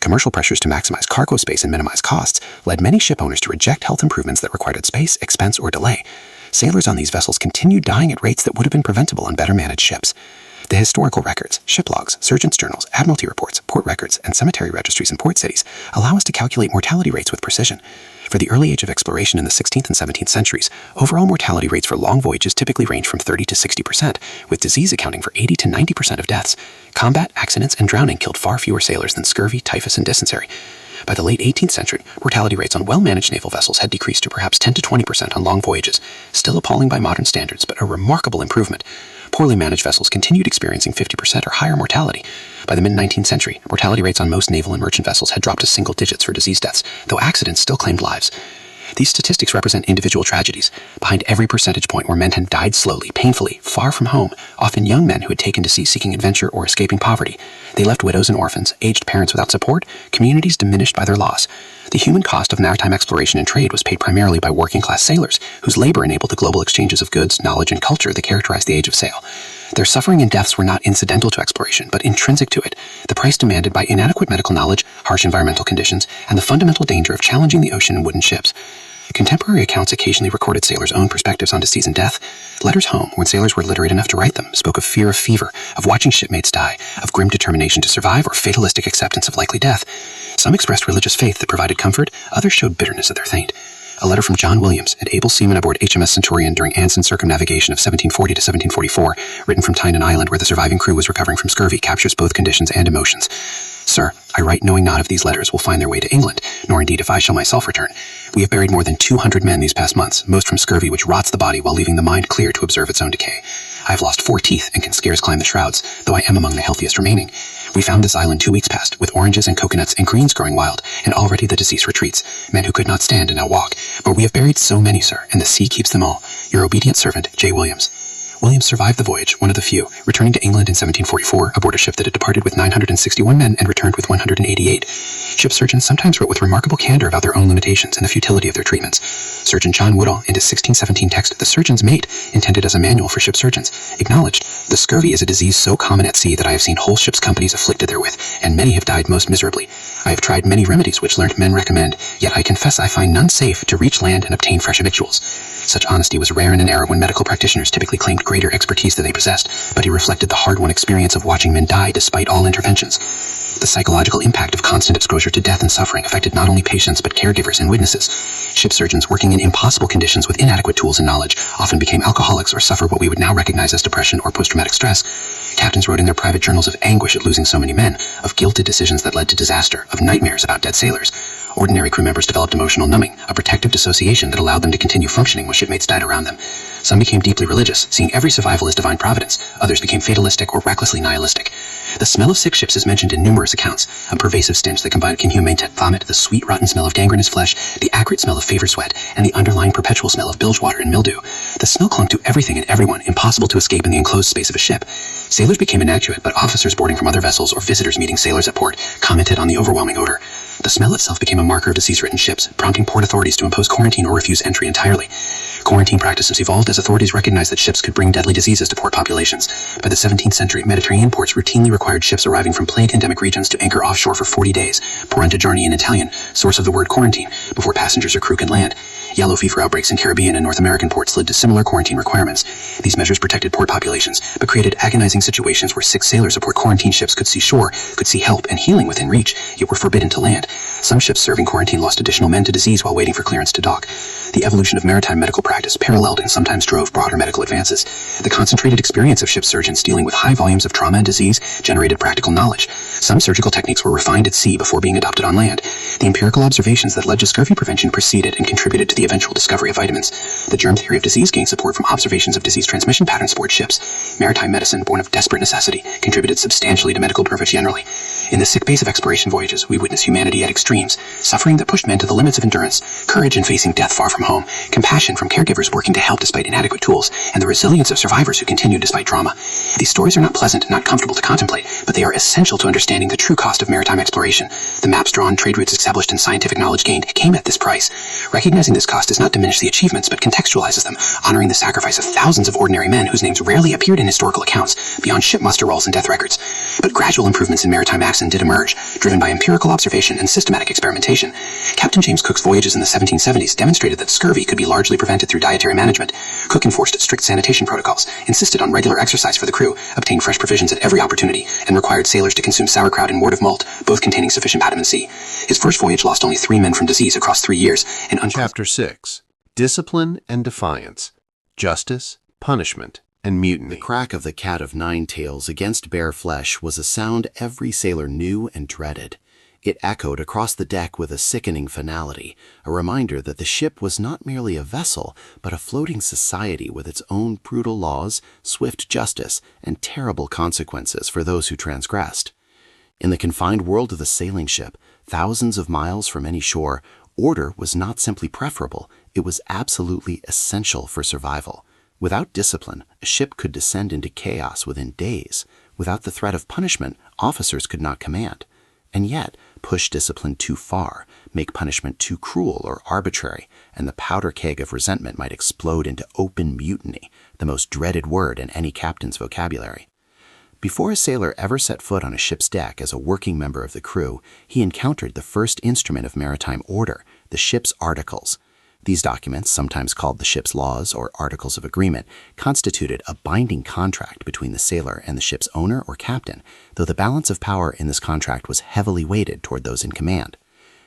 Commercial pressures to maximize cargo space and minimize costs led many ship owners to reject health improvements that required space, expense, or delay. Sailors on these vessels continued dying at rates that would have been preventable on better managed ships. The historical records, ship logs, surgeons' journals, admiralty reports, port records, and cemetery registries in port cities allow us to calculate mortality rates with precision. For the early age of exploration in the 16th and 17th centuries, overall mortality rates for long voyages typically range from 30 to 60%, with disease accounting for 80 to 90% of deaths. Combat, accidents, and drowning killed far fewer sailors than scurvy, typhus, and dysentery. By the late 18th century, mortality rates on well-managed naval vessels had decreased to perhaps 10 to 20% on long voyages, still appalling by modern standards, but a remarkable improvement. Poorly managed vessels continued experiencing 50% or higher mortality. By the mid-19th century, mortality rates on most naval and merchant vessels had dropped to single digits for disease deaths, though accidents still claimed lives. These statistics represent individual tragedies. Behind every percentage point were men who died slowly, painfully, far from home, often young men who had taken to sea seeking adventure or escaping poverty. They left widows and orphans, aged parents without support, communities diminished by their loss. The human cost of maritime exploration and trade was paid primarily by working-class sailors, whose labor enabled the global exchanges of goods, knowledge, and culture that characterized the age of sail. Their suffering and deaths were not incidental to exploration, but intrinsic to it, the price demanded by inadequate medical knowledge, harsh environmental conditions, and the fundamental danger of challenging the ocean in wooden ships. Contemporary accounts occasionally recorded sailors' own perspectives on disease and death. Letters home, when sailors were literate enough to write them, spoke of fear of fever, of watching shipmates die, of grim determination to survive, or fatalistic acceptance of likely death. Some expressed religious faith that provided comfort, others showed bitterness at their fate. A letter from John Williams, an able seaman aboard HMS Centurion during Anson's circumnavigation of 1740 to 1744, written from Tynan Island where the surviving crew was recovering from scurvy, captures both conditions and emotions. Sir, I write knowing not if these letters will find their way to England, nor indeed if I shall myself return. We have buried more than 200 men these past months, most from scurvy which rots the body while leaving the mind clear to observe its own decay. I have lost 4 teeth and can scarce climb the shrouds, though I am among the healthiest remaining. We found this island 2 weeks past, with oranges and coconuts and greens growing wild, and already the deceased retreats, men who could not stand and now walk. But we have buried so many, sir, and the sea keeps them all. Your obedient servant, J. Williams. Williams survived the voyage, one of the few, returning to England in 1744 aboard a ship that had departed with 961 men and returned with 188. Ship surgeons sometimes wrote with remarkable candor about their own limitations and the futility of their treatments. Surgeon John Woodall, in his 1617 text, The Surgeon's Mate, intended as a manual for ship surgeons, acknowledged, "The scurvy is a disease so common at sea that I have seen whole ship's companies afflicted therewith, and many have died most miserably. I have tried many remedies which learned men recommend, yet I confess I find none safe to reach land and obtain fresh victuals." Such honesty was rare in an era when medical practitioners typically claimed greater expertise than they possessed, but he reflected the hard-won experience of watching men die despite all interventions. The psychological impact of constant exposure to death and suffering affected not only patients but caregivers and witnesses. Ship surgeons working in impossible conditions with inadequate tools and knowledge often became alcoholics or suffered what we would now recognize as depression or post-traumatic stress. Captains wrote in their private journals of anguish at losing so many men, of guilt at decisions that led to disaster, of nightmares about dead sailors. Ordinary crew members developed emotional numbing, a protective dissociation that allowed them to continue functioning when shipmates died around them. Some became deeply religious, seeing every survival as divine providence. Others became fatalistic or recklessly nihilistic. The smell of sick ships is mentioned in numerous accounts, a pervasive stench that combined inhumane vomit, the sweet rotten smell of gangrenous flesh, the acrid smell of fevered sweat, and the underlying perpetual smell of bilge water and mildew. The smell clung to everything and everyone, impossible to escape in the enclosed space of a ship. Sailors became inactuate, but officers boarding from other vessels or visitors meeting sailors at port commented on the overwhelming odor. The smell itself became a marker of disease-ridden ships, prompting port authorities to impose quarantine or refuse entry entirely. Quarantine practices evolved as authorities recognized that ships could bring deadly diseases to port populations. By the 17th century, Mediterranean ports routinely required ships arriving from plague-endemic regions to anchor offshore for 40 days, parenta giorni in Italian, source of the word quarantine, before passengers or crew could land. Yellow fever outbreaks in Caribbean and North American ports led to similar quarantine requirements. These measures protected port populations, but created agonizing situations where sick sailors aboard quarantine ships could see shore, could see help and healing within reach, yet were forbidden to land. Some ships serving quarantine lost additional men to disease while waiting for clearance to dock. The evolution of maritime medical practice paralleled and sometimes drove broader medical advances. The concentrated experience of ship surgeons dealing with high volumes of trauma and disease generated practical knowledge. Some surgical techniques were refined at sea before being adopted on land. The empirical observations that led to scurvy prevention preceded and contributed to the eventual discovery of vitamins. The germ theory of disease gained support from observations of disease transmission patterns aboard ships. Maritime medicine, born of desperate necessity, contributed substantially to medical privilege generally. In the sick bays of exploration voyages, we witness humanity at extremes, suffering that pushed men to the limits of endurance, courage in facing death far from home, compassion from caregivers working to help despite inadequate tools, and the resilience of survivors who continued despite trauma. These stories are not pleasant, not comfortable to contemplate, but they are essential to understanding the true cost of maritime exploration. The maps drawn, trade routes established, and scientific knowledge gained came at this price. Recognizing this cost does not diminish the achievements, but contextualizes them, honoring the sacrifice of thousands of ordinary men whose names rarely appeared in historical accounts, beyond ship muster rolls and death records. But gradual improvements in maritime accident did emerge, driven by empirical observation and systematic experimentation. Captain James Cook's voyages in the 1770s demonstrated that scurvy could be largely prevented through dietary management. Cook enforced strict sanitation protocols, insisted on regular exercise for the crew, obtained fresh provisions at every opportunity, and required sailors to consume sauerkraut and wort of malt, both containing sufficient vitamin C. His first voyage lost only 3 men from disease across 3 years, and Chapter 6. Discipline and Defiance. Justice, Punishment, and Mutiny. The crack of the cat of nine tails against bare flesh was a sound every sailor knew and dreaded. It echoed across the deck with a sickening finality, a reminder that the ship was not merely a vessel, but a floating society with its own brutal laws, swift justice, and terrible consequences for those who transgressed. In the confined world of the sailing ship, thousands of miles from any shore, order was not simply preferable, it was absolutely essential for survival. Without discipline, a ship could descend into chaos within days. Without the threat of punishment, officers could not command. And yet, push discipline too far, make punishment too cruel or arbitrary, and the powder keg of resentment might explode into open mutiny, the most dreaded word in any captain's vocabulary. Before a sailor ever set foot on a ship's deck as a working member of the crew, he encountered the first instrument of maritime order, the ship's articles. These documents, sometimes called the ship's laws or articles of agreement, constituted a binding contract between the sailor and the ship's owner or captain, though the balance of power in this contract was heavily weighted toward those in command.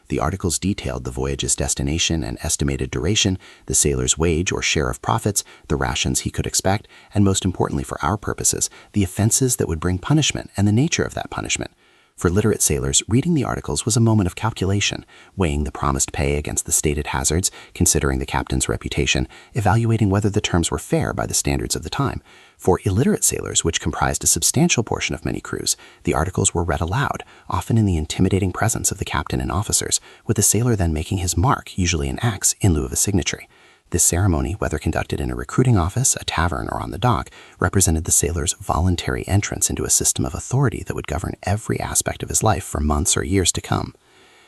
The articles detailed the voyage's destination and estimated duration, the sailor's wage or share of profits, the rations he could expect, and most importantly for our purposes, the offenses that would bring punishment and the nature of that punishment. For literate sailors, reading the articles was a moment of calculation, weighing the promised pay against the stated hazards, considering the captain's reputation, evaluating whether the terms were fair by the standards of the time. For illiterate sailors, which comprised a substantial portion of many crews, the articles were read aloud, often in the intimidating presence of the captain and officers, with the sailor then making his mark, usually an X, in lieu of a signature. This ceremony, whether conducted in a recruiting office, a tavern, or on the dock, represented the sailor's voluntary entrance into a system of authority that would govern every aspect of his life for months or years to come.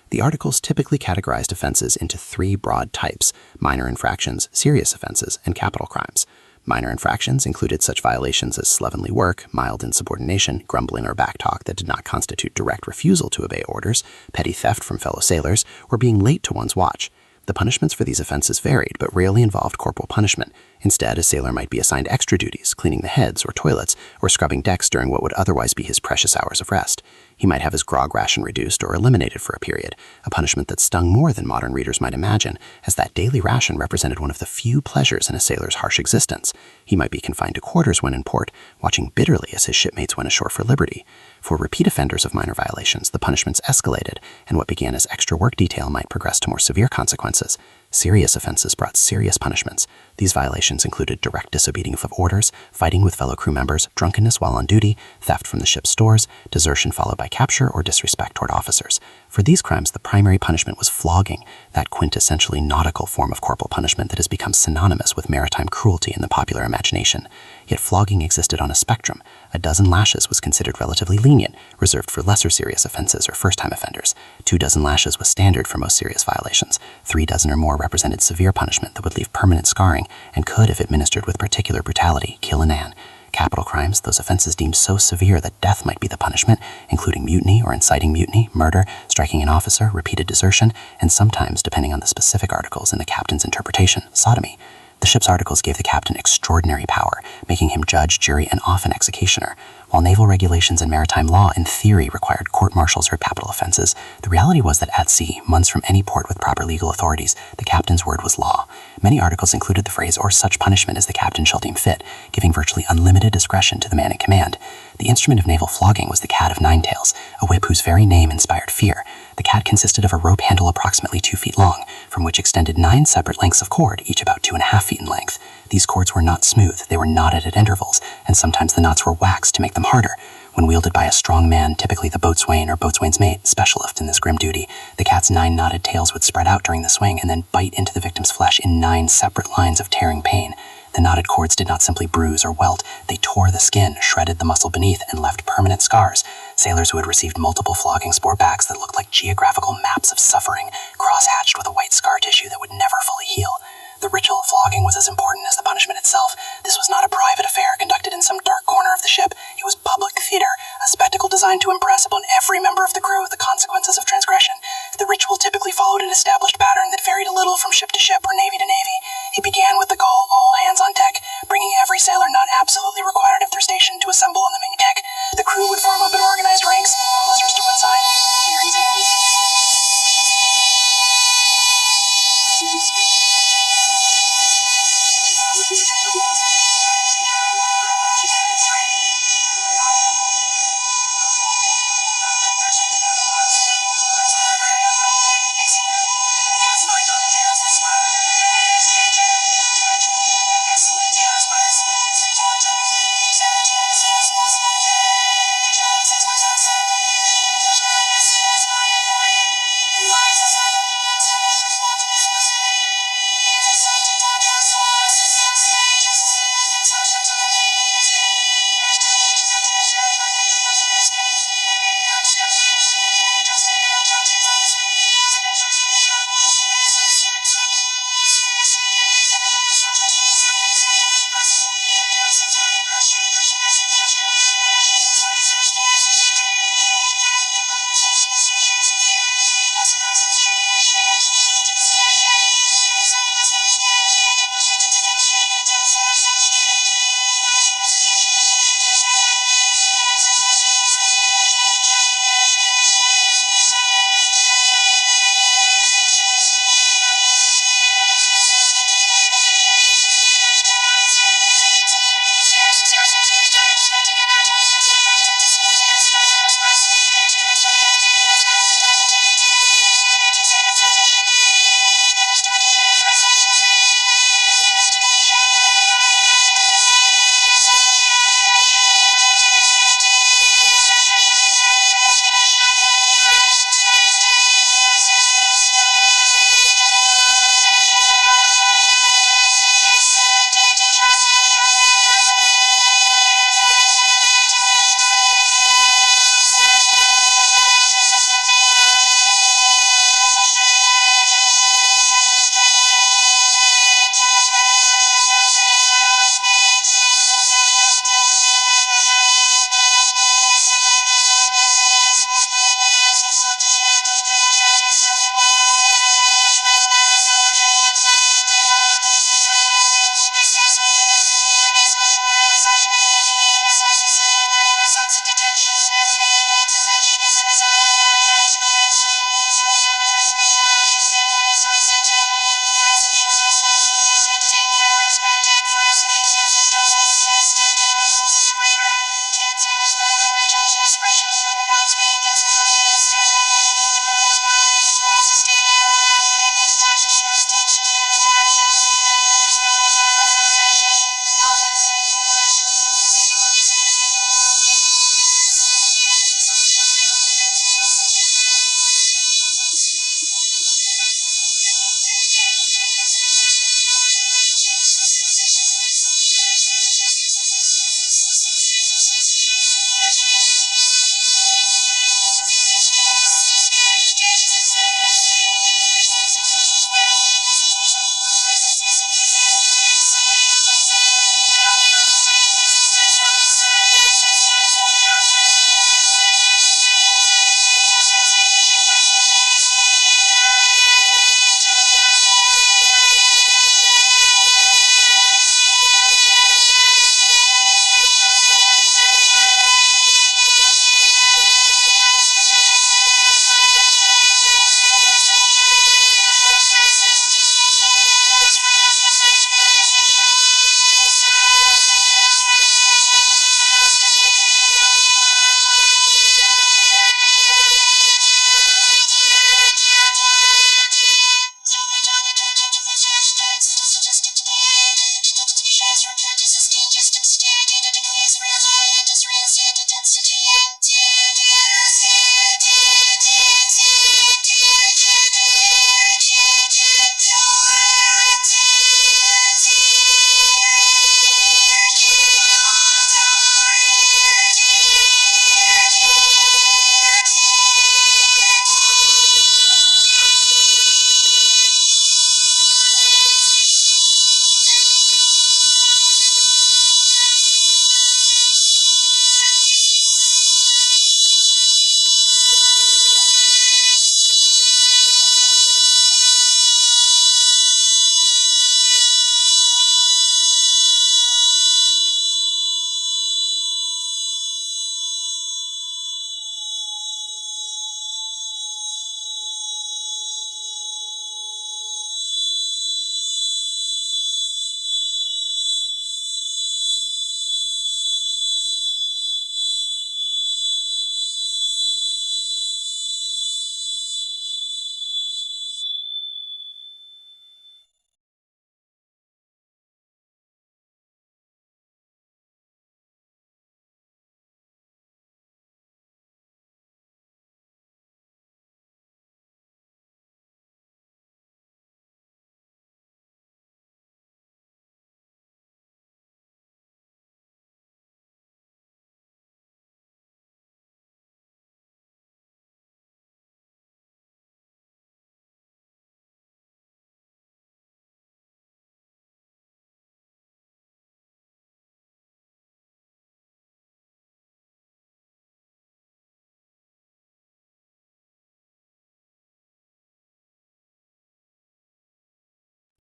The articles typically categorized offenses into 3 broad types: minor infractions, serious offenses, and capital crimes. Minor infractions included such violations as slovenly work, mild insubordination, grumbling or backtalk that did not constitute direct refusal to obey orders, petty theft from fellow sailors, or being late to one's watch. The punishments for these offenses varied, but rarely involved corporal punishment. Instead, a sailor might be assigned extra duties, cleaning the heads or toilets, or scrubbing decks during what would otherwise be his precious hours of rest. He might have his grog ration reduced or eliminated for a period, a punishment that stung more than modern readers might imagine, as that daily ration represented one of the few pleasures in a sailor's harsh existence. He might be confined to quarters when in port, watching bitterly as his shipmates went ashore for liberty. For repeat offenders of minor violations, the punishments escalated, and what began as extra work detail might progress to more severe consequences. Serious offenses brought serious punishments. These violations included direct disobedience of orders, fighting with fellow crew members, drunkenness while on duty, theft from the ship's stores, desertion followed by capture, or disrespect toward officers. For these crimes, the primary punishment was flogging, that quintessentially nautical form of corporal punishment that has become synonymous with maritime cruelty in the popular imagination. Yet flogging existed on a spectrum. A dozen lashes was considered relatively lenient, reserved for lesser serious offenses or first-time offenders. 24 lashes was standard for most serious violations. 3 dozen or more represented severe punishment that would leave permanent scarring and could, if administered with particular brutality, kill a man. Capital crimes, those offenses deemed so severe that death might be the punishment, including mutiny or inciting mutiny, murder, striking an officer, repeated desertion, and sometimes, depending on the specific articles in the captain's interpretation, sodomy. The ship's articles gave the captain extraordinary power, making him judge, jury, and often executioner. While naval regulations and maritime law in theory required court-martials for capital offenses, the reality was that at sea, months from any port with proper legal authorities, the captain's word was law. Many articles included the phrase, "or such punishment as the captain shall deem fit," giving virtually unlimited discretion to the man in command. The instrument of naval flogging was the cat of nine tails, a whip whose very name inspired fear. The cat consisted of a rope handle approximately 2 feet long, from which extended 9 separate lengths of cord, each about 2.5 feet in length. These cords were not smooth, they were knotted at intervals, and sometimes the knots were waxed to make them harder. When wielded by a strong man, typically the boatswain or boatswain's mate, specialist in this grim duty, the cat's 9 knotted tails would spread out during the swing and then bite into the victim's flesh in 9 separate lines of tearing pain. The knotted cords did not simply bruise or welt, they tore the skin, shredded the muscle beneath, and left permanent scars. Sailors who had received multiple floggings bore backs that looked like geographical maps of suffering, cross-hatched with a white scar tissue that would never fully heal. The ritual of flogging was as important as the punishment itself. This was not a private affair conducted in some dark corner of the ship. It was public theater, a spectacle designed to impress upon every member of the crew the consequences of transgression. The ritual typically followed an established pattern that varied a little from ship to ship or navy to navy. It began with the call, "All hands on deck," bringing every sailor not absolutely required at their station to assemble on the main deck. The crew would form up in organized ranks, officers to one side.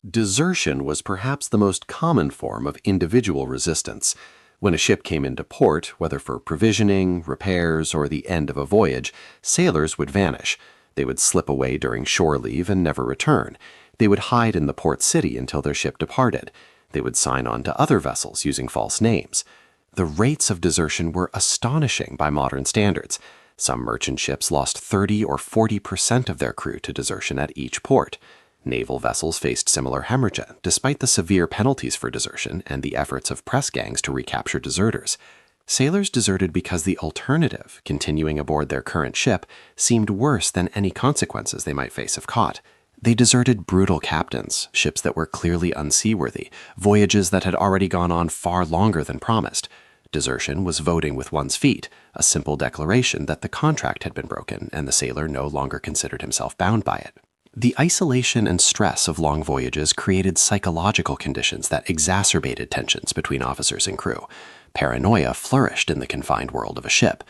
Desertion was perhaps the most common form of individual resistance. When a ship came into port, whether for provisioning, repairs, or the end of a voyage, sailors would vanish. They would slip away during shore leave and never return. They would hide in the port city until their ship departed. They would sign on to other vessels using false names. The rates of desertion were astonishing by modern standards. Some merchant ships lost 30 or 40% of their crew to desertion at each port. Naval vessels faced similar hemorrhage, despite the severe penalties for desertion and the efforts of press gangs to recapture deserters. Sailors deserted because the alternative, continuing aboard their current ship, seemed worse than any consequences they might face if caught. They deserted brutal captains, ships that were clearly unseaworthy, voyages that had already gone on far longer than promised. Desertion was voting with one's feet, a simple declaration that the contract had been broken and the sailor no longer considered himself bound by it. The isolation and stress of long voyages created psychological conditions that exacerbated tensions between officers and crew. Paranoia flourished in the confined world of a ship.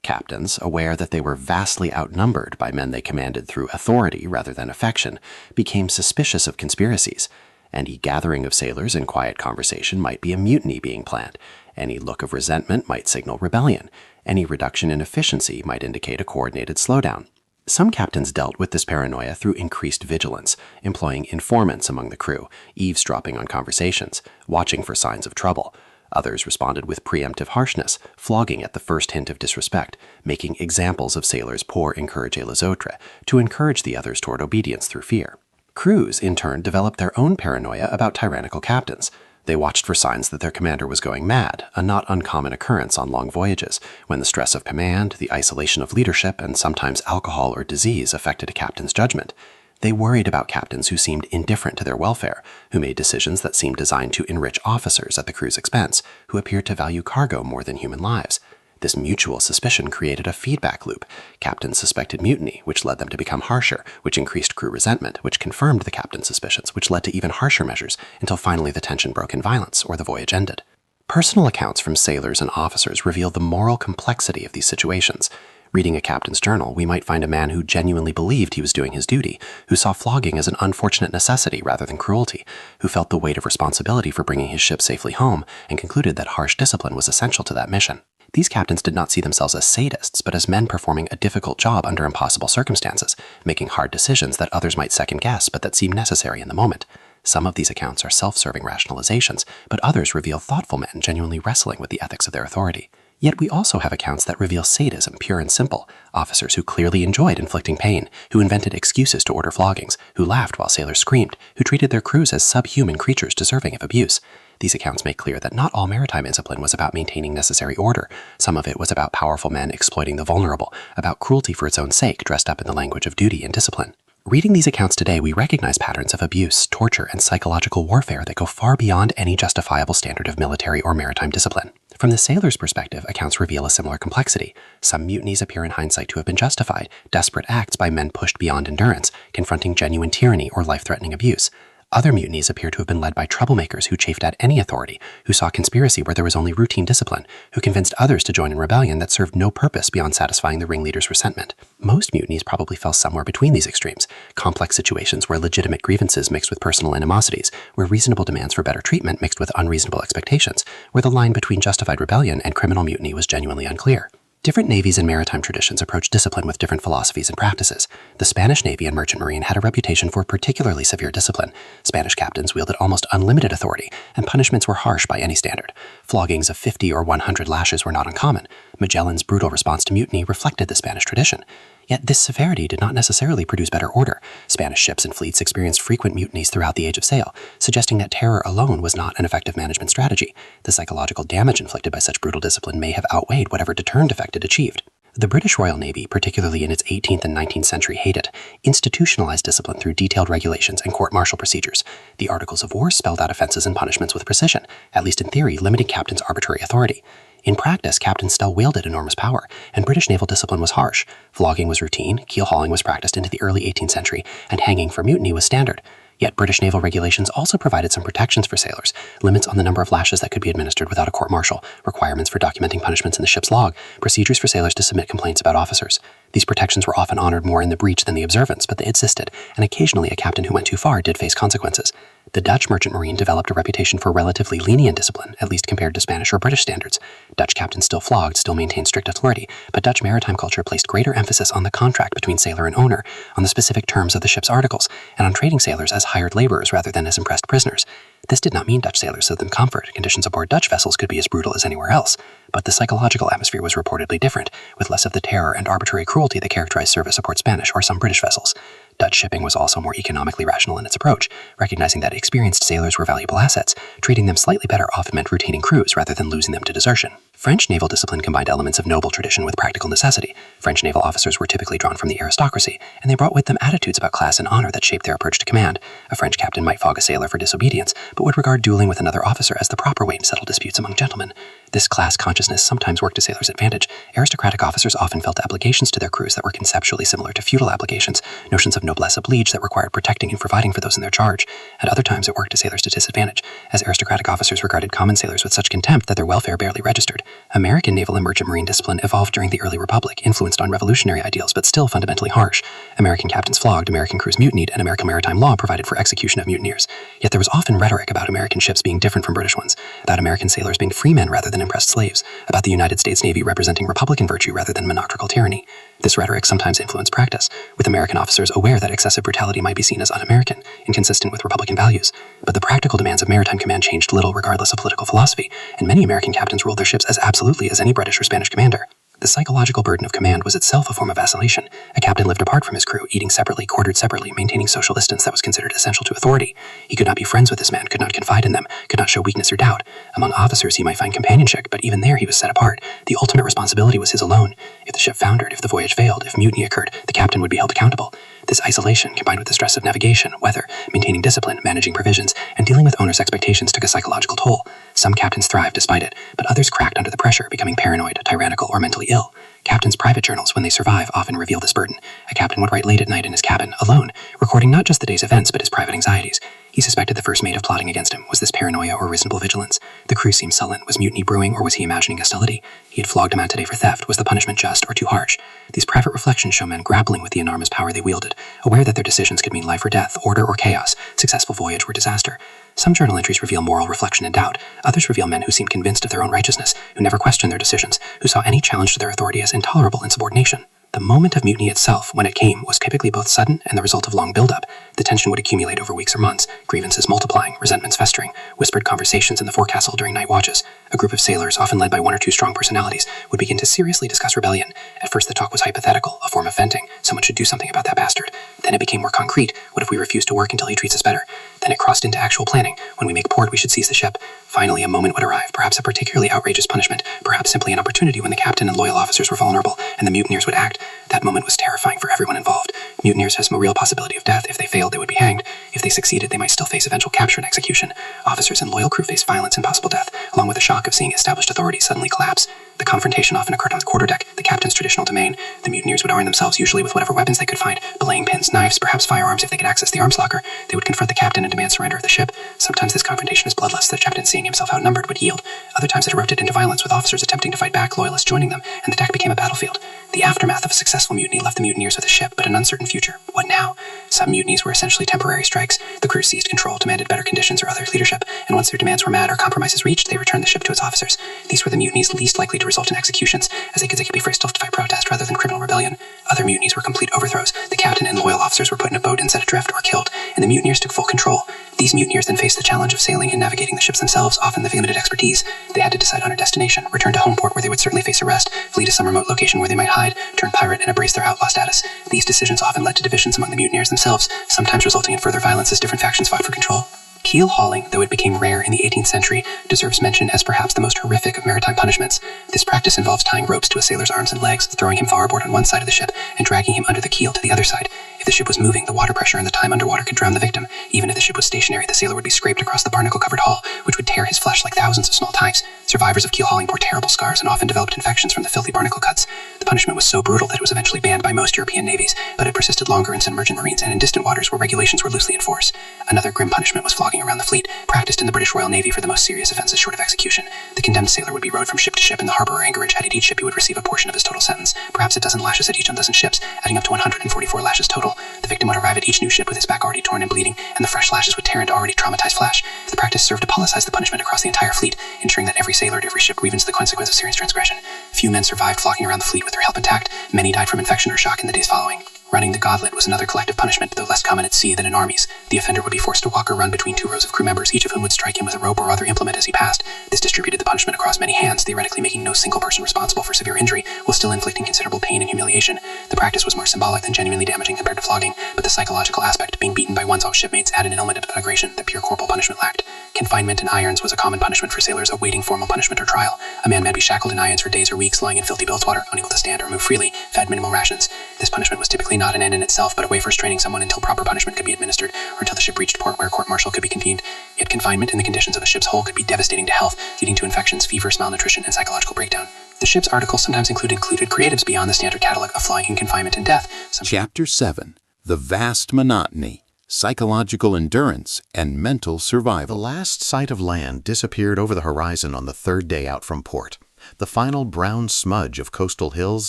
Captains, aware that they were vastly outnumbered by men they commanded through authority rather than affection, became suspicious of conspiracies. Any gathering of sailors in quiet conversation might be a mutiny being planned. Any look of resentment might signal rebellion. Any reduction in efficiency might indicate a coordinated slowdown. Some captains dealt with this paranoia through increased vigilance, employing informants among the crew, eavesdropping on conversations, watching for signs of trouble. Others responded with preemptive harshness, flogging at the first hint of disrespect, making examples of sailors pour encourager les autres, to encourage the others toward obedience through fear. Crews, in turn, developed their own paranoia about tyrannical captains. They watched for signs that their commander was going mad, a not uncommon occurrence on long voyages, when the stress of command, the isolation of leadership, and sometimes alcohol or disease affected a captain's judgment. They worried about captains who seemed indifferent to their welfare, who made decisions that seemed designed to enrich officers at the crew's expense, who appeared to value cargo more than human lives. This mutual suspicion created a feedback loop. Captains suspected mutiny, which led them to become harsher, which increased crew resentment, which confirmed the captain's suspicions, which led to even harsher measures, until finally the tension broke in violence, or the voyage ended. Personal accounts from sailors and officers reveal the moral complexity of these situations. Reading a captain's journal, we might find a man who genuinely believed he was doing his duty, who saw flogging as an unfortunate necessity rather than cruelty, who felt the weight of responsibility for bringing his ship safely home, and concluded that harsh discipline was essential to that mission. These captains did not see themselves as sadists, but as men performing a difficult job under impossible circumstances, making hard decisions that others might second-guess but that seem necessary in the moment. Some of these accounts are self-serving rationalizations, but others reveal thoughtful men genuinely wrestling with the ethics of their authority. Yet we also have accounts that reveal sadism pure and simple, officers who clearly enjoyed inflicting pain, who invented excuses to order floggings, who laughed while sailors screamed, who treated their crews as subhuman creatures deserving of abuse. These accounts make clear that not all maritime discipline was about maintaining necessary order. Some of it was about powerful men exploiting the vulnerable, about cruelty for its own sake, dressed up in the language of duty and discipline. Reading these accounts today, we recognize patterns of abuse, torture, and psychological warfare that go far beyond any justifiable standard of military or maritime discipline. From the sailor's perspective, accounts reveal a similar complexity. Some mutinies appear in hindsight to have been justified, desperate acts by men pushed beyond endurance, confronting genuine tyranny or life-threatening abuse. Other mutinies appear to have been led by troublemakers who chafed at any authority, who saw conspiracy where there was only routine discipline, who convinced others to join in rebellion that served no purpose beyond satisfying the ringleader's resentment. Most mutinies probably fell somewhere between these extremes, complex situations where legitimate grievances mixed with personal animosities, where reasonable demands for better treatment mixed with unreasonable expectations, where the line between justified rebellion and criminal mutiny was genuinely unclear. Different navies and maritime traditions approach discipline with different philosophies and practices. The Spanish Navy and Merchant Marine had a reputation for particularly severe discipline. Spanish captains wielded almost unlimited authority, and punishments were harsh by any standard. Floggings of 50 or 100 lashes were not uncommon. Magellan's brutal response to mutiny reflected the Spanish tradition. Yet this severity did not necessarily produce better order. Spanish ships and fleets experienced frequent mutinies throughout the Age of Sail, suggesting that terror alone was not an effective management strategy. The psychological damage inflicted by such brutal discipline may have outweighed whatever deterrent effect it achieved. The British Royal Navy, particularly in its 18th and 19th century heyday, institutionalized discipline through detailed regulations and court-martial procedures. The Articles of War spelled out offenses and punishments with precision, at least in theory, limiting captains' arbitrary authority. In practice, captains still wielded enormous power, and British naval discipline was harsh. Flogging was routine, keel hauling was practiced into the early 18th century, and hanging for mutiny was standard. Yet British naval regulations also provided some protections for sailors, limits on the number of lashes that could be administered without a court-martial, requirements for documenting punishments in the ship's log, procedures for sailors to submit complaints about officers. These protections were often honored more in the breach than the observance, but they existed, and occasionally a captain who went too far did face consequences. The Dutch merchant marine developed a reputation for relatively lenient discipline, at least compared to Spanish or British standards. Dutch captains still flogged, still maintained strict authority, but Dutch maritime culture placed greater emphasis on the contract between sailor and owner, on the specific terms of the ship's articles, and on treating sailors as hired laborers rather than as impressed prisoners. This did not mean Dutch sailors owed them comfort. Conditions aboard Dutch vessels could be as brutal as anywhere else, but the psychological atmosphere was reportedly different, with less of the terror and arbitrary cruelty that characterized service aboard Spanish or some British vessels. Dutch shipping was also more economically rational in its approach, recognizing that experienced sailors were valuable assets. Treating them slightly better often meant retaining crews rather than losing them to desertion. French naval discipline combined elements of noble tradition with practical necessity. French naval officers were typically drawn from the aristocracy, and they brought with them attitudes about class and honor that shaped their approach to command. A French captain might flog a sailor for disobedience, but would regard dueling with another officer as the proper way to settle disputes among gentlemen. This class consciousness sometimes worked to sailors' advantage. Aristocratic officers often felt obligations to their crews that were conceptually similar to feudal obligations, notions of noblesse oblige that required protecting and providing for those in their charge. At other times, it worked to sailors to disadvantage, as aristocratic officers regarded common sailors with such contempt that their welfare barely registered. American naval and merchant marine discipline evolved during the early Republic, influenced on revolutionary ideals but still fundamentally harsh. American captains flogged, American crews mutinied, and American maritime law provided for execution of mutineers. Yet there was often rhetoric about American ships being different from British ones, about American sailors being free men rather than impressed slaves, about the United States Navy representing republican virtue rather than monarchical tyranny. This rhetoric sometimes influenced practice, with American officers aware that excessive brutality might be seen as un-American, inconsistent with Republican values. But the practical demands of maritime command changed little regardless of political philosophy, and many American captains ruled their ships as absolutely as any British or Spanish commander. The psychological burden of command was itself a form of vacillation. A captain lived apart from his crew, eating separately, quartered separately, maintaining social distance that was considered essential to authority. He could not be friends with this man, could not confide in them, could not show weakness or doubt. Among officers he might find companionship, but even there he was set apart. The ultimate responsibility was his alone. If the ship foundered, if the voyage failed, if mutiny occurred, the captain would be held accountable. This isolation, combined with the stress of navigation, weather, maintaining discipline, managing provisions, and dealing with owners' expectations took a psychological toll. Some captains thrived despite it, but others cracked under the pressure, becoming paranoid, tyrannical, or mentally ill. Captains' private journals, when they survive, often reveal this burden. A captain would write late at night in his cabin, alone, recording not just the day's events, but his private anxieties. He suspected the first mate of plotting against him. Was this paranoia or reasonable vigilance? The crew seemed sullen. Was mutiny brewing, or was he imagining hostility? He had flogged a man today for theft. Was the punishment just or too harsh? These private reflections show men grappling with the enormous power they wielded, aware that their decisions could mean life or death, order or chaos, successful voyage or disaster. Some journal entries reveal moral reflection and doubt. Others reveal men who seemed convinced of their own righteousness, who never questioned their decisions, who saw any challenge to their authority as intolerable insubordination. The moment of mutiny itself, when it came, was typically both sudden and the result of long build-up. The tension would accumulate over weeks or months, grievances multiplying, resentments festering, whispered conversations in the forecastle during night watches. A group of sailors, often led by one or two strong personalities, would begin to seriously discuss rebellion. At first the talk was hypothetical, a form of venting. Someone should do something about that bastard. Then it became more concrete. What if we refuse to work until he treats us better? Then it crossed into actual planning. When we make port, we should seize the ship. Finally, a moment would arrive, perhaps a particularly outrageous punishment, perhaps simply an opportunity when the captain and loyal officers were vulnerable, and the mutineers would act. That moment was terrifying for everyone involved. Mutineers has no real possibility of death. If they failed, they would be hanged. If they succeeded, they might still face eventual capture and execution. Officers and loyal crew face violence and possible death, along with the shock of seeing established authority suddenly collapse. The confrontation often occurred on the quarterdeck, the captain's traditional domain. The mutineers would arm themselves, usually with whatever weapons they could find, belaying pins, knives, perhaps firearms if they could access the arms locker. They would confront the captain and demand surrender of the ship. Sometimes this confrontation is bloodless. The captain, seeing himself outnumbered, would yield. Other times it erupted into violence, with officers attempting to fight back, loyalists joining them, and the deck became a battlefield. The aftermath of a successful mutiny left the mutineers with a ship, but an uncertain future. What now? Some mutinies were essentially temporary strikes. The crew seized control, demanded better conditions or other leadership, and once their demands were met or compromises reached, they returned the ship to its officers. These were the mutinies least likely to result in executions, as they could be phrased to justify protest rather than criminal rebellion. Other mutinies were complete overthrows. The captain and loyal officers were put in a boat and set adrift or killed, and the mutineers took full control. These mutineers then faced the challenge of sailing and navigating the ships themselves, often with limited expertise. They had to decide on a destination, return to home port where they would certainly face arrest, flee to some remote location where they might hide, turn pirate, and embrace their outlaw status. These decisions often led to divisions among the mutineers themselves, sometimes resulting in further violence as different factions fought for control. Keel hauling, though it became rare in the 18th century, deserves mention as perhaps the most horrific of maritime punishments. This practice involves tying ropes to a sailor's arms and legs, throwing him forward on one side of the ship, and dragging him under the keel to the other side. If the ship was moving, the water pressure and the time underwater could drown the victim. Even if the ship was stationary, the sailor would be scraped across the barnacle-covered hull, which would tear his flesh like thousands of small ties. Survivors of keel hauling bore terrible scars and often developed infections from the filthy barnacle cuts. The punishment was so brutal that it was eventually banned by most European navies, but it persisted longer in submerged marines and in distant waters where regulations were loosely enforced. Another grim punishment was flogging around the fleet, practiced in the British Royal Navy for the most serious offenses short of execution. The condemned sailor would be rowed from ship to ship in the harbor or anchorage. At each ship he would receive a portion of his total sentence, perhaps a dozen lashes at each dozen ships, adding up to 144 lashes total. The victim would arrive at each new ship with his back already torn and bleeding, and the fresh lashes would tear into already traumatized flesh. The practice served to politicize the punishment across the entire fleet, ensuring that every sailor at every ship grieved the consequence of serious transgression. Few men survived flocking around the fleet with their help intact. Many died from infection or shock in the days following. Running the gauntlet was another collective punishment, though less common at sea than in armies. The offender would be forced to walk or run between two rows of crew members, each of whom would strike him with a rope or other implement as he passed. This distributed the punishment across many hands, theoretically making no single person responsible for severe injury, while still inflicting considerable pain and humiliation. The practice was more symbolic than genuinely damaging compared to flogging, but the psychological aspect, being beaten by one's own shipmates, added an element of denigration that pure corporal punishment lacked. Confinement in irons was a common punishment for sailors awaiting formal punishment or trial. A man might be shackled in irons for days or weeks, lying in filthy bilgewater, unable to stand or move freely, fed minimal rations. This punishment was typically not an end in itself, but a way for restraining someone until proper punishment could be administered, or until the ship reached port where a court-martial could be convened. Yet confinement in the conditions of a ship's hull could be devastating to health, leading to infections, fevers, malnutrition, and psychological breakdown. The ship's articles sometimes included creatives beyond the standard catalog of flying in confinement and death. Chapter 7. The Vast Monotony, Psychological Endurance, and Mental Survival. The last sight of land disappeared over the horizon on the third day out from port. The final brown smudge of coastal hills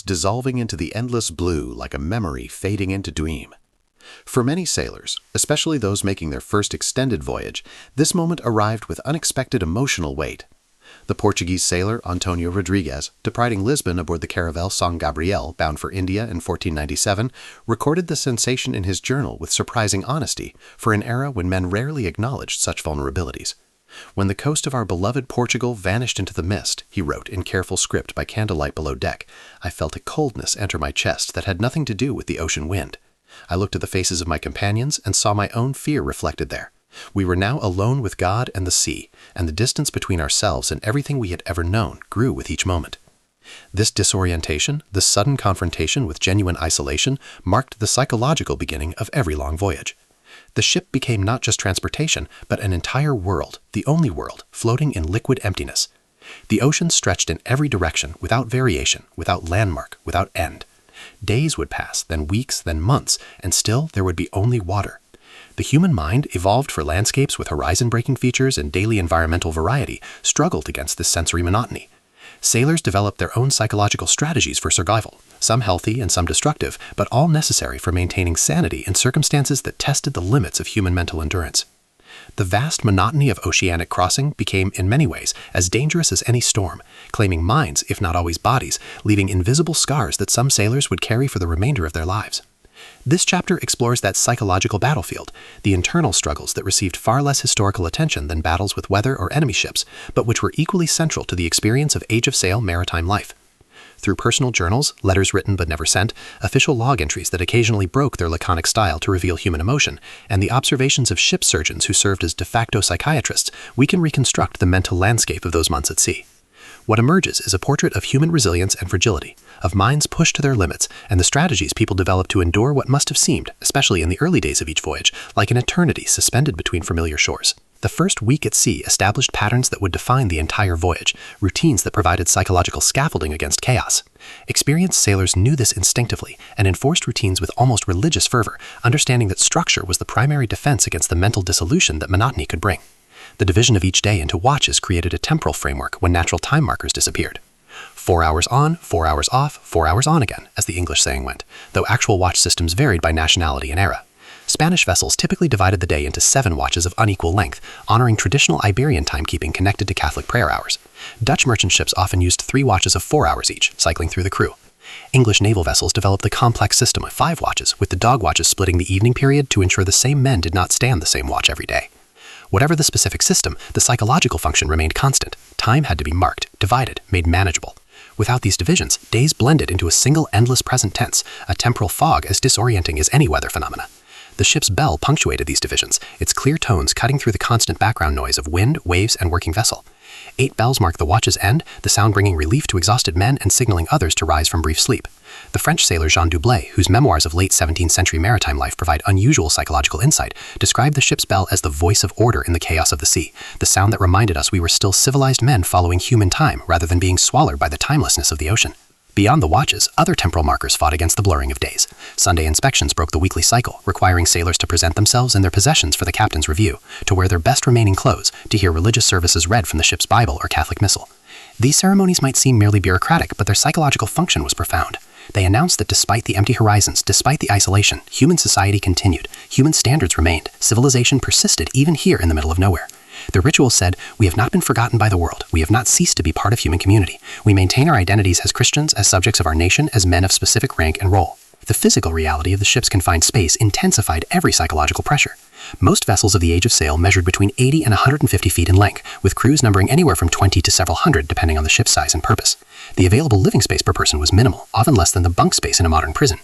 dissolving into the endless blue like a memory fading into dream. For many sailors, especially those making their first extended voyage, this moment arrived with unexpected emotional weight. The Portuguese sailor Antonio Rodrigues, departing Lisbon aboard the caravel São Gabriel bound for India in 1497, recorded the sensation in his journal with surprising honesty for an era when men rarely acknowledged such vulnerabilities. "When the coast of our beloved Portugal vanished into the mist," he wrote in careful script by candlelight below deck, "I felt a coldness enter my chest that had nothing to do with the ocean wind. I looked at the faces of my companions and saw my own fear reflected there. We were now alone with God and the sea, and the distance between ourselves and everything we had ever known grew with each moment." This disorientation, this sudden confrontation with genuine isolation, marked the psychological beginning of every long voyage. The ship became not just transportation, but an entire world, the only world, floating in liquid emptiness. The ocean stretched in every direction, without variation, without landmark, without end. Days would pass, then weeks, then months, and still there would be only water. The human mind, evolved for landscapes with horizon-breaking features and daily environmental variety, struggled against this sensory monotony. Sailors developed their own psychological strategies for survival, some healthy and some destructive, but all necessary for maintaining sanity in circumstances that tested the limits of human mental endurance. The vast monotony of oceanic crossing became, in many ways, as dangerous as any storm, claiming minds, if not always bodies, leaving invisible scars that some sailors would carry for the remainder of their lives. This chapter explores that psychological battlefield, the internal struggles that received far less historical attention than battles with weather or enemy ships, but which were equally central to the experience of age-of-sail maritime life. through personal journals, letters written but never sent, official log entries that occasionally broke their laconic style to reveal human emotion, and the observations of ship surgeons who served as de facto psychiatrists, we can reconstruct the mental landscape of those months at sea. What emerges is a portrait of human resilience and fragility, of minds pushed to their limits, and the strategies people developed to endure what must have seemed, especially in the early days of each voyage, like an eternity suspended between familiar shores. The first week at sea established patterns that would define the entire voyage, routines that provided psychological scaffolding against chaos. Experienced sailors knew this instinctively and enforced routines with almost religious fervor, understanding that structure was the primary defense against the mental dissolution that monotony could bring. The division of each day into watches created a temporal framework when natural time markers disappeared. 4 hours on, 4 hours off, 4 hours on again, as the English saying went, though actual watch systems varied by nationality and era. Spanish vessels typically divided the day into 7 watches of unequal length, honoring traditional Iberian timekeeping connected to Catholic prayer hours. Dutch merchant ships often used 3 watches of 4 hours each, cycling through the crew. English naval vessels developed the complex system of 5 watches, with the dog watches splitting the evening period to ensure the same men did not stand the same watch every day. Whatever the specific system, the psychological function remained constant. Time had to be marked, divided, made manageable. Without these divisions, days blended into a single endless present tense, a temporal fog as disorienting as any weather phenomena. The ship's bell punctuated these divisions, its clear tones cutting through the constant background noise of wind, waves, and working vessel. 8 bells mark the watch's end, the sound bringing relief to exhausted men and signaling others to rise from brief sleep. The French sailor Jean Dublé, whose memoirs of late 17th century maritime life provide unusual psychological insight, described the ship's bell as the voice of order in the chaos of the sea, the sound that reminded us we were still civilized men following human time rather than being swallowed by the timelessness of the ocean. Beyond the watches, other temporal markers fought against the blurring of days. Sunday inspections broke the weekly cycle, requiring sailors to present themselves and their possessions for the captain's review, to wear their best remaining clothes, to hear religious services read from the ship's Bible or Catholic missal. These ceremonies might seem merely bureaucratic, but their psychological function was profound. They announced that despite the empty horizons, despite the isolation, human society continued, human standards remained, civilization persisted even here in the middle of nowhere. The ritual said, "We have not been forgotten by the world. We have not ceased to be part of human community. We maintain our identities as Christians, as subjects of our nation, as men of specific rank and role." The physical reality of the ship's confined space intensified every psychological pressure. Most vessels of the age of sail measured between 80 and 150 feet in length, with crews numbering anywhere from 20 to several hundred depending on the ship's size and purpose. The available living space per person was minimal, often less than the bunk space in a modern prison.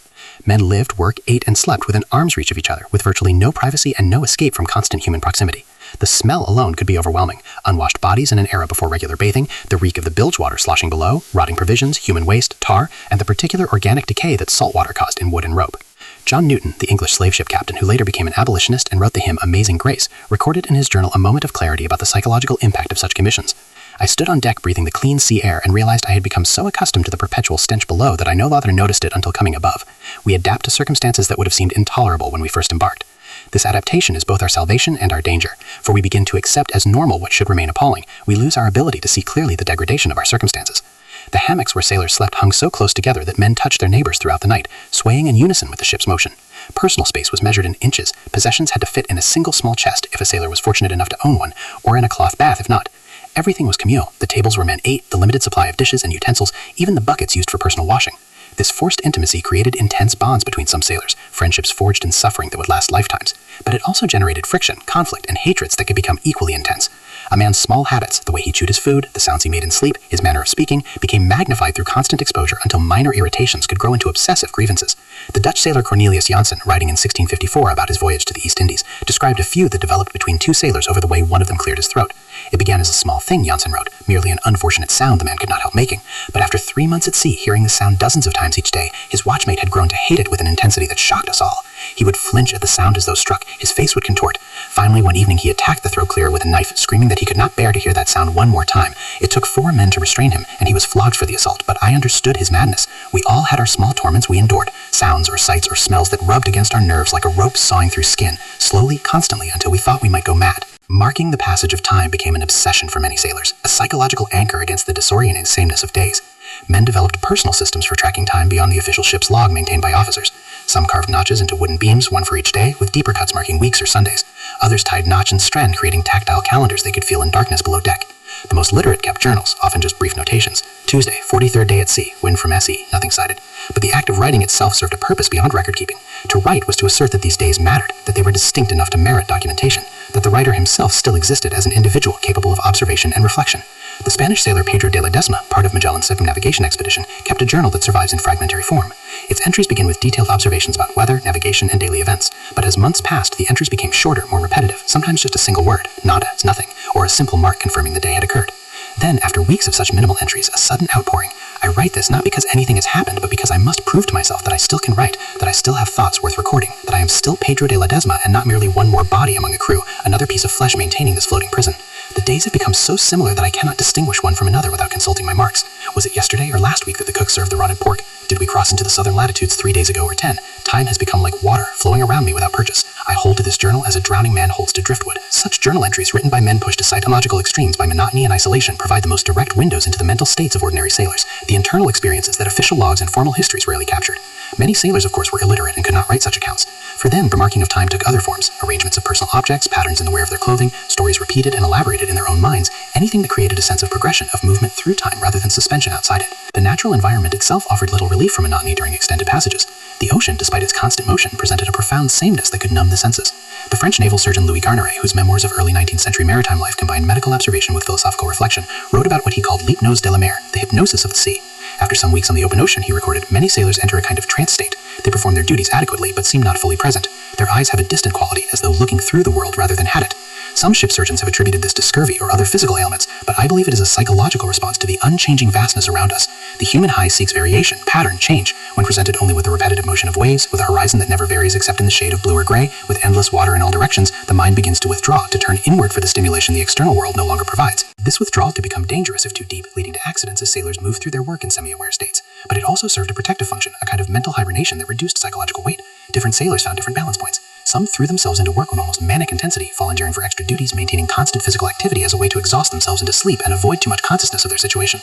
Men lived, worked, ate, and slept within arm's reach of each other, with virtually no privacy and no escape from constant human proximity. The smell alone could be overwhelming. Unwashed bodies in an era before regular bathing, the reek of the bilge water sloshing below, rotting provisions, human waste, tar, and the particular organic decay that salt water caused in wood and rope. John Newton, the English slave ship captain who later became an abolitionist and wrote the hymn Amazing Grace, recorded in his journal a moment of clarity about the psychological impact of such conditions. "I stood on deck breathing the clean sea air and realized I had become so accustomed to the perpetual stench below that I no longer noticed it until coming above. We adapt to circumstances that would have seemed intolerable when we first embarked. This adaptation is both our salvation and our danger, for we begin to accept as normal what should remain appalling. We lose our ability to see clearly the degradation of our circumstances." The hammocks where sailors slept hung so close together that men touched their neighbors throughout the night, swaying in unison with the ship's motion. Personal space was measured in inches. Possessions had to fit in a single small chest if a sailor was fortunate enough to own one, or in a cloth bath if not. Everything was communal. The tables where men ate, the limited supply of dishes and utensils, even the buckets used for personal washing. This forced intimacy created intense bonds between some sailors, friendships forged in suffering that would last lifetimes. But it also generated friction, conflict, and hatreds that could become equally intense. A man's small habits, the way he chewed his food, the sounds he made in sleep, his manner of speaking, became magnified through constant exposure until minor irritations could grow into obsessive grievances. The Dutch sailor Cornelius Janssen, writing in 1654 about his voyage to the East Indies, described a feud that developed between 2 sailors over the way one of them cleared his throat. It began as a small thing, Janssen wrote, merely an unfortunate sound the man could not help making. But after 3 months at sea, hearing the sound dozens of times each day, his watchmate had grown to hate it with an intensity that shocked us all. He would flinch at the sound as though struck, his face would contort. Finally, one evening he attacked the throat clearer with a knife, screaming that he could not bear to hear that sound one more time. It took 4 men to restrain him, and he was flogged for the assault, but I understood his madness. We all had our small torments we endured, sounds or sights or smells that rubbed against our nerves like a rope sawing through skin, slowly, constantly, until we thought we might go mad. Marking the passage of time became an obsession for many sailors, a psychological anchor against the disorienting sameness of days. Men developed personal systems for tracking time beyond the official ship's log maintained by officers. Some carved notches into wooden beams, one for each day, with deeper cuts marking weeks or Sundays. Others tied notch and strand, creating tactile calendars they could feel in darkness below deck. The most literate kept journals, often just brief notations. Tuesday, 43rd day at sea, wind from SE, nothing sighted. But the act of writing itself served a purpose beyond record-keeping. To write was to assert that these days mattered, that they were distinct enough to merit documentation, that the writer himself still existed as an individual capable of observation and reflection. The Spanish sailor Pedro de Ledesma, part of Magellan's circumnavigation expedition, kept a journal that survives in fragmentary form. Its entries begin with detailed observations about weather, navigation, and daily events, but as months passed, the entries became shorter, more repetitive, sometimes just a single word, nada, it's nothing, or a simple mark confirming the day had occurred. Then, after weeks of such minimal entries, a sudden outpouring. I write this not because anything has happened, but because I must prove to myself that I still can write, that I still have thoughts worth recording, that I am still Pedro de Ledesma and not merely one more body among a crew, another piece of flesh maintaining this floating prison. The days have become so similar that I cannot distinguish one from another without consulting my marks. Was it yesterday or last week that the cook served the rotted pork? Did we cross into the southern latitudes 3 days ago or 10? Time has become like water, flowing around me without purchase. I hold to this journal as a drowning man holds to driftwood. Such journal entries written by men pushed to psychological extremes by monotony and isolation provide the most direct windows into the mental states of ordinary sailors, the internal experiences that official logs and formal histories rarely captured. Many sailors, of course, were illiterate and could not write such accounts. For them, the marking of time took other forms, arrangements of personal objects, patterns in the wear of their clothing, stories repeated and elaborated in their own minds, anything that created a sense of progression, of movement through time rather than suspension outside it. The natural environment itself offered little relief from monotony during extended passages. The ocean, despite its constant motion, presented a profound sameness that could numb the senses. The French naval surgeon Louis Garneret, whose memoirs of early 19th century maritime life combined medical observation with philosophical reflection, wrote about what he called l'hypnose de la mer, the hypnosis of the sea. After some weeks on the open ocean, he recorded, many sailors enter a kind of trance state. They perform their duties adequately, but seem not fully present. Their eyes have a distant quality, as though looking through the world rather than at it. Some ship surgeons have attributed this to scurvy or other physical ailments, but I believe it is a psychological response to the unchanging vastness around us. The human eye seeks variation, pattern, change. When presented only with the repetitive motion of waves, with a horizon that never varies except in the shade of blue or gray, with endless water in all directions, the mind begins to withdraw, to turn inward for the stimulation the external world no longer provides. This withdrawal could become dangerous if too deep, leading to accidents as sailors move through their work in semi-aware states. But it also served a protective function, a kind of mental hibernation that reduced psychological weight. Different sailors found different balance points. Some threw themselves into work with almost manic intensity, volunteering for extra duties, maintaining constant physical activity as a way to exhaust themselves into sleep and avoid too much consciousness of their situation.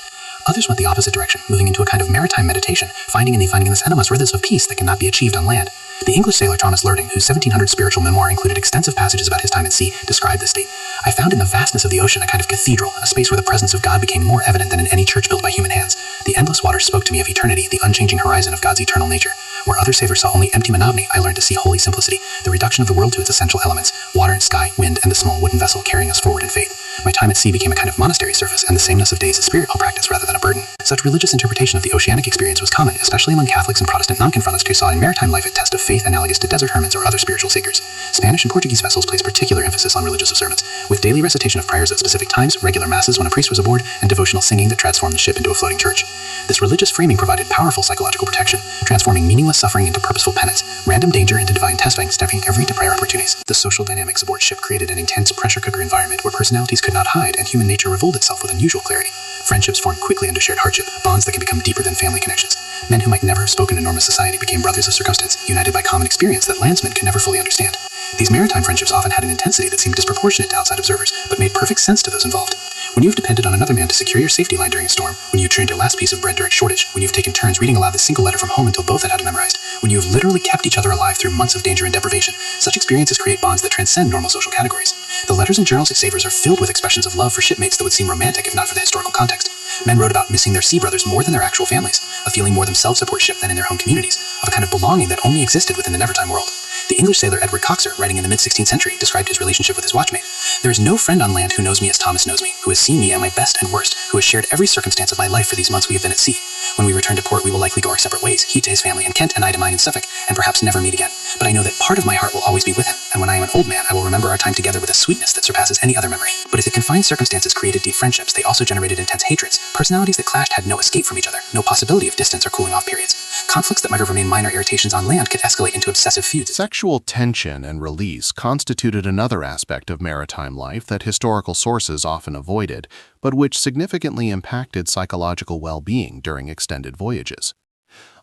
Others went the opposite direction, moving into a kind of maritime meditation, finding in the enemas rhythms of peace that cannot be achieved on land. The English sailor Thomas Lurding, whose 1700 spiritual memoir included extensive passages about his time at sea, described this state. I found in the vastness of the ocean a kind of cathedral, a space where the presence of God became more evident than in any church built by human hands. The endless water spoke to me of eternity, the unchanging horizon of God's eternal nature. Where other sailors saw only empty monotony, I learned to see holy simplicity, the reduction of the world to its essential elements, water and sky, wind, and the small wooden vessel carrying us forward in faith. My time at sea became a kind of monastery service, and the sameness of days a spiritual practice rather than a burden. Such religious interpretation of the oceanic experience was common, especially among Catholics and Protestant non-conformists who saw in maritime life a test of faith analogous to desert hermits or other spiritual seekers. Spanish and Portuguese vessels placed particular emphasis on religious observance, with daily recitation of prayers at specific times, regular masses when a priest was aboard, and devotional singing that transformed the ship into a floating church. This religious framing provided powerful psychological protection, transforming meaningless suffering into purposeful penance, random danger into divine testing, stepping every to prayer opportunities. The social dynamics aboard ship created an intense pressure cooker environment where personalities could not hide and human nature revealed itself with unusual clarity. Friendships formed quickly under shared hardship, bonds that can become deeper than family connections. Men who might never have spoken in normal society became brothers of circumstance, united by common experience that landsmen could never fully understand. These maritime friendships often had an intensity that seemed disproportionate to outside observers, but made perfect sense to those involved. When you have depended on another man to secure your safety line during a storm, when you turned your last piece of bread during shortage, when you've taken turns reading aloud the single letter from home until both had it memorized, when you have literally kept each other alive through months of danger and deprivation, such experiences create bonds that transcend normal social categories. The letters and journals of sailors are filled with expressions of love for shipmates that would seem romantic if not for the historical context. Men wrote about missing their sea brothers more than their actual families, of feeling more themselves aboard ship than in their home communities, of a kind of belonging that only existed within the never-time world. The English sailor Edward Coxer, writing in the mid-16th century, described his relationship with his watchmate. There is no friend on land who knows me as Thomas knows me, who has seen me at my best and worst, who has shared every circumstance of my life for these months we have been at sea. When we return to port, we will likely go our separate ways, he to his family in Kent and I to mine in Suffolk, and perhaps never meet again. But I know that part of my heart will always be with him, and when I am an old man, I will remember our time together with a sweetness that surpasses any other memory. But if the confined circumstances created deep friendships, they also generated intense hatreds. Personalities that clashed had no escape from each other, no possibility of distance or cooling off periods. Conflicts that might have remained minor irritations on land could escalate into obsessive feuds. Sexual tension and release constituted another aspect of maritime life that historical sources often avoided, but which significantly impacted psychological well-being during extended voyages.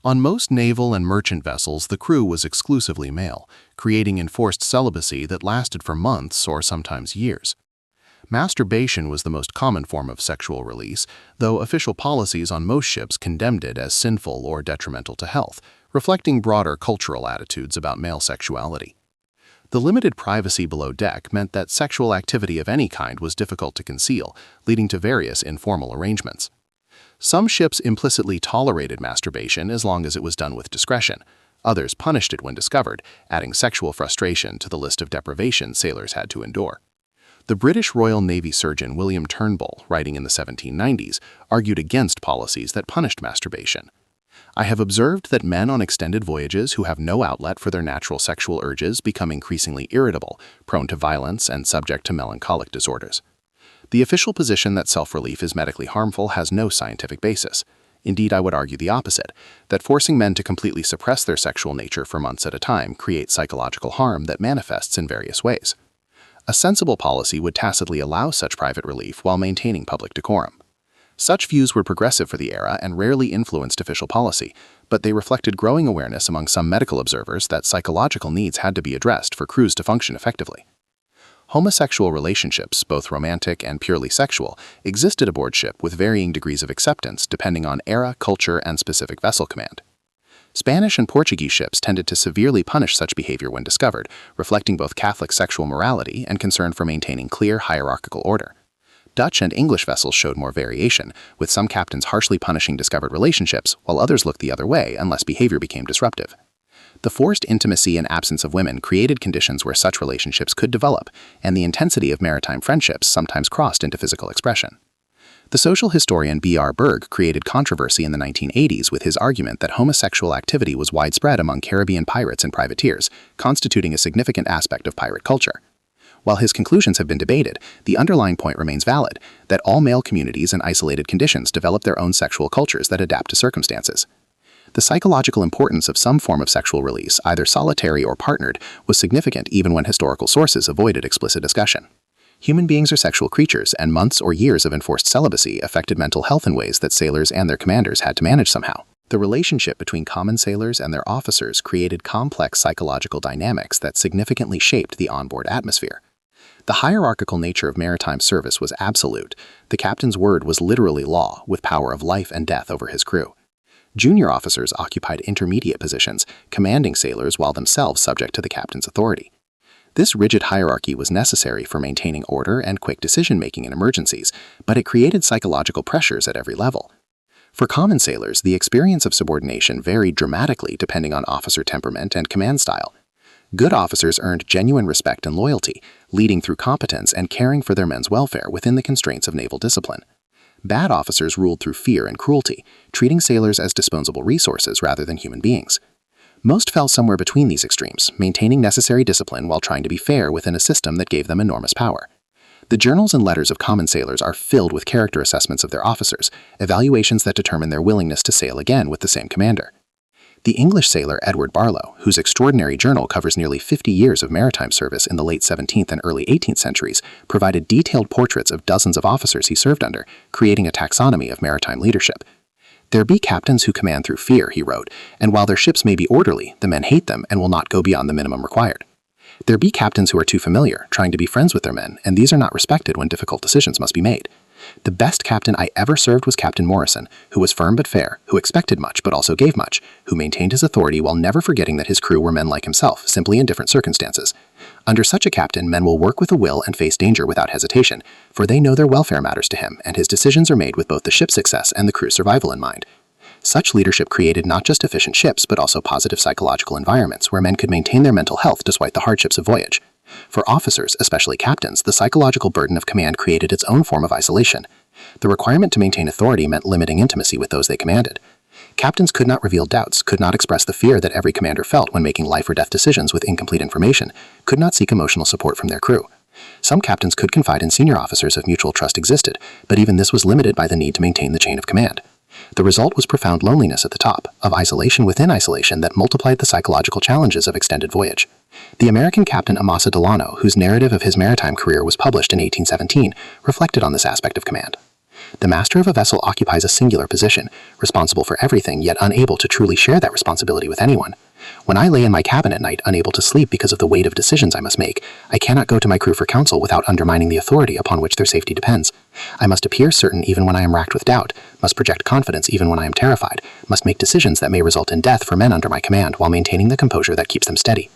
On most naval and merchant vessels, the crew was exclusively male, creating enforced celibacy that lasted for months or sometimes years. Masturbation was the most common form of sexual release, though official policies on most ships condemned it as sinful or detrimental to health, reflecting broader cultural attitudes about male sexuality. The limited privacy below deck meant that sexual activity of any kind was difficult to conceal, leading to various informal arrangements. Some ships implicitly tolerated masturbation as long as it was done with discretion. Others punished it when discovered, adding sexual frustration to the list of deprivations sailors had to endure. The British Royal Navy surgeon William Turnbull, writing in the 1790s, argued against policies that punished masturbation. I have observed that men on extended voyages who have no outlet for their natural sexual urges become increasingly irritable, prone to violence, and subject to melancholic disorders. The official position that self-relief is medically harmful has no scientific basis. Indeed, I would argue the opposite, that forcing men to completely suppress their sexual nature for months at a time creates psychological harm that manifests in various ways. A sensible policy would tacitly allow such private relief while maintaining public decorum. Such views were progressive for the era and rarely influenced official policy, but they reflected growing awareness among some medical observers that psychological needs had to be addressed for crews to function effectively. Homosexual relationships, both romantic and purely sexual, existed aboard ship with varying degrees of acceptance depending on era, culture, and specific vessel command. Spanish and Portuguese ships tended to severely punish such behavior when discovered, reflecting both Catholic sexual morality and concern for maintaining clear hierarchical order. Dutch and English vessels showed more variation, with some captains harshly punishing discovered relationships, while others looked the other way unless behavior became disruptive. The forced intimacy and absence of women created conditions where such relationships could develop, and the intensity of maritime friendships sometimes crossed into physical expression. The social historian B.R. Berg created controversy in the 1980s with his argument that homosexual activity was widespread among Caribbean pirates and privateers, constituting a significant aspect of pirate culture. While his conclusions have been debated, the underlying point remains valid, that all male communities in isolated conditions develop their own sexual cultures that adapt to circumstances. The psychological importance of some form of sexual release, either solitary or partnered, was significant even when historical sources avoided explicit discussion. Human beings are sexual creatures, and months or years of enforced celibacy affected mental health in ways that sailors and their commanders had to manage somehow. The relationship between common sailors and their officers created complex psychological dynamics that significantly shaped the onboard atmosphere. The hierarchical nature of maritime service was absolute. The captain's word was literally law, with power of life and death over his crew. Junior officers occupied intermediate positions, commanding sailors while themselves subject to the captain's authority. This rigid hierarchy was necessary for maintaining order and quick decision-making in emergencies, but it created psychological pressures at every level. For common sailors, the experience of subordination varied dramatically depending on officer temperament and command style. Good officers earned genuine respect and loyalty, leading through competence and caring for their men's welfare within the constraints of naval discipline. Bad officers ruled through fear and cruelty, treating sailors as disposable resources rather than human beings. Most fell somewhere between these extremes, maintaining necessary discipline while trying to be fair within a system that gave them enormous power. The journals and letters of common sailors are filled with character assessments of their officers, evaluations that determine their willingness to sail again with the same commander. The English sailor Edward Barlow, whose extraordinary journal covers nearly 50 years of maritime service in the late 17th and early 18th centuries, provided detailed portraits of dozens of officers he served under, creating a taxonomy of maritime leadership. "There be captains who command through fear," he wrote, "and while their ships may be orderly, the men hate them and will not go beyond the minimum required. There be captains who are too familiar, trying to be friends with their men, and these are not respected when difficult decisions must be made. The best captain I ever served was Captain Morrison, who was firm but fair, who expected much but also gave much, who maintained his authority while never forgetting that his crew were men like himself, simply in different circumstances. Under such a captain, men will work with a will and face danger without hesitation, for they know their welfare matters to him, and his decisions are made with both the ship's success and the crew's survival in mind." Such leadership created not just efficient ships, but also positive psychological environments where men could maintain their mental health despite the hardships of voyage. For officers, especially captains, the psychological burden of command created its own form of isolation. The requirement to maintain authority meant limiting intimacy with those they commanded. Captains could not reveal doubts, could not express the fear that every commander felt when making life or death decisions with incomplete information, could not seek emotional support from their crew. Some captains could confide in senior officers if mutual trust existed, but even this was limited by the need to maintain the chain of command. The result was profound loneliness at the top, of isolation within isolation that multiplied the psychological challenges of extended voyage. The American captain Amasa Delano, whose narrative of his maritime career was published in 1817, reflected on this aspect of command. The master of a vessel occupies a singular position, responsible for everything yet unable to truly share that responsibility with anyone. When I lay in my cabin at night unable to sleep because of the weight of decisions I must make, I cannot go to my crew for counsel without undermining the authority upon which their safety depends. I must appear certain even when I am racked with doubt, must project confidence even when I am terrified, must make decisions that may result in death for men under my command while maintaining the composure that keeps them steady.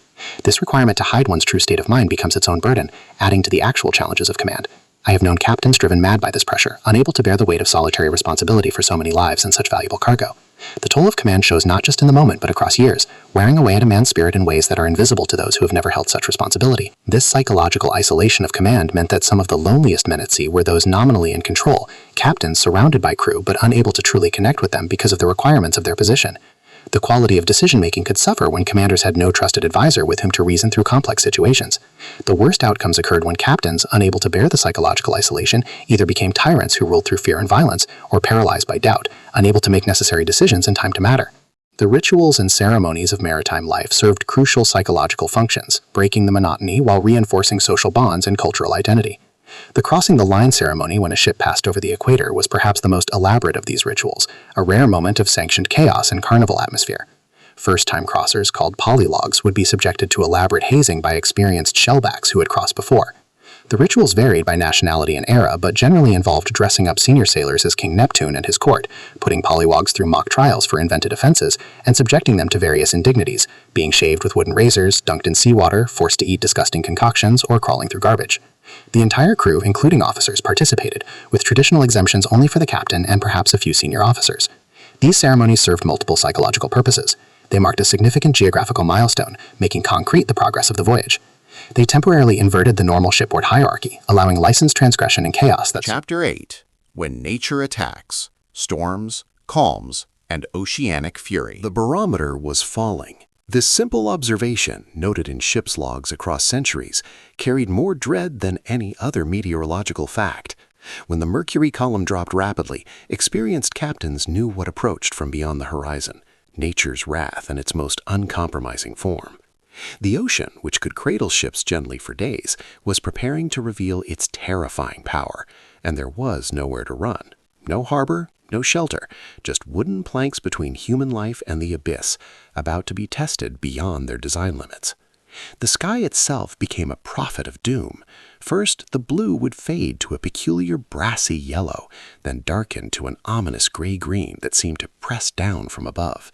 This requirement to hide one's true state of mind becomes its own burden, adding to the actual challenges of command. I have known captains driven mad by this pressure, unable to bear the weight of solitary responsibility for so many lives and such valuable cargo. The toll of command shows not just in the moment but across years, wearing away at a man's spirit in ways that are invisible to those who have never held such responsibility. This psychological isolation of command meant that some of the loneliest men at sea were those nominally in control, captains surrounded by crew but unable to truly connect with them because of the requirements of their position. The quality of decision-making could suffer when commanders had no trusted advisor with whom to reason through complex situations. The worst outcomes occurred when captains, unable to bear the psychological isolation, either became tyrants who ruled through fear and violence, or paralyzed by doubt, unable to make necessary decisions in time to matter. The rituals and ceremonies of maritime life served crucial psychological functions, breaking the monotony while reinforcing social bonds and cultural identity. The crossing the line ceremony when a ship passed over the equator was perhaps the most elaborate of these rituals, a rare moment of sanctioned chaos and carnival atmosphere. First-time crossers, called polylogs, would be subjected to elaborate hazing by experienced shellbacks who had crossed before. The rituals varied by nationality and era, but generally involved dressing up senior sailors as King Neptune and his court, putting polywogs through mock trials for invented offenses, and subjecting them to various indignities, being shaved with wooden razors, dunked in seawater, forced to eat disgusting concoctions, or crawling through garbage. The entire crew, including officers, participated, with traditional exemptions only for the captain and perhaps a few senior officers. These ceremonies served multiple psychological purposes. They marked a significant geographical milestone, making concrete the progress of the voyage. They temporarily inverted the normal shipboard hierarchy, allowing licensed transgression and chaos that... Chapter 8. When Nature Attacks, Storms, Calms, and Oceanic Fury. The barometer was falling. This simple observation, noted in ship's logs across centuries, carried more dread than any other meteorological fact. When the mercury column dropped rapidly, experienced captains knew what approached from beyond the horizon, nature's wrath in its most uncompromising form. The ocean, which could cradle ships gently for days, was preparing to reveal its terrifying power, and there was nowhere to run. No harbor, no shelter, just wooden planks between human life and the abyss, about to be tested beyond their design limits. The sky itself became a prophet of doom. First, the blue would fade to a peculiar brassy yellow, then darken to an ominous gray-green that seemed to press down from above.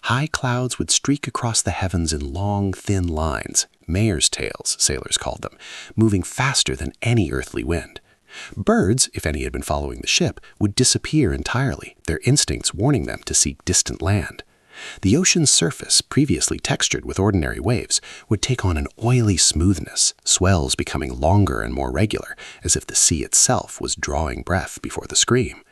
High clouds would streak across the heavens in long, thin lines, mare's tails, sailors called them, moving faster than any earthly wind. Birds, if any had been following the ship, would disappear entirely, their instincts warning them to seek distant land. The ocean's surface, previously textured with ordinary waves, would take on an oily smoothness, swells becoming longer and more regular, as if the sea itself was drawing breath before the scream.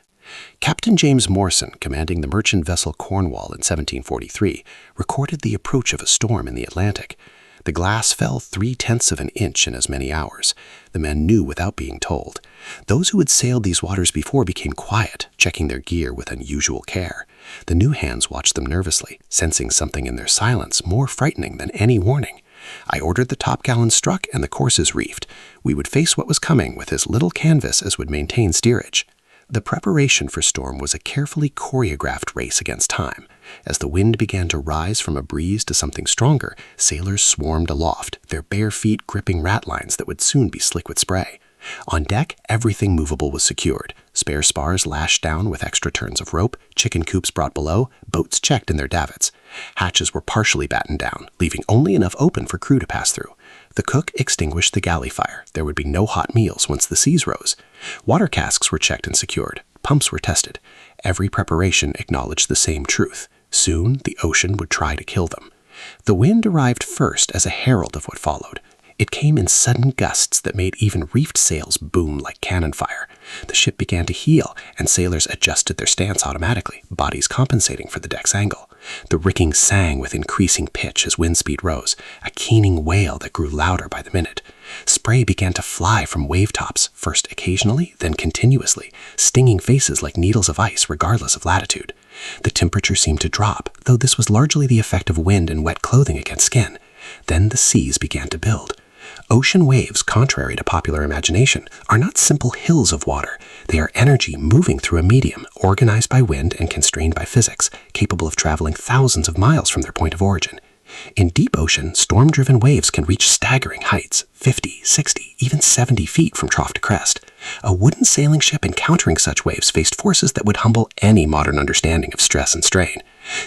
Captain James Morson, commanding the merchant vessel Cornwall in 1743, recorded the approach of a storm in the Atlantic. The glass fell 0.3 of an inch in as many hours. The men knew without being told. Those who had sailed these waters before became quiet, checking their gear with unusual care. The new hands watched them nervously, sensing something in their silence more frightening than any warning. I ordered the topgallant struck and the courses reefed. We would face what was coming with as little canvas as would maintain steerage. The preparation for storm was a carefully choreographed race against time. As the wind began to rise from a breeze to something stronger, sailors swarmed aloft, their bare feet gripping ratlines that would soon be slick with spray. On deck, everything movable was secured. Spare spars lashed down with extra turns of rope, chicken coops brought below, boats checked in their davits. Hatches were partially battened down, leaving only enough open for crew to pass through. The cook extinguished the galley fire. There would be no hot meals once the seas rose. Water casks were checked and secured. Pumps were tested. Every preparation acknowledged the same truth. Soon, the ocean would try to kill them. The wind arrived first as a herald of what followed. It came in sudden gusts that made even reefed sails boom like cannon fire. The ship began to heel, and sailors adjusted their stance automatically, bodies compensating for the deck's angle. The rigging sang with increasing pitch as wind speed rose, a keening wail that grew louder by the minute. Spray began to fly from wave tops, first occasionally, then continuously, stinging faces like needles of ice regardless of latitude. The temperature seemed to drop, though this was largely the effect of wind and wet clothing against skin. Then the seas began to build. Ocean waves, contrary to popular imagination, are not simple hills of water. They are energy moving through a medium, organized by wind and constrained by physics, capable of traveling thousands of miles from their point of origin. In deep ocean, storm-driven waves can reach staggering heights, 50, 60, even 70 feet from trough to crest. A wooden sailing ship encountering such waves faced forces that would humble any modern understanding of stress and strain.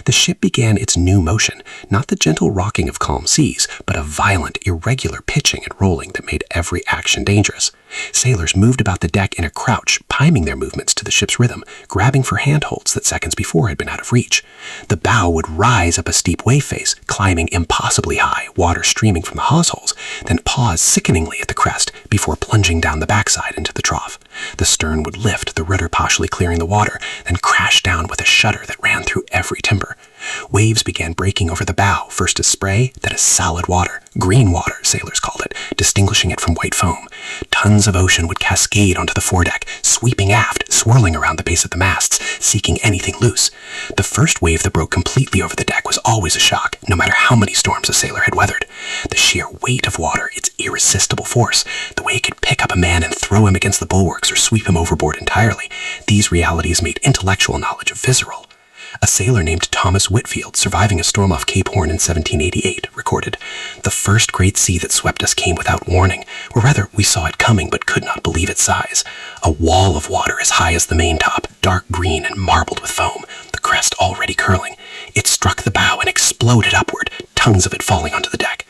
The ship began its new motion, not the gentle rocking of calm seas, but a violent, irregular pitching and rolling that made every action dangerous. Sailors moved about the deck in a crouch, timing their movements to the ship's rhythm, grabbing for handholds that seconds before had been out of reach. The bow would rise up a steep wave face, climbing impossibly high, water streaming from the hawse holes, then pause sickeningly at the crest before plunging down the backside into the trough. The stern would lift, the rudder partially clearing the water, then crash down with a shudder that ran through every timber. Waves began breaking over the bow, first as spray, then as solid water. Green water, sailors called it, distinguishing it from white foam. Tons of ocean would cascade onto the foredeck, sweeping aft, swirling around the base of the masts, seeking anything loose. The first wave that broke completely over the deck was always a shock, no matter how many storms a sailor had weathered. The sheer weight of water, its irresistible force, the way it could pick up a man and throw him against the bulwarks or sweep him overboard entirely, these realities made intellectual knowledge visceral. A sailor named Thomas Whitfield, surviving a storm off Cape Horn in 1788, recorded, "The first great sea that swept us came without warning, or rather we saw it coming but could not believe its size. A wall of water as high as the maintop, dark green and marbled with foam, the crest already curling. It struck the bow and exploded upward, tons of it falling onto the deck.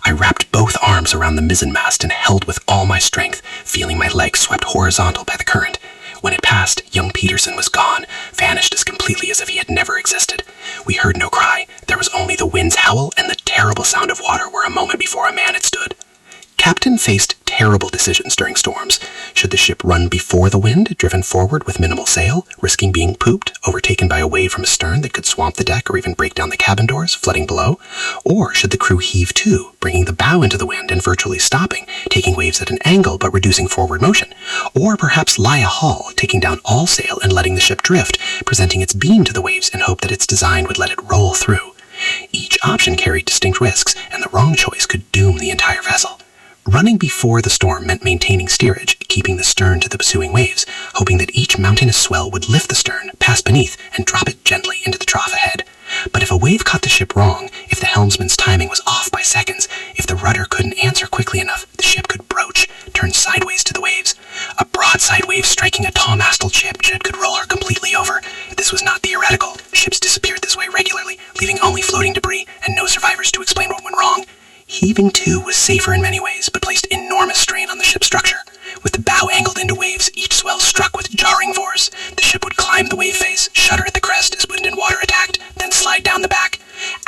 I wrapped both arms around the mizzenmast and held with all my strength, feeling my legs swept horizontal by the current. When it passed, young Peterson was gone, vanished as completely as if he had never existed. We heard no cry. There was only the wind's howl and the terrible sound of water where a moment before a man had stood." Captain faced terrible decisions during storms. Should the ship run before the wind, driven forward with minimal sail, risking being pooped, overtaken by a wave from astern that could swamp the deck or even break down the cabin doors, flooding below? Or should the crew heave to, bringing the bow into the wind and virtually stopping, taking waves at an angle but reducing forward motion? Or perhaps lie a haul, taking down all sail and letting the ship drift, presenting its beam to the waves in hope that its design would let it roll through? Each option carried distinct risks, and the wrong choice could doom the entire vessel. Running before the storm meant maintaining steerage, keeping the stern to the pursuing waves, hoping that each mountainous swell would lift the stern, pass beneath, and drop it gently into the trough ahead. But if a wave caught the ship wrong, if the helmsman's timing was off by seconds, if the rudder couldn't answer quickly enough, the ship could broach, turn sideways to the waves. A broadside wave striking a tall-masted ship could roll her completely over. This was not theoretical. Ships disappeared this way regularly, leaving only floating debris and no survivors to explain what went wrong. Heaving to was safer in many ways, but placed enormous strain on the ship's structure. With the bow angled into waves, each swell struck with jarring force. The ship would climb the wave face, shudder at the crest as wind and water attacked, then slide down the back.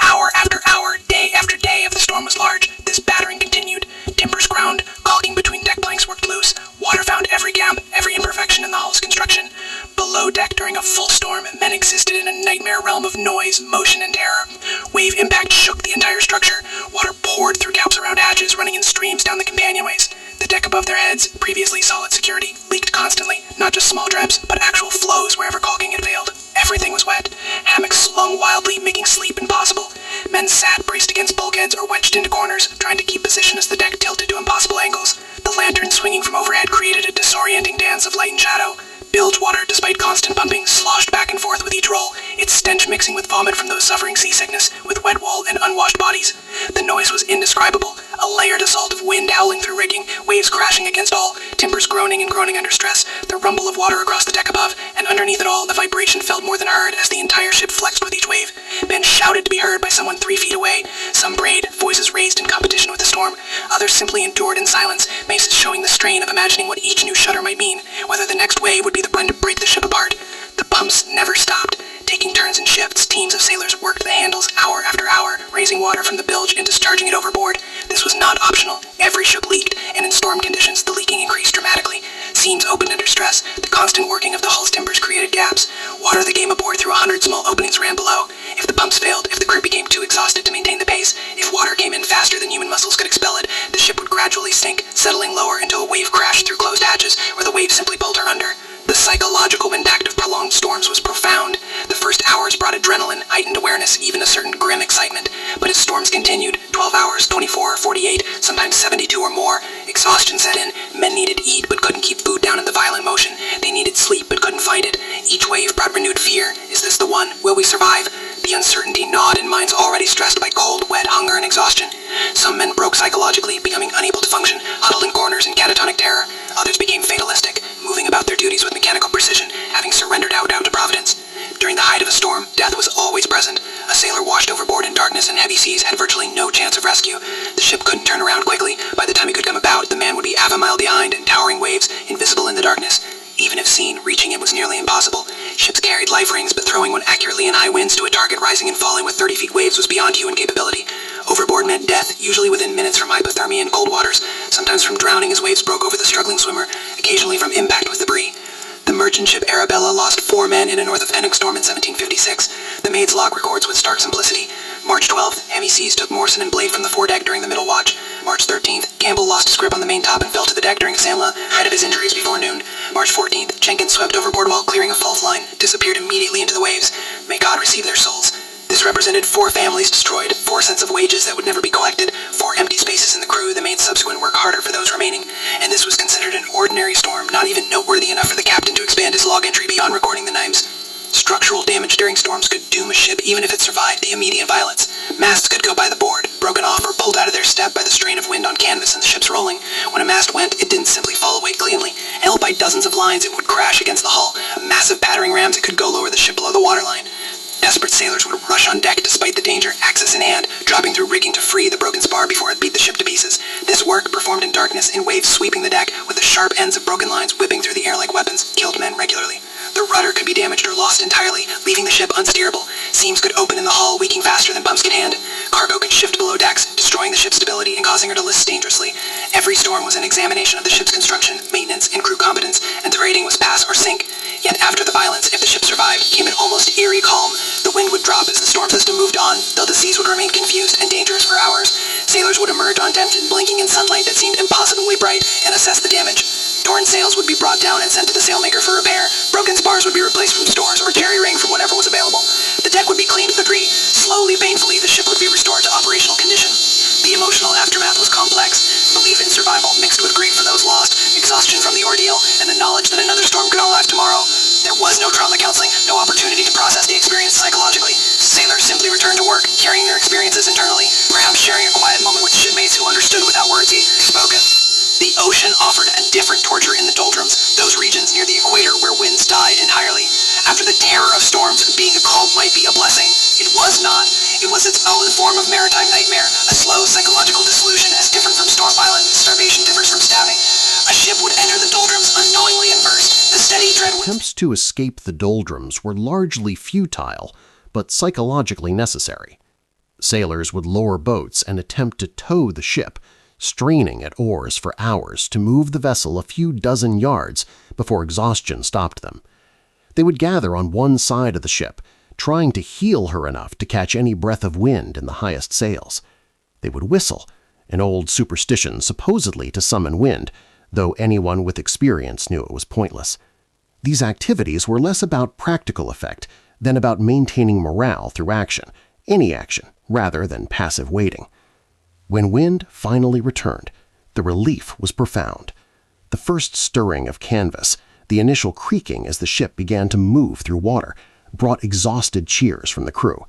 Hour after hour, day after day, if the storm was large, this battering continued. Timbers ground, caulking between deck planks worked loose. Water found every gap, every imperfection in the hull's construction. Below deck during a full storm, men existed in a nightmare realm of noise, motion, and terror. Wave impact shook the entire structure. Water poured through gaps around hatches, running in streams down the companionways. The deck above their heads, previously solid security, leaked constantly, not just small drips, but actual flows wherever caulking had failed. Everything was wet. Hammocks slung wildly, making sleep impossible. Men sat braced against bulkheads or wedged into corners, trying to keep position as the deck tilted to impossible angles. The lantern swinging from overhead created a disorienting dance of light and shadow. Bilge water, despite constant pumping, sloshed back and forth with each roll, its stench mixing with vomit from those suffering seasickness, with wet wool and unwashed bodies. The noise was indescribable, a layered assault of wind howling through rigging, waves crashing against all, timbers groaning and groaning under stress, the rumble of water across the deck above, and underneath it all, the vibration felt more than heard as the entire ship flexed with each wave. Men shouted to be heard by someone 3 feet away. Some brayed, voices raised in competition with the storm. Others simply endured in silence, faces showing the strain of imagining what each new shudder might mean, whether the next wave would be the brunt to break the ship apart. The pumps never stopped. Taking turns in shifts, teams of sailors worked the handles hour after hour, raising water from the bilge and discharging it overboard. This was not optional. Every ship leaked, and in storm conditions, the leaking increased dramatically. Seams opened under stress. The constant working of the hull's timbers created gaps. Water that came aboard through 100 small openings ran below. If the pumps failed, if the crew became too exhausted to maintain the pace, if water came in faster than human muscles could expel it, the ship would gradually sink, settling lower until a wave crashed through closed hatches, or the wave simply pulled her under. The psychological impact of prolonged storms was profound. The first hours brought adrenaline, heightened awareness, even a certain grim excitement. But as storms continued, 12 hours, 24, 48, sometimes 72 or more, exhaustion set in. Men needed to eat but couldn't keep food down in the violent motion. They needed sleep but couldn't find it. Each wave brought renewed fear. Is this the one? Will we survive? The uncertainty gnawed in minds already stressed by cold, wet, hunger, and exhaustion. Some men broke psychologically, becoming unable to function, huddled in corners in catatonic terror. Others became fatalistic, moving about their duties with mechanical precision, having surrendered out to Providence. During the height of a storm, death was always present. no chance of rescue. The ship couldn't turn around quickly. By the time he could come about, the man would be half a mile behind and towering waves, invisible in the darkness. Even if seen, reaching it was nearly impossible. Ships carried life rings, but throwing one accurately in high winds to a target rising and falling with 30 feet waves was beyond human capability. Overboard meant death, usually within minutes from hypothermia in cold waters, sometimes from drowning as waves broke over the struggling swimmer, occasionally from impact with debris. The merchant ship Arabella lost 4 men in a North Atlantic storm in 1756. The maid's log records with stark simplicity. March 12th, heavy seas took Morrison and Blade from the foredeck during the middle watch. March 13th, Campbell lost his grip on the main top and fell to the deck during Samla, height of his injuries before noon. March 14th, Jenkins swept overboard while clearing a fault line, disappeared immediately into the waves. May God receive their souls. This represented 4 families destroyed, 4 cents of wages that would never be collected, 4 empty spaces in the crew that made subsequent work harder for those remaining. And this was considered an ordinary storm, not even noteworthy enough for the captain to expand his log entry beyond recording the names. Structural damage during storms could doom a ship even if it survived the immediate violence. Masts could go by the board, broken off or pulled out of their step by the strain of wind on canvas and the ship's rolling. When a mast went, it didn't simply fall away cleanly. Held by dozens of lines, it would crash against the hull. Massive battering rams, it could go lower the ship below the waterline. Desperate sailors would rush on deck despite the danger, axis in hand, dropping through rigging to free the broken spar before it beat the ship to pieces. This work, performed in darkness, in waves sweeping the deck, with the sharp ends of broken lines whipping through the air like weapons, killed men regularly. The rudder could be damaged or lost entirely, leaving the ship unsteerable. Seams could open in the hull, leaking faster than pumps could hand. Cargo could shift below decks, destroying the ship's stability and causing her to list dangerously. Every storm was an examination of the ship's construction, maintenance, and crew competence, and the rating was pass or sink. Yet after the violence, if the ship survived, came an almost eerie calm. The wind would drop as the storm system moved on, though the seas would remain confused and dangerous for hours. Sailors would emerge on deck, blinking in sunlight that seemed impossibly bright, and assess the damage. Torn sails would be brought down and sent to the sailmaker for repair. Broken spars would be replaced from stores or jerry-ring from whatever was available. The deck would be cleaned with debris. Slowly, painfully, the ship would be restored to operational condition. The emotional aftermath was complex. Belief in survival mixed with grief for those lost, exhaustion from the ordeal, and the knowledge that another storm could arrive tomorrow. There was no trauma counseling, no opportunity to process the experience psychologically. Sailors simply returned to work, carrying their experiences internally, perhaps sharing a quiet moment with shipmates who understood without words spoken. The ocean offered a different torture in the doldrums, those regions near the equator where winds died entirely. After the terror of storms, being a calm might be a blessing. It was not. It was its own form of maritime nightmare, a slow psychological dissolution as different from storm violence. Starvation differs from stabbing. A ship would enter the doldrums unknowingly and burst. The steady dread would... Attempts to escape the doldrums were largely futile, but psychologically necessary. Sailors would lower boats and attempt to tow the ship, straining at oars for hours to move the vessel a few dozen yards before exhaustion stopped them. They would gather on one side of the ship, trying to heel her enough to catch any breath of wind in the highest sails. They would whistle, an old superstition supposedly to summon wind, though anyone with experience knew it was pointless. These activities were less about practical effect than about maintaining morale through action, any action, rather than passive waiting. When wind finally returned, the relief was profound. The first stirring of canvas, the initial creaking as the ship began to move through water, brought exhausted cheers from the crew.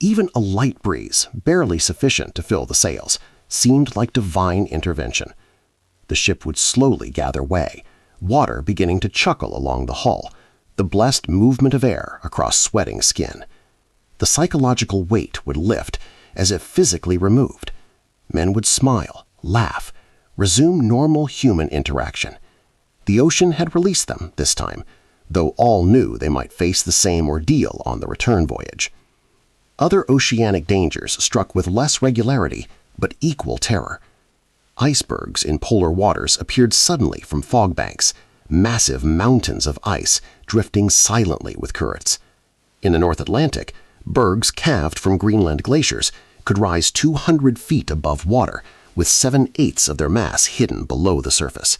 Even a light breeze, barely sufficient to fill the sails, seemed like divine intervention. The ship would slowly gather way, water beginning to chuckle along the hull, the blessed movement of air across sweating skin. The psychological weight would lift, as if physically removed. Men would smile, laugh, resume normal human interaction. The ocean had released them this time, though all knew they might face the same ordeal on the return voyage. Other oceanic dangers struck with less regularity, but equal terror. Icebergs in polar waters appeared suddenly from fog banks, massive mountains of ice drifting silently with currents. In the North Atlantic, bergs calved from Greenland glaciers could rise 200 feet above water, with 7/8 of their mass hidden below the surface.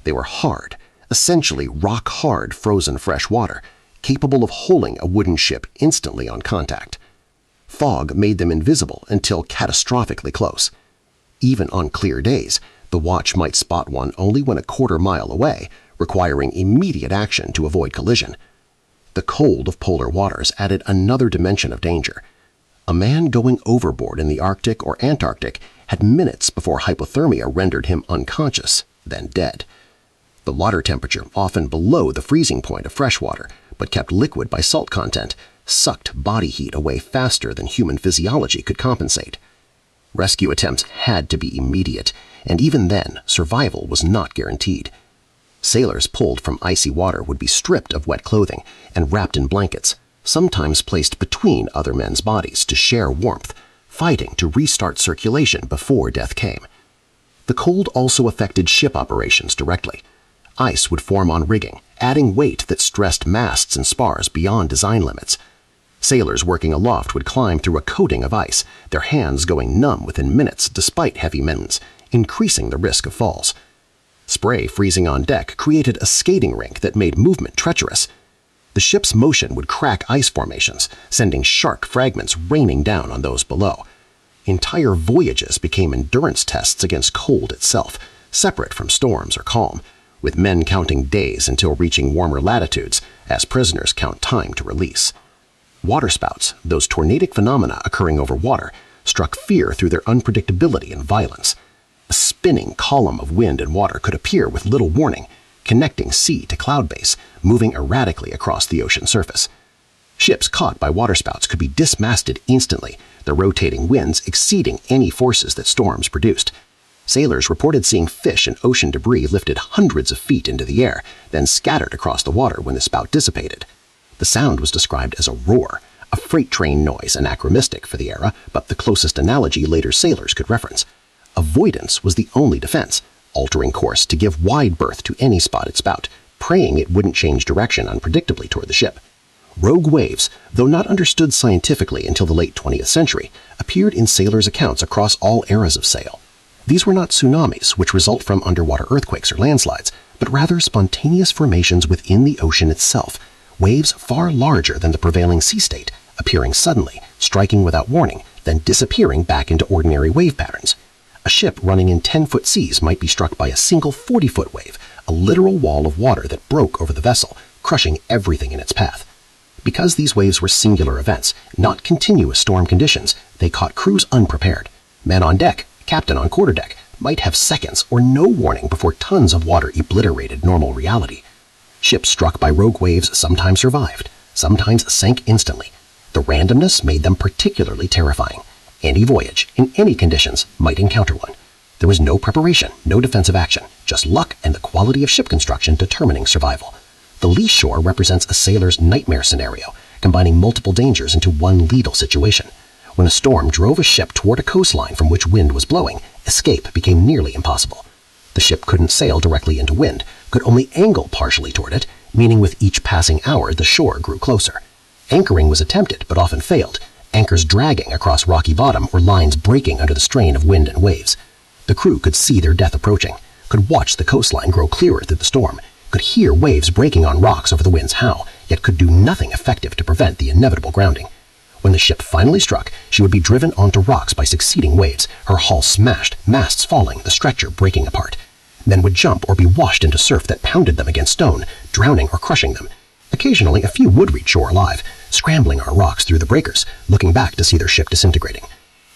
They were hard, essentially rock-hard frozen fresh water, capable of holding a wooden ship instantly on contact. Fog made them invisible until catastrophically close. Even on clear days, the watch might spot one only when a quarter-mile away, requiring immediate action to avoid collision. The cold of polar waters added another dimension of danger. A man going overboard in the Arctic or Antarctic had minutes before hypothermia rendered him unconscious, then dead. The water temperature, often below the freezing point of fresh water, but kept liquid by salt content, sucked body heat away faster than human physiology could compensate. Rescue attempts had to be immediate, and even then, survival was not guaranteed. Sailors pulled from icy water would be stripped of wet clothing and wrapped in blankets, sometimes placed between other men's bodies to share warmth, fighting to restart circulation before death came. The cold also affected ship operations directly. Ice would form on rigging, adding weight that stressed masts and spars beyond design limits. Sailors working aloft would climb through a coating of ice, their hands going numb within minutes despite heavy mittens, increasing the risk of falls. Spray freezing on deck created a skating rink that made movement treacherous. The ship's motion would crack ice formations, sending sharp fragments raining down on those below. Entire voyages became endurance tests against cold itself, separate from storms or calm, with men counting days until reaching warmer latitudes as prisoners count time to release. Waterspouts, those tornadic phenomena occurring over water, struck fear through their unpredictability and violence. A spinning column of wind and water could appear with little warning, connecting sea to cloud base, moving erratically across the ocean surface. Ships caught by waterspouts could be dismasted instantly, the rotating winds exceeding any forces that storms produced. Sailors reported seeing fish and ocean debris lifted hundreds of feet into the air, then scattered across the water when the spout dissipated. The sound was described as a roar, a freight train noise anachronistic for the era, but the closest analogy later sailors could reference. Avoidance was the only defense, altering course to give wide berth to any spotted spout, praying it wouldn't change direction unpredictably toward the ship. Rogue waves, though not understood scientifically until the late 20th century, appeared in sailors' accounts across all eras of sail. These were not tsunamis, which result from underwater earthquakes or landslides, but rather spontaneous formations within the ocean itself, waves far larger than the prevailing sea state, appearing suddenly, striking without warning, then disappearing back into ordinary wave patterns. A ship running in 10-foot seas might be struck by a single 40-foot wave, a literal wall of water that broke over the vessel, crushing everything in its path. Because these waves were singular events, not continuous storm conditions, they caught crews unprepared. Men on deck, captain on quarterdeck, might have seconds or no warning before tons of water obliterated normal reality. Ships struck by rogue waves sometimes survived, sometimes sank instantly. The randomness made them particularly terrifying. Any voyage, in any conditions, might encounter one. There was no preparation, no defensive action, just luck and the quality of ship construction determining survival. The lee shore represents a sailor's nightmare scenario, combining multiple dangers into one lethal situation. When a storm drove a ship toward a coastline from which wind was blowing, escape became nearly impossible. The ship couldn't sail directly into wind, could only angle partially toward it, meaning with each passing hour the shore grew closer. Anchoring was attempted, but often failed, anchors dragging across rocky bottom or lines breaking under the strain of wind and waves. The crew could see their death approaching, could watch the coastline grow clearer through the storm, could hear waves breaking on rocks over the wind's howl, yet could do nothing effective to prevent the inevitable grounding. When the ship finally struck, she would be driven onto rocks by succeeding waves, her hull smashed, masts falling, the stretcher breaking apart. Then would jump or be washed into surf that pounded them against stone, drowning or crushing them. Occasionally, a few would reach shore alive, scrambling on rocks through the breakers, looking back to see their ship disintegrating.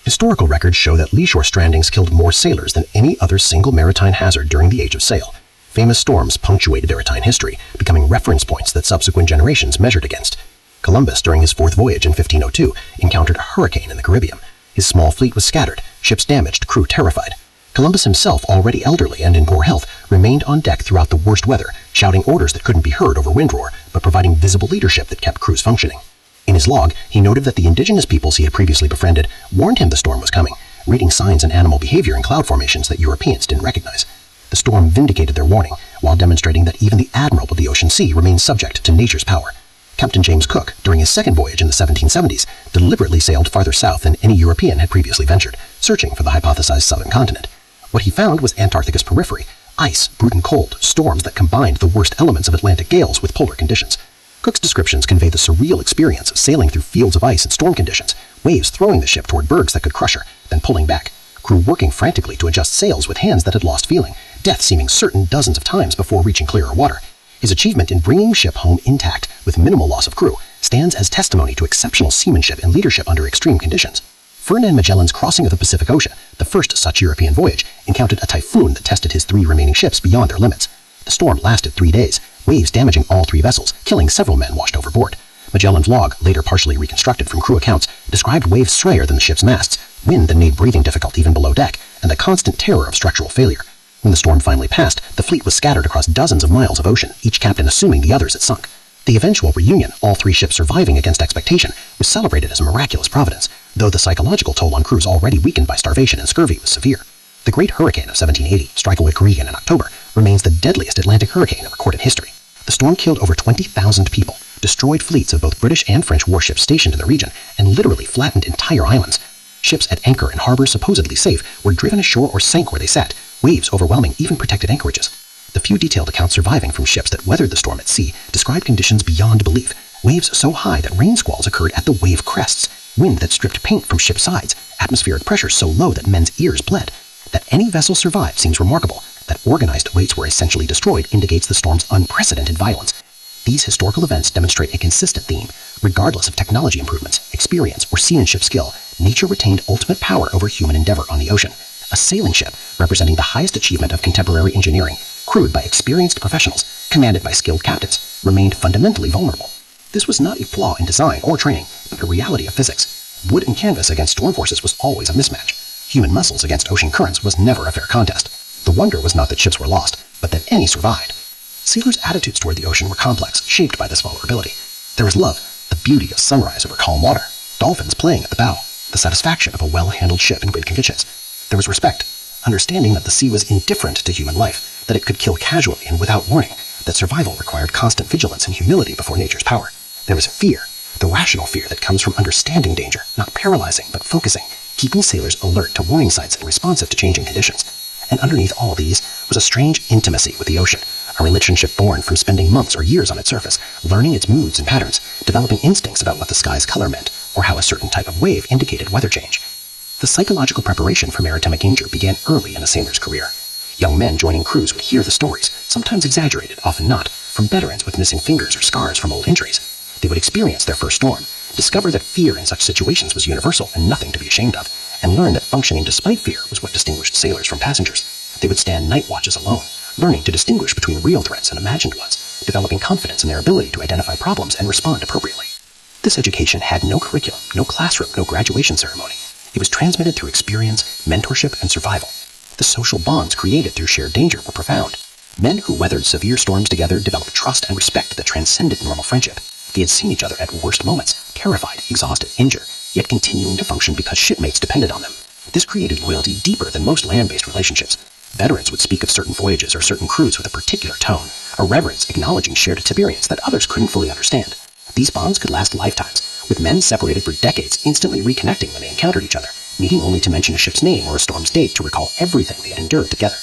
Historical records show that lee shore strandings killed more sailors than any other single maritime hazard during the Age of Sail. Famous storms punctuated maritime history, becoming reference points that subsequent generations measured against. Columbus, during his fourth voyage in 1502, encountered a hurricane in the Caribbean. His small fleet was scattered, ships damaged, crew terrified. Columbus himself, already elderly and in poor health, remained on deck throughout the worst weather, shouting orders that couldn't be heard over wind roar, but providing visible leadership that kept crews functioning. In his log, he noted that the indigenous peoples he had previously befriended warned him the storm was coming, reading signs in animal behavior and cloud formations that Europeans didn't recognize. The storm vindicated their warning, while demonstrating that even the admiral of the ocean sea remains subject to nature's power. Captain James Cook, during his second voyage in the 1770s, deliberately sailed farther south than any European had previously ventured, searching for the hypothesized southern continent. What he found was Antarctica's periphery, ice, brute and cold, storms that combined the worst elements of Atlantic gales with polar conditions. Cook's descriptions convey the surreal experience of sailing through fields of ice and storm conditions, waves throwing the ship toward bergs that could crush her, then pulling back, crew working frantically to adjust sails with hands that had lost feeling, death seeming certain dozens of times before reaching clearer water. His achievement in bringing ship home intact with minimal loss of crew stands as testimony to exceptional seamanship and leadership under extreme conditions. Ferdinand Magellan's crossing of the Pacific Ocean, the first such European voyage, encountered a typhoon that tested his 3 remaining ships beyond their limits. The storm lasted 3 days, waves damaging all 3 vessels, killing several men washed overboard. Magellan's log, later partially reconstructed from crew accounts, described waves strayer than the ship's masts, wind that made breathing difficult even below deck, and the constant terror of structural failure. When the storm finally passed, the fleet was scattered across dozens of miles of ocean, each captain assuming the others had sunk. The eventual reunion, all three ships surviving against expectation, was celebrated as a miraculous providence, though the psychological toll on crews already weakened by starvation and scurvy was severe. The Great Hurricane of 1780, striking Caribbean in October, remains the deadliest Atlantic hurricane in recorded history. The storm killed over 20,000 people, destroyed fleets of both British and French warships stationed in the region, and literally flattened entire islands. Ships at anchor in harbors supposedly safe were driven ashore or sank where they sat, waves overwhelming even protected anchorages. The few detailed accounts surviving from ships that weathered the storm at sea described conditions beyond belief. Waves so high that rain squalls occurred at the wave crests, wind that stripped paint from ship sides, atmospheric pressure so low that men's ears bled. That any vessel survived seems remarkable. That organized weights were essentially destroyed indicates the storm's unprecedented violence. These historical events demonstrate a consistent theme. Regardless of technology improvements, experience, or seamanship skill, nature retained ultimate power over human endeavor on the ocean. A sailing ship, representing the highest achievement of contemporary engineering, crewed by experienced professionals, commanded by skilled captains, remained fundamentally vulnerable. This was not a flaw in design or training, but a reality of physics. Wood and canvas against storm forces was always a mismatch. Human muscles against ocean currents was never a fair contest. The wonder was not that ships were lost, but that any survived. Sailors' attitudes toward the ocean were complex, shaped by this vulnerability. There was love, the beauty of sunrise over calm water, dolphins playing at the bow, the satisfaction of a well-handled ship in good conditions. There was respect, understanding that the sea was indifferent to human life, that it could kill casually and without warning, that survival required constant vigilance and humility before nature's power. There was fear, the rational fear that comes from understanding danger, not paralyzing but focusing, keeping sailors alert to warning signs and responsive to changing conditions. And underneath all these was a strange intimacy with the ocean, a relationship born from spending months or years on its surface, learning its moods and patterns, developing instincts about what the sky's color meant, or how a certain type of wave indicated weather change. The psychological preparation for maritime danger began early in a sailor's career. Young men joining crews would hear the stories, sometimes exaggerated, often not, from veterans with missing fingers or scars from old injuries. They would experience their first storm, discover that fear in such situations was universal and nothing to be ashamed of, and learn that functioning despite fear was what distinguished sailors from passengers. They would stand night watches alone, learning to distinguish between real threats and imagined ones, developing confidence in their ability to identify problems and respond appropriately. This education had no curriculum, no classroom, no graduation ceremony. It was transmitted through experience, mentorship, and survival. The social bonds created through shared danger were profound. Men who weathered severe storms together developed trust and respect that transcended normal friendship. They had seen each other at worst moments, terrified, exhausted, injured, yet continuing to function because shipmates depended on them. This created loyalty deeper than most land-based relationships. Veterans would speak of certain voyages or certain crews with a particular tone, a reverence acknowledging shared experience that others couldn't fully understand. These bonds could last lifetimes, with men separated for decades instantly reconnecting when they encountered each other, meeting only to mention a ship's name or a storm's date to recall everything they had endured together.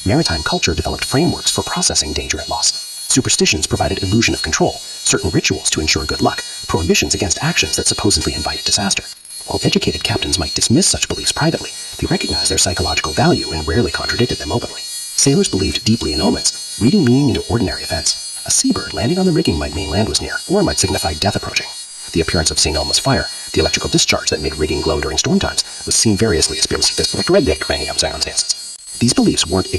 Maritime culture developed frameworks for processing danger and loss. Superstitions provided illusion of control, certain rituals to ensure good luck, prohibitions against actions that supposedly invited disaster. While educated captains might dismiss such beliefs privately, they recognized their psychological value and rarely contradicted them openly. Sailors believed deeply in omens, reading meaning into ordinary events. A seabird landing on the rigging might mean land was near, or might signify death approaching. The appearance of St. Elmo's fire, the electrical discharge that made rigging glow during storm times, was seen variously as circumstances. These beliefs weren't ignorant.